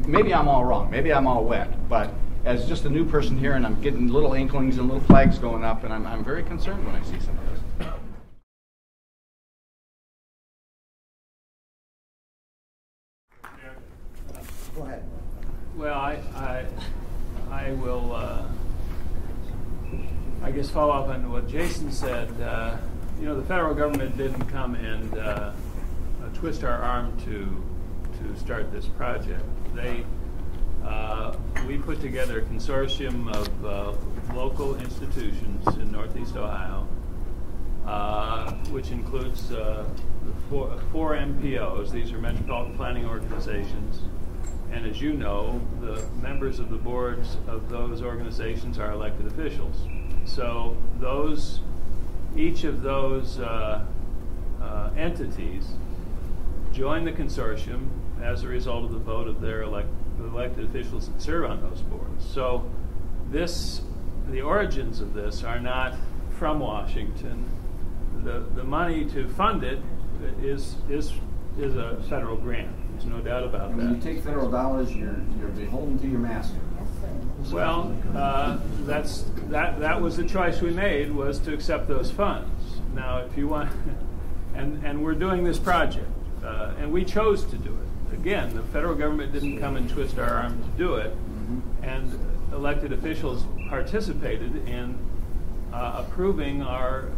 Maybe I'm all wrong. Maybe I'm all wet. But as just a new person here, and I'm getting little inklings and little flags going up, and I'm very concerned when I see some of this.
Go ahead.
Well, I will, I guess, follow up on what Jason said. You know, the federal government didn't come and twist our arm to start this project. We put together a consortium of local institutions in Northeast Ohio, which includes four MPOs. These are metropolitan planning organizations. And as you know, the members of the boards of those organizations are elected officials. So each of those entities join the consortium as a result of the vote of their elected officials that serve on those boards. So the origins of this are not from Washington. The money to fund it is a federal grant. There's no doubt about that.
When you take federal dollars, you're beholden to your master.
Well, that was the choice we made, was to accept those funds. Now, if you want, and we're doing this project, and we chose to do it. Again, the federal government didn't come and twist our arm to do it, and elected officials participated in approving our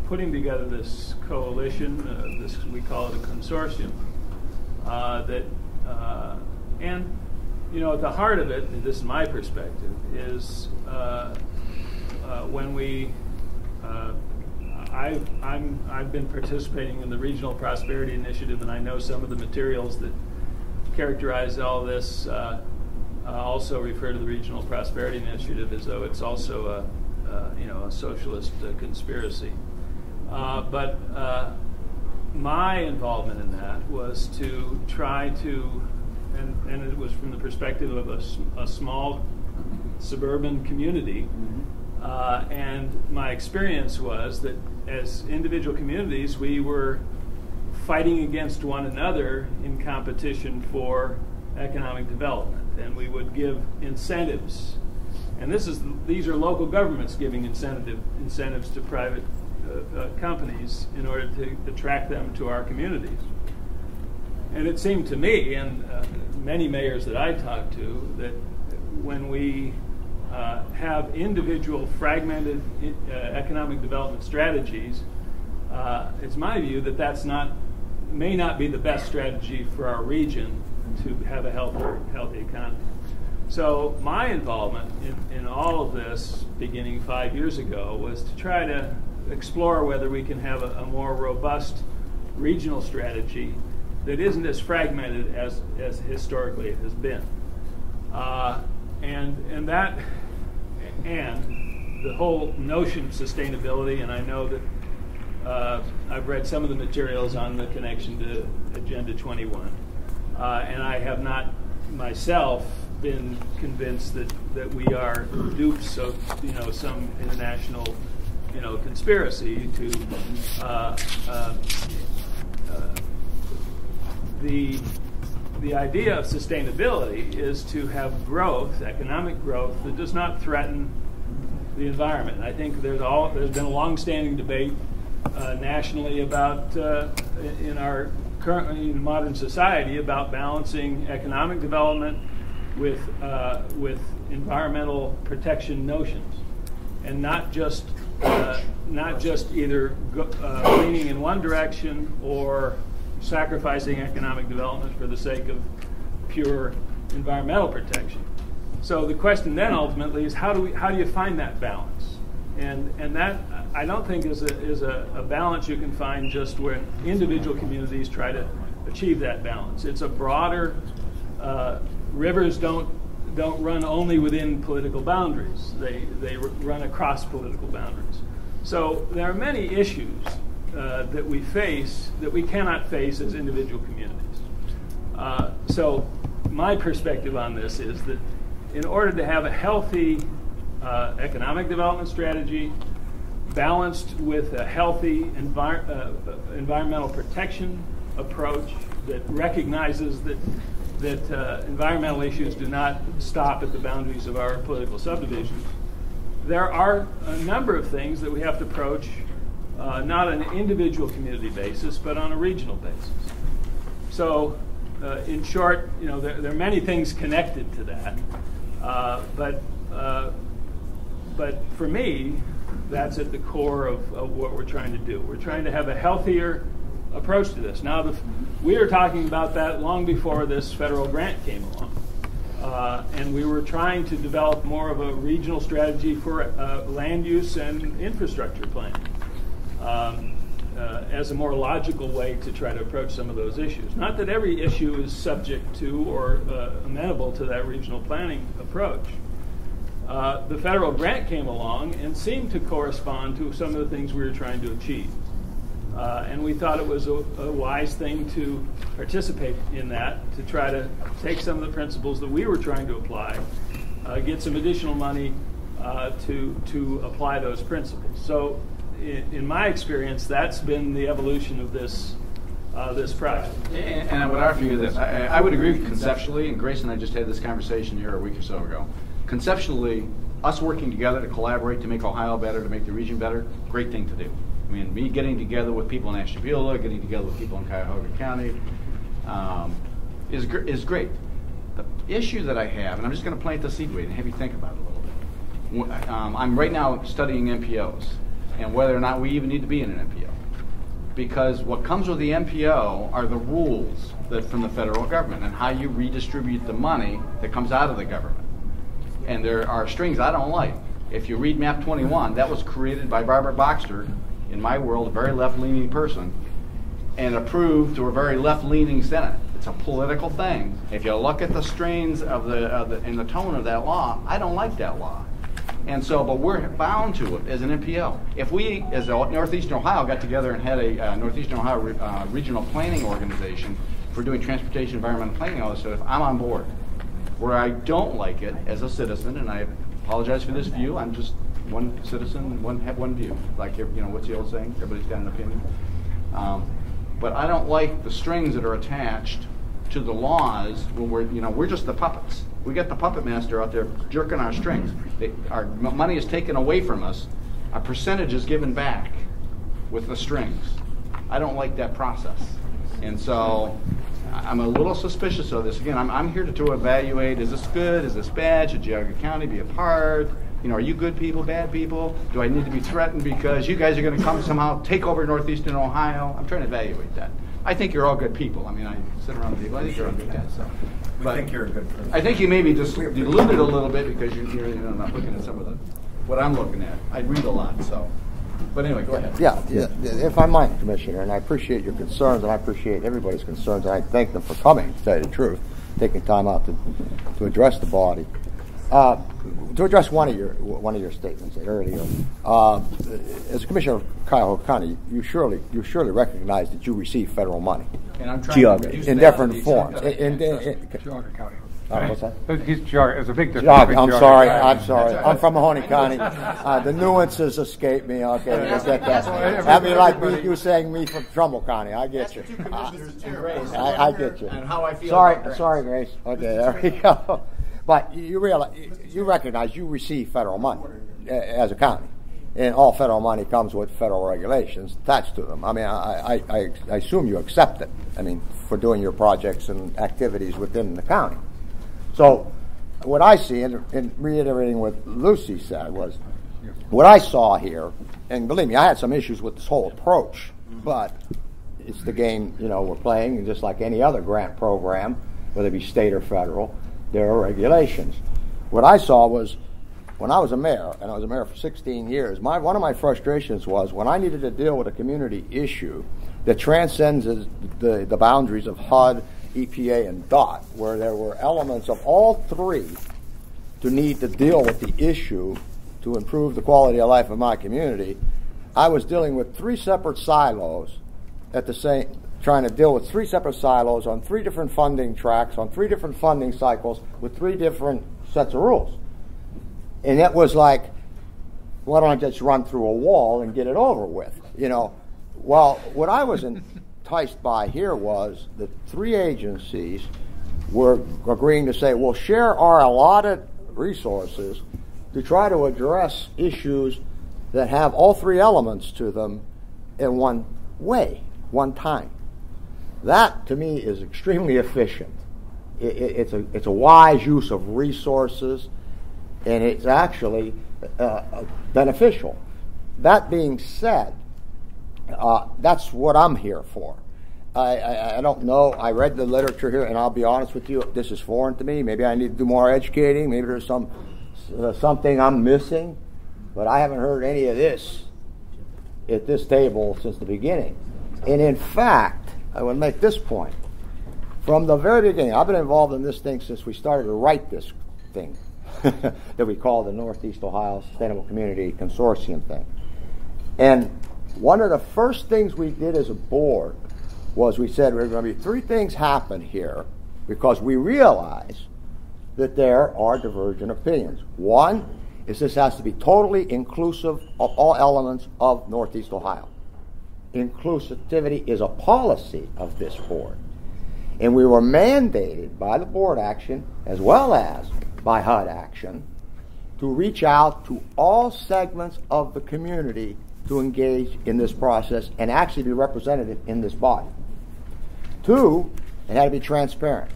putting together this coalition. We call it a consortium. And you know, at the heart of it, and this is my perspective, is when I've been participating in the Regional Prosperity Initiative, and I know some of the materials that characterize all this also refer to the Regional Prosperity Initiative as though it's also a socialist conspiracy. But my involvement in that was to try to, and it was from the perspective of a small suburban community, and my experience was that as individual communities, we were fighting against one another in competition for economic development, and we would give incentives. And these are local governments giving incentives to private companies in order to attract them to our communities. And it seemed to me, and many mayors that I talked to, that when we have individual fragmented economic development strategies, it's my view that may not be the best strategy for our region to have a healthy economy. So my involvement in all of this, beginning 5 years ago, was to try to explore whether we can have a more robust regional strategy that isn't as fragmented as historically it has been. And the whole notion of sustainability, and I know that I've read some of the materials on the connection to Agenda 21, and I have not myself been convinced that we are dupes of some international conspiracy to the idea of sustainability is to have growth, economic growth, that does not threaten the environment. I think there's been a long-standing debate nationally about in our currently modern society about balancing economic development with environmental protection notions, and not just either leaning in one direction or sacrificing economic development for the sake of pure environmental protection. So the question then ultimately is how do you find that balance? And that I don't think is a balance you can find just when individual communities try to achieve that balance. It's a broader. Rivers don't run only within political boundaries. They run across political boundaries. So there are many issues that we face that we cannot face as individual communities. So my perspective on this is that in order to have a healthy economic development strategy balanced with a healthy environmental protection approach that recognizes that environmental issues do not stop at the boundaries of our political subdivisions, there are a number of things that we have to approach not on an individual community basis, but on a regional basis. So, in short, there are many things connected to that, but for me, that's at the core of what we're trying to do. We're trying to have a healthier approach to this. Now, we were talking about that long before this federal grant came along. And we were trying to develop more of a regional strategy for land use and infrastructure planning as a more logical way to try to approach some of those issues. Not that every issue is subject to or amenable to that regional planning approach. The federal grant came along and seemed to correspond to some of the things we were trying to achieve. And we thought it was a wise thing to participate in that, to try to take some of the principles that we were trying to apply, get some additional money to apply those principles. So in my experience, that's been the evolution of this project.
And I would argue that I would agree conceptually, and Grace and I just had this conversation here a week or so ago. Conceptually, us working together to collaborate to make Ohio better, to make the region better, great thing to do. I mean, me getting together with people in Ashtabula, getting together with people in Cuyahoga County is great. The issue that I have, and I'm just going to plant the seed and have you think about it a little bit. I'm right now studying MPOs and whether or not we even need to be in an MPO. Because what comes with the MPO are the rules that from the federal government and how you redistribute the money that comes out of the government. And there are strings I don't like. If you read Map 21, that was created by Barbara Boxter, in my world, a very left-leaning person, and approved to a very left-leaning Senate. It's a political thing. If you look at the strains of and the tone of that law, I don't like that law. And so, but we're bound to it as an MPO. If we, as Northeastern Ohio, got together and had a Northeastern Ohio regional planning organization for doing transportation, environmental planning, all this stuff, I'm on board. Where I don't like it as a citizen, and I apologize for this view, I'm just one citizen, have one view. Like, what's the old saying? Everybody's got an opinion. But I don't like the strings that are attached to the laws when we're just the puppets. We got the puppet master out there jerking our strings. Our money is taken away from us. A percentage is given back with the strings. I don't like that process. And so I'm a little suspicious of this. Again, I'm here to evaluate, is this good, is this bad, should Geauga County be a part? Are you good people, bad people? Do I need to be threatened because you guys are going to come somehow take over Northeastern Ohio? I'm trying to evaluate that. I think you're all good people. I mean, I sit around with people. I think you're all good guys. So.
I think you're a good person.
I think you maybe just diluted a little bit because you're not looking at some of what I'm looking at. I read a lot, so. But anyway, go ahead.
Yeah, if I might, Commissioner, and I appreciate your concerns, and I appreciate everybody's concerns, and I thank them for coming, to tell you the truth, taking time out to address the body. To address one of your statements earlier, as a Commissioner of Cuyahoga County, you surely recognize that you receive federal money.
And I'm trying to
in different forms.
Cuyahoga County.
What's that?
He's geography. It's a big difference.
I'm sorry. I'm from Mahoney County. The nuances escape me. Okay, I get that. That'd be like you saying me from Trumbull County. I get you. I get you.
And how I feel.
Sorry, Grace. Okay, there we go. But you recognize you receive federal money as a county, and all federal money comes with federal regulations attached to them. I mean, I assume you accept it. I mean, for doing your projects and activities within the county. So what I see, and reiterating what Lucy said, was what I saw here, and believe me, I had some issues with this whole approach, but it's the game, we're playing, and just like any other grant program, whether it be state or federal, there are regulations. What I saw was, when I was a mayor, and I was a mayor for 16 years, one of my frustrations was when I needed to deal with a community issue that transcends the boundaries of HUD, EPA, and DOT, where there were elements of all three to need to deal with the issue to improve the quality of life of my community. I was dealing with three separate silos trying to deal with three separate silos on three different funding tracks, on three different funding cycles, with three different sets of rules. And it was like, why don't I just run through a wall and get it over with? Well, what I was enticed by here was that three agencies were agreeing to say, we'll share our allotted resources to try to address issues that have all three elements to them in one way, one time. That, to me, is extremely efficient. It's a wise use of resources, and it's actually beneficial. That being said, that's what I'm here for. I don't know. I read the literature here, and I'll be honest with you, this is foreign to me. Maybe I need to do more educating. Maybe there's something I'm missing, but I haven't heard any of this at this table since the beginning. And in fact, I would make this point. From the very beginning, I've been involved in this thing since we started to write this thing that we call the Northeast Ohio Sustainable Community Consortium thing. And one of the first things we did as a board was we said there are going to be three things happen here because we realize that there are divergent opinions. One is this has to be totally inclusive of all elements of Northeast Ohio. Inclusivity is a policy of this board. And we were mandated by the board action as well as by HUD action to reach out to all segments of the community to engage in this process and actually be represented in this body. Two, it had to be transparent.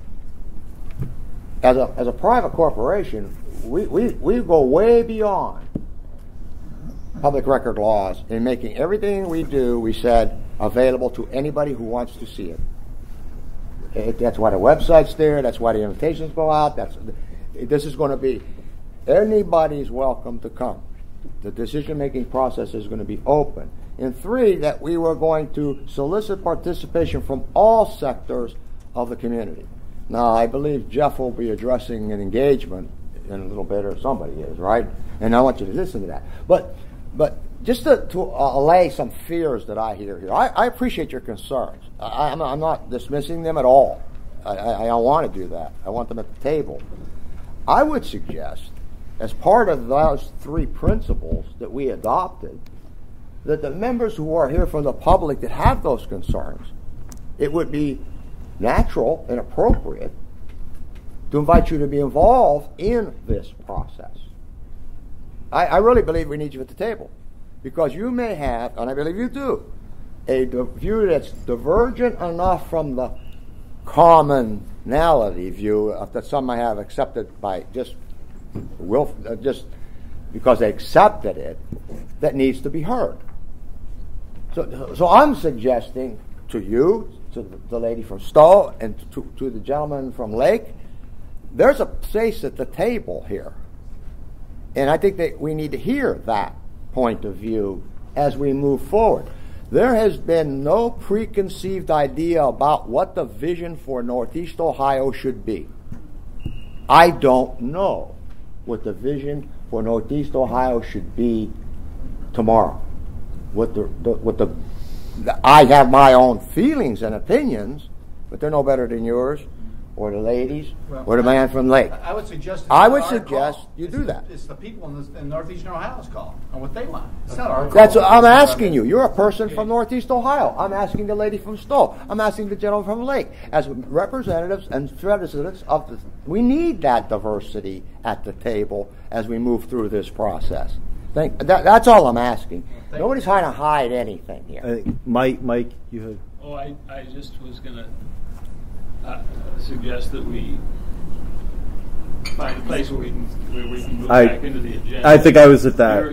As a private corporation, we go way beyond public record laws in making everything we do, we said, available to anybody who wants to see it. That's why the website's there. That's why the invitations go out. This is going to be, anybody's welcome to come. The decision-making process is going to be open. And three, that we were going to solicit participation from all sectors of the community. Now, I believe Jeff will be addressing an engagement in a little bit, or somebody is, right? And I want you to listen to that. But just to allay some fears that I hear here, I appreciate your concerns. I'm not dismissing them at all. I don't want to do that. I want them at the table. I would suggest, as part of those three principles that we adopted, that the members who are here from the public that have those concerns, it would be natural and appropriate to invite you to be involved in this process. I really believe we need you at the table because you may have, and I believe you do, a view that's divergent enough from the commonality view that some might have accepted by just because they accepted it, that needs to be heard. So I'm suggesting to you, to the lady from Stowe, and to the gentleman from Lake, there's a place at the table here. And I think that we need to hear that point of view as we move forward. There has been no preconceived idea about what the vision for Northeast Ohio should be. I don't know what the vision for Northeast Ohio should be tomorrow. I have my own feelings and opinions, but they're no better than yours or the ladies, or the man from Lake.
I would suggest.
You do that.
It's the people in Northeastern Ohio's call and what they want. It's not our call.
That's what I'm asking you. You're a person from Northeast Ohio. I'm asking the lady from Stowe. I'm asking the gentleman from Lake. As representatives and citizens of this, we need that diversity at the table as we move through this process. That's all I'm asking. Nobody's trying to hide anything here.
Mike, you had.
Oh, I just was going to suggest that we find a place where we can move back into the agenda.
I think I was at that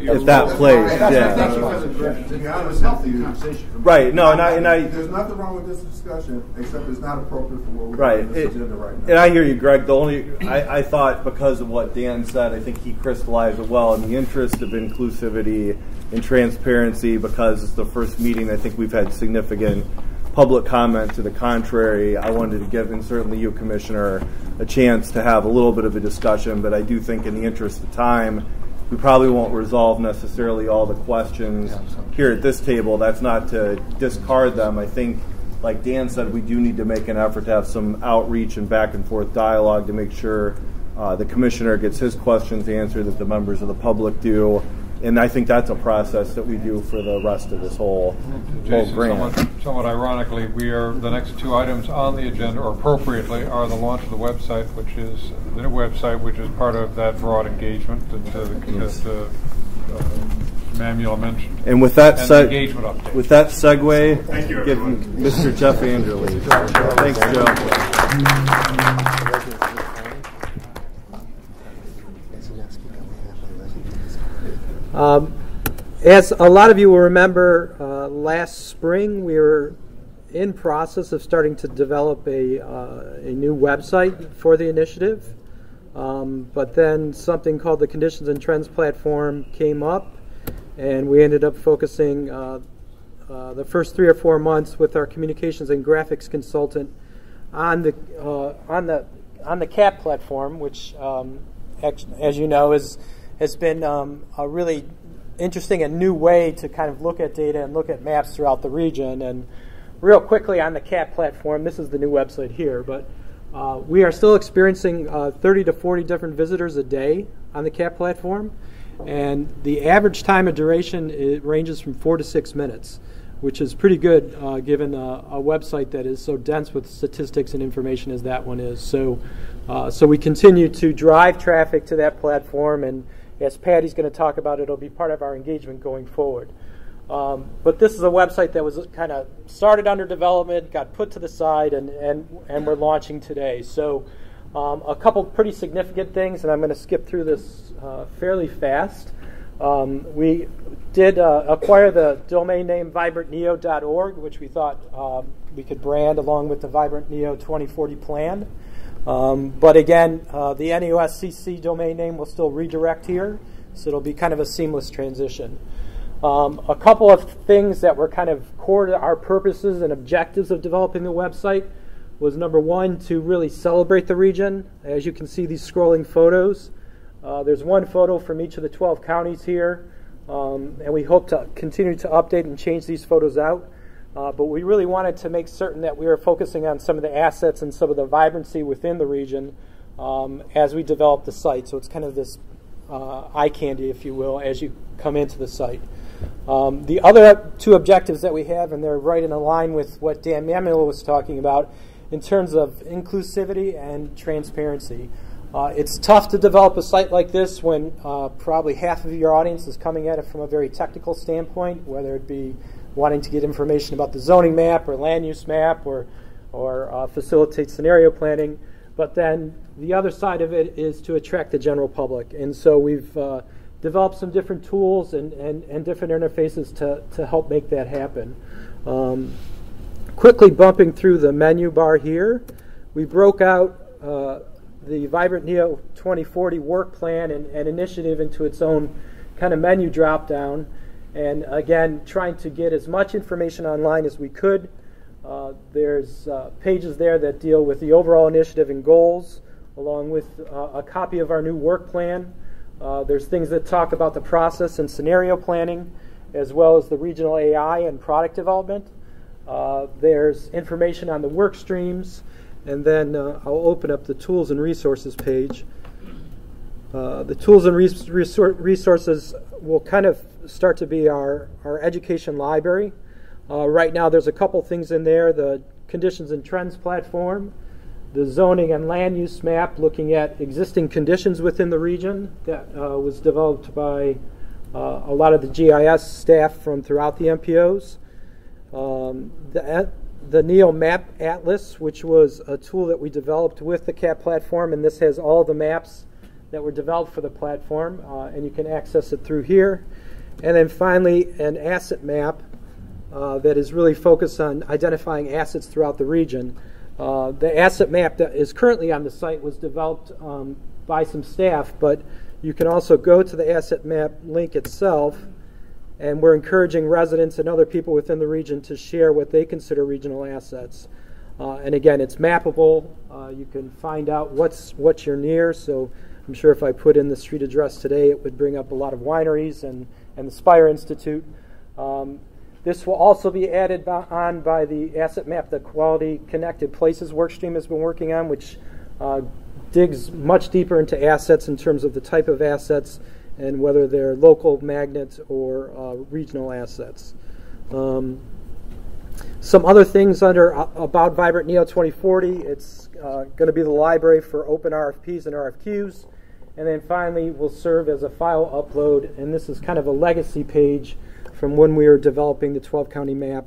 place. Yeah.
Thank you for to be honest, healthy conversation.
Right. No, and I.
There's nothing wrong with this discussion, except it's not appropriate for what we're doing on this agenda right now.
And I hear you, Greg. I thought because of what Dan said, I think he crystallized it well in the interest of inclusivity and transparency. Because it's the first meeting, I think we've had significant public comment to the contrary. I wanted to give, and certainly you, Commissioner, a chance to have a little bit of a discussion, but I do think in the interest of time, we probably won't resolve necessarily all the questions here at this table. That's not to discard them. I think, like Dan said, we do need to make an effort to have some outreach and back and forth dialogue to make sure the Commissioner gets his questions answered, that the members of the public do. And I think that's a process that we do for the rest of this whole grant.
Somewhat ironically, the next two items on the agenda, or appropriately, are the launch of the website, which is the new website, which is part of that broad engagement that Manuel mentioned.
And with that
engagement update.
With that segue, give Mr. Jeff Anderle. Thanks, Joe.
As a lot of you will remember, last spring we were in process of starting to develop a new website for the initiative, but then something called the Conditions and Trends Platform came up, and we ended up focusing the first 3 or 4 months with our communications and graphics consultant on the CAP platform, which, as you know, has been a really interesting and new way to kind of look at data and look at maps throughout the region. And real quickly on the CAP platform, this is the new website here, but we are still experiencing 30 to 40 different visitors a day on the CAP platform, and the average time of duration ranges from 4 to 6 minutes, which is pretty good given a website that is so dense with statistics and information as that one is. So we continue to drive traffic to that platform, and as Patty's going to talk about, it'll be part of our engagement going forward. But this is a website that was kind of started under development, got put to the side, and we're launching today. So a couple pretty significant things, and I'm going to skip through this fairly fast. We did acquire the domain name vibrantneo.org, which we thought we could brand along with the Vibrant Neo 2040 plan. But again, the NEOSCC domain name will still redirect here, so it'll be kind of a seamless transition. A couple of things that were kind of core to our purposes and objectives of developing the website was, number one, to really celebrate the region. As you can see, these scrolling photos. There's one photo from each of the 12 counties here, and we hope to continue to update and change these photos out. But we really wanted to make certain that we were focusing on some of the assets and some of the vibrancy within the region as we develop the site. So it's kind of this eye candy, if you will, as you come into the site. The other two objectives that we have, and they're right in line with what Dan Manuel was talking about, in terms of inclusivity and transparency. It's tough to develop a site like this when probably half of your audience is coming at it from a very technical standpoint, whether it be wanting to get information about the zoning map or land use map or facilitate scenario planning. But then the other side of it is to attract the general public. And so we've developed some different tools and different interfaces to help make that happen. Quickly bumping through the menu bar here, we broke out the Vibrant Neo 2040 work plan and initiative into its own kind of menu drop down. And again, trying to get as much information online as we could. There's pages there that deal with the overall initiative and goals, along with a copy of our new work plan. There's things that talk about the process and scenario planning, as well as the regional AI and product development. There's information on the work streams, and then I'll open up the Tools and Resources page. The Tools and Resources will kind of start to be our education library. Right now there's a couple things in there: the Conditions and Trends platform, the Zoning and Land Use map looking at existing conditions within the region that was developed by a lot of the GIS staff from throughout the MPOs. The NEO Map Atlas, which was a tool that we developed with the CAP platform, and this has all the maps that were developed for the platform, and you can access it through here. And then finally, an asset map that is really focused on identifying assets throughout the region. The asset map that is currently on the site was developed by some staff, but you can also go to the asset map link itself, and we're encouraging residents and other people within the region to share what they consider regional assets. And again, it's mappable. You can find out what you're near. So I'm sure if I put in the street address today, it would bring up a lot of wineries and the Spire Institute. This will also be added on by the asset map that Quality Connected Places workstream has been working on, which digs much deeper into assets in terms of the type of assets and whether they're local magnets or regional assets. Some other things under About Vibrant NEO 2040, it's going to be the library for open RFPs and RFQs. And then finally, will serve as a file upload, and this is kind of a legacy page from when we were developing the 12-county map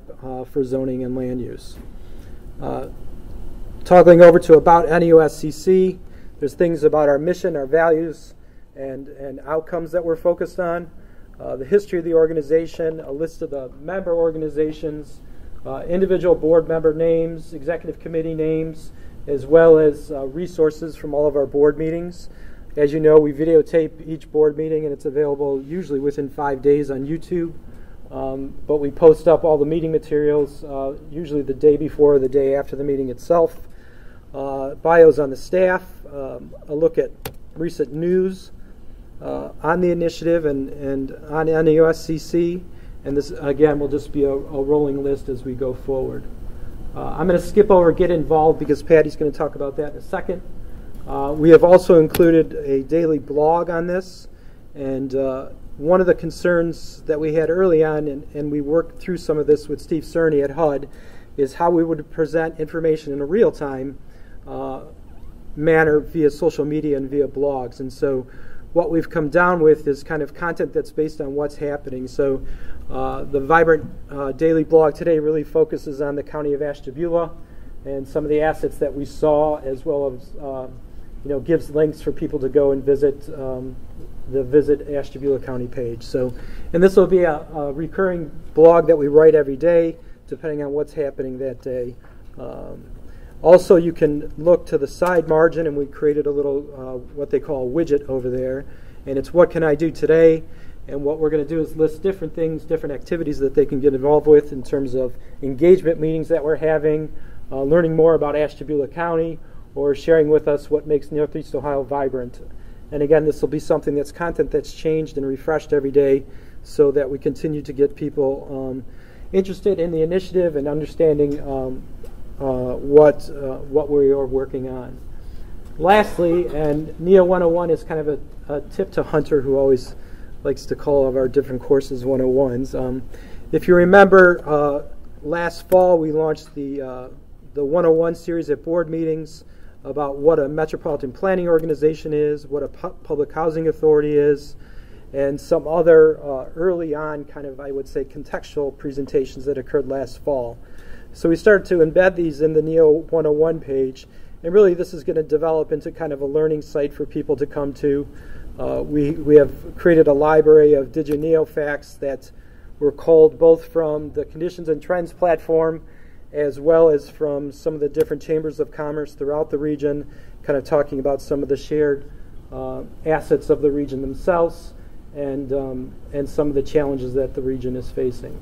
for zoning and land use. Toggling over to About NEOSCC, there's things about our mission, our values, and outcomes that we're focused on, the history of the organization, a list of the member organizations, individual board member names, executive committee names, as well as resources from all of our board meetings. As you know, we videotape each board meeting, and it's available usually within 5 days on YouTube. But we post up all the meeting materials usually the day before or the day after the meeting itself. Bios on the staff, a look at recent news on the initiative and on NEOSCC. And this, again, will just be a rolling list as we go forward. I'm going to skip over Get Involved because Patty's going to talk about that in a second. We have also included a daily blog on this. And one of the concerns that we had early on, and we worked through some of this with Steve Cerny at HUD, is how we would present information in a real-time manner via social media and via blogs. And so what we've come down with is kind of content that's based on what's happening. So the Vibrant daily blog today really focuses on the County of Ashtabula and some of the assets that we saw, as well as gives links for people to go and visit the Visit Ashtabula County page. So, and this will be a recurring blog that we write every day, depending on what's happening that day. Also, you can look to the side margin, and we created a little what they call a widget over there, and it's what can I do today. And what we're going to do is list different things, different activities that they can get involved with in terms of engagement meetings that we're having, learning more about Ashtabula County, or sharing with us what makes Northeast Ohio vibrant. And again, this will be something that's content that's changed and refreshed every day so that we continue to get people interested in the initiative and understanding what we are working on. Lastly, and NEO 101 is kind of a tip to Hunter, who always likes to call all of our different courses 101s. If you remember, last fall we launched the 101 series at board meetings about what a metropolitan planning organization is, what a public housing authority is, and some other early on kind of, I would say, contextual presentations that occurred last fall. So we started to embed these in the NEO 101 page, and really this is going to develop into kind of a learning site for people to come to. We have created a library of DigiNeo facts that were culled both from the Conditions and Trends platform as well as from some of the different chambers of commerce throughout the region, kind of talking about some of the shared assets of the region themselves and some of the challenges that the region is facing.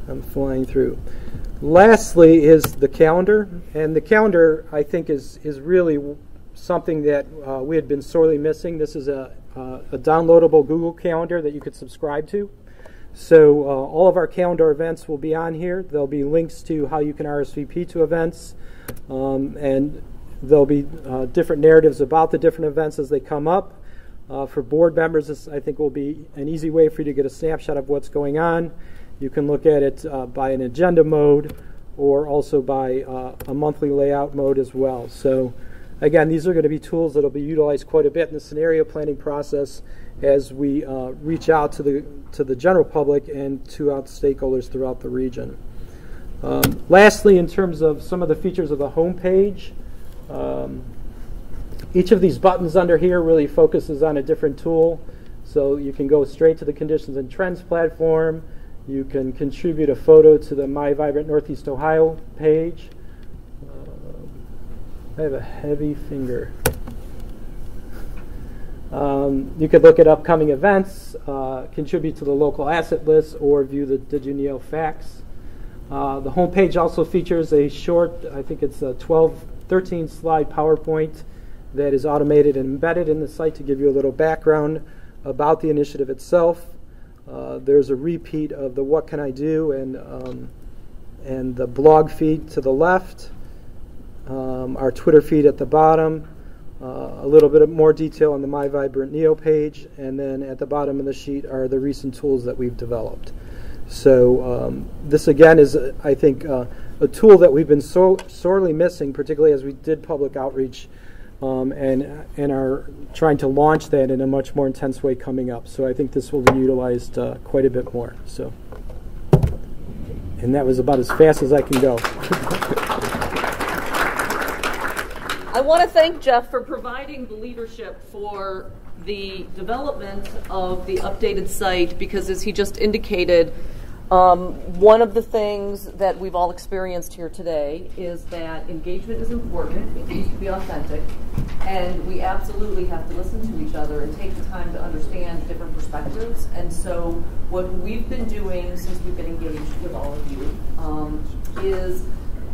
I'm flying through. Lastly is the calendar, and the calendar I think is really something that we had been sorely missing. This is a downloadable Google Calendar that you could subscribe to. So all of our calendar events will be on here. There'll be links to how you can RSVP to events, and there'll be different narratives about the different events as they come up. For board members, this I think will be an easy way for you to get a snapshot of what's going on. You can look at it by an agenda mode or also by a monthly layout mode as well. So again, these are going to be tools that will be utilized quite a bit in the scenario planning process as we reach out to the general public and to out stakeholders throughout the region. Lastly, in terms of some of the features of the home page, each of these buttons under here really focuses on a different tool. So you can go straight to the Conditions and Trends platform. You can contribute a photo to the My Vibrant Northeast Ohio page. I have a heavy finger. You could look at upcoming events, contribute to the local asset list, or view the Did You Know facts. The homepage also features a short, I think it's a 13 slide PowerPoint that is automated and embedded in the site to give you a little background about the initiative itself. There's a repeat of the What Can I Do and the blog feed to the left, our Twitter feed at the bottom, a little bit more detail on the My Vibrant Neo page, and then at the bottom of the sheet are the recent tools that we've developed. So this again is, I think, a tool that we've been so sorely missing, particularly as we did public outreach and are trying to launch that in a much more intense way coming up. So I think this will be utilized quite a bit more. So, and that was about as fast as I can go.
I want to thank Jeff for providing the leadership for the development of the updated site, because as he just indicated, one of the things that we've all experienced here today is that engagement is important. It needs to be authentic, and we absolutely have to listen to each other and take the time to understand different perspectives. And so what we've been doing since we've been engaged with all of you is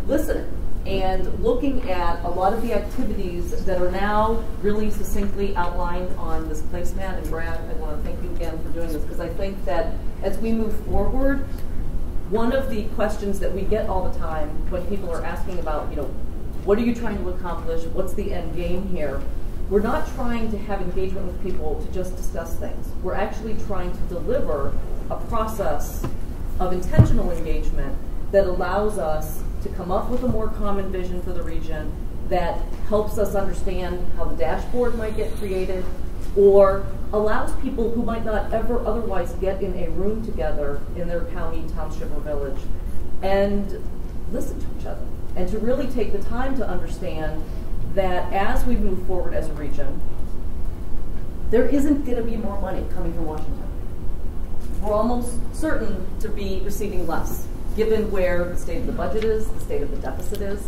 listening and looking at a lot of the activities that are now really succinctly outlined on this placemat. And Brad, I want to thank you again for doing this, because I think that as we move forward, one of the questions that we get all the time when people are asking about, what are you trying to accomplish? What's the end game here? We're not trying to have engagement with people to just discuss things. We're actually trying to deliver a process of intentional engagement that allows us to come up with a more common vision for the region, that helps us understand how the dashboard might get created, or allows people who might not ever otherwise get in a room together in their county, township, or village and listen to each other, and to really take the time to understand that as we move forward as a region, there isn't going to be more money coming from Washington. We're almost certain to be receiving less, given where the state of the budget is, the state of the deficit is.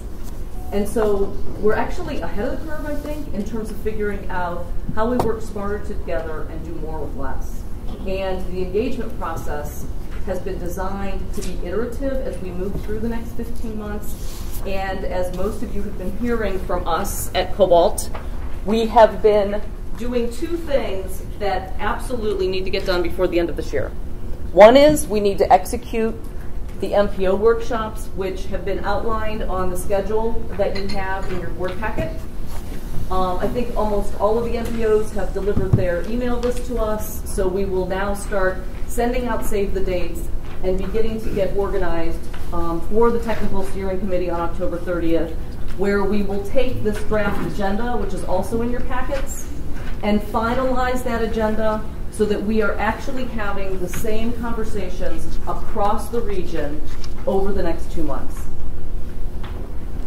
And so we're actually ahead of the curve, I think, in terms of figuring out how we work smarter together and do more with less. And the engagement process has been designed to be iterative as we move through the next 15 months. And as most of you have been hearing from us at Cobalt, we have been doing two things that absolutely need to get done before the end of this year. One is we need to execute the MPO workshops, which have been outlined on the schedule that you have in your board packet. I think almost all of the MPOs have delivered their email list to us, so we will now start sending out save the dates and beginning to get organized for the Technical Steering Committee on October 30th, where we will take this draft agenda, which is also in your packets, and finalize that agenda so that we are actually having the same conversations across the region over the next 2 months.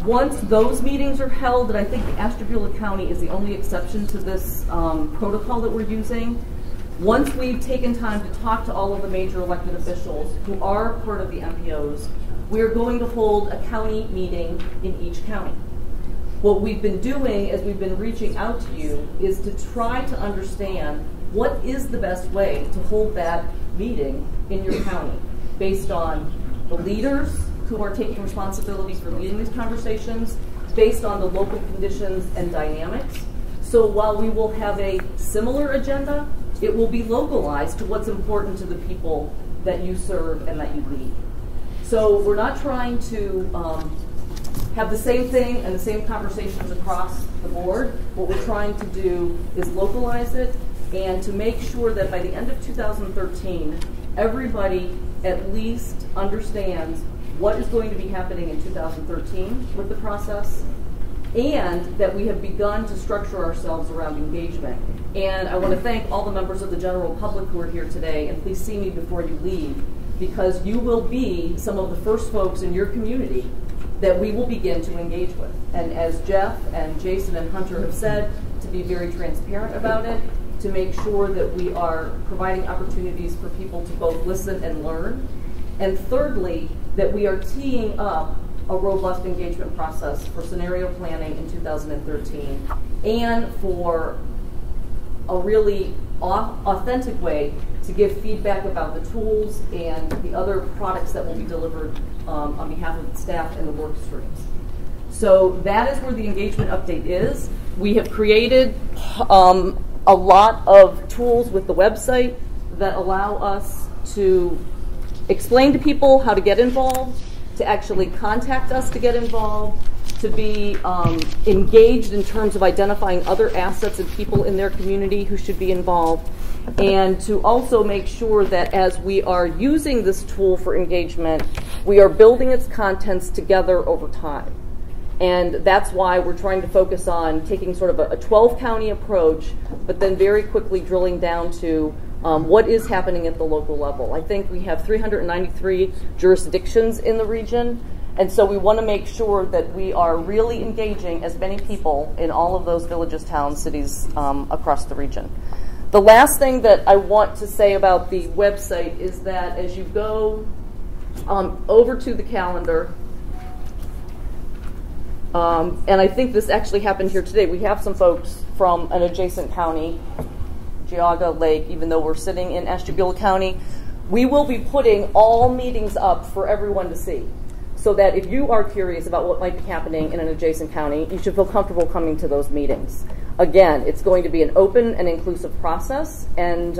Once those meetings are held, and I think Ashtabula County is the only exception to this protocol that we're using, once we've taken time to talk to all of the major elected officials who are part of the MPOs, we're going to hold a county meeting in each county. What we've been doing as we've been reaching out to you is to try to understand what is the best way to hold that meeting in your county based on the leaders who are taking responsibility for leading these conversations, based on the local conditions and dynamics. So while we will have a similar agenda, it will be localized to what's important to the people that you serve and that you lead. So we're not trying to have the same thing and the same conversations across the board. What we're trying to do is localize it and to make sure that by the end of 2013, everybody at least understands what is going to be happening in 2013 with the process, and that we have begun to structure ourselves around engagement. And I want to thank all the members of the general public who are here today, and please see me before you leave, because you will be some of the first folks in your community that we will begin to engage with. And as Jeff and Jason and Hunter have said, to be very transparent about it, to make sure that we are providing opportunities for people to both listen and learn. And thirdly, that we are teeing up a robust engagement process for scenario planning in 2013 and for a really authentic way to give feedback about the tools and the other products that will be delivered on behalf of the staff and the work streams. So that is where the engagement update is. We have created a lot of tools with the website that allow us to explain to people how to get involved, to actually contact us to get involved, to be engaged in terms of identifying other assets and people in their community who should be involved, and to also make sure that as we are using this tool for engagement, we are building its contents together over time. And that's why we're trying to focus on taking sort of a 12-county approach, but then very quickly drilling down to what is happening at the local level. I think we have 393 jurisdictions in the region, and so we want to make sure that we are really engaging as many people in all of those villages, towns, cities across the region. The last thing that I want to say about the website is that as you go over to the calendar, and I think this actually happened here today, we have some folks from an adjacent county, Geauga Lake, even though we're sitting in Ashtabula County. We will be putting all meetings up for everyone to see, so that if you are curious about what might be happening in an adjacent county, you should feel comfortable coming to those meetings. Again, it's going to be an open and inclusive process, and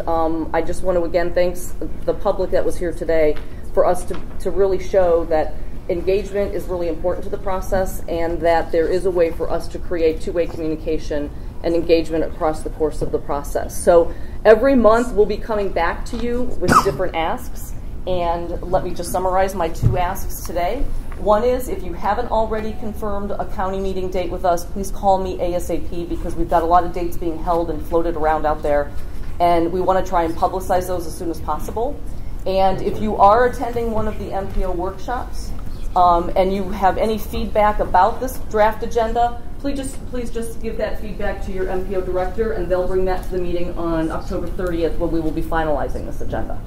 I just want to again thank the public that was here today for us to really show that engagement is really important to the process, and that there is a way for us to create two-way communication and engagement across the course of the process. So every month we'll be coming back to you with different asks, and let me just summarize my two asks today. One is, if you haven't already confirmed a county meeting date with us, please call me ASAP, because we've got a lot of dates being held and floated around out there, and we want to try and publicize those as soon as possible. And if you are attending one of the MPO workshops, and you have any feedback about this draft agenda, please just give that feedback to your MPO director, and they'll bring that to the meeting on October 30th when we will be finalizing this agenda.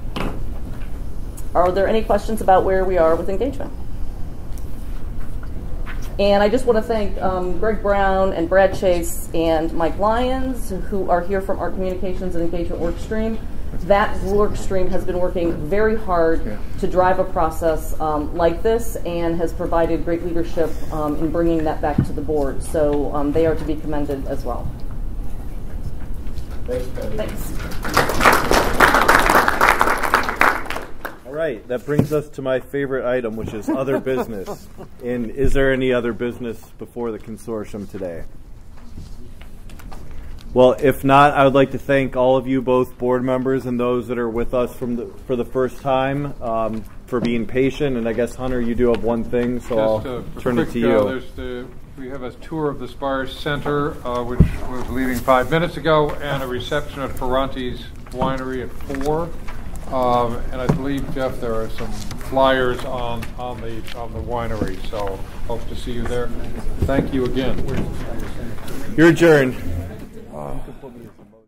Are there any questions about where we are with engagement? And I just want to thank Greg Brown and Brad Chase and Mike Lyons, who are here from our Communications and Engagement work stream. That work stream has been working very hard to drive a process like this, and has provided great leadership in bringing that back to the board. So they are to be commended as well.
Thanks, Patty.
Thanks.
All right, that brings us to my favorite item, which is other business. And is there any other business before the consortium today? Well, if not, I would like to thank all of you, both board members and those that are with us for the first time, for being patient. And I guess, Hunter, you do have one thing, so I'll turn it to you.
We have a tour of the Spires Center, which was leaving 5 minutes ago, and a reception at Ferrante's Winery at 4. And I believe, Jeff, there are some flyers on the winery, so hope to see you there. Thank you again.
You're adjourned.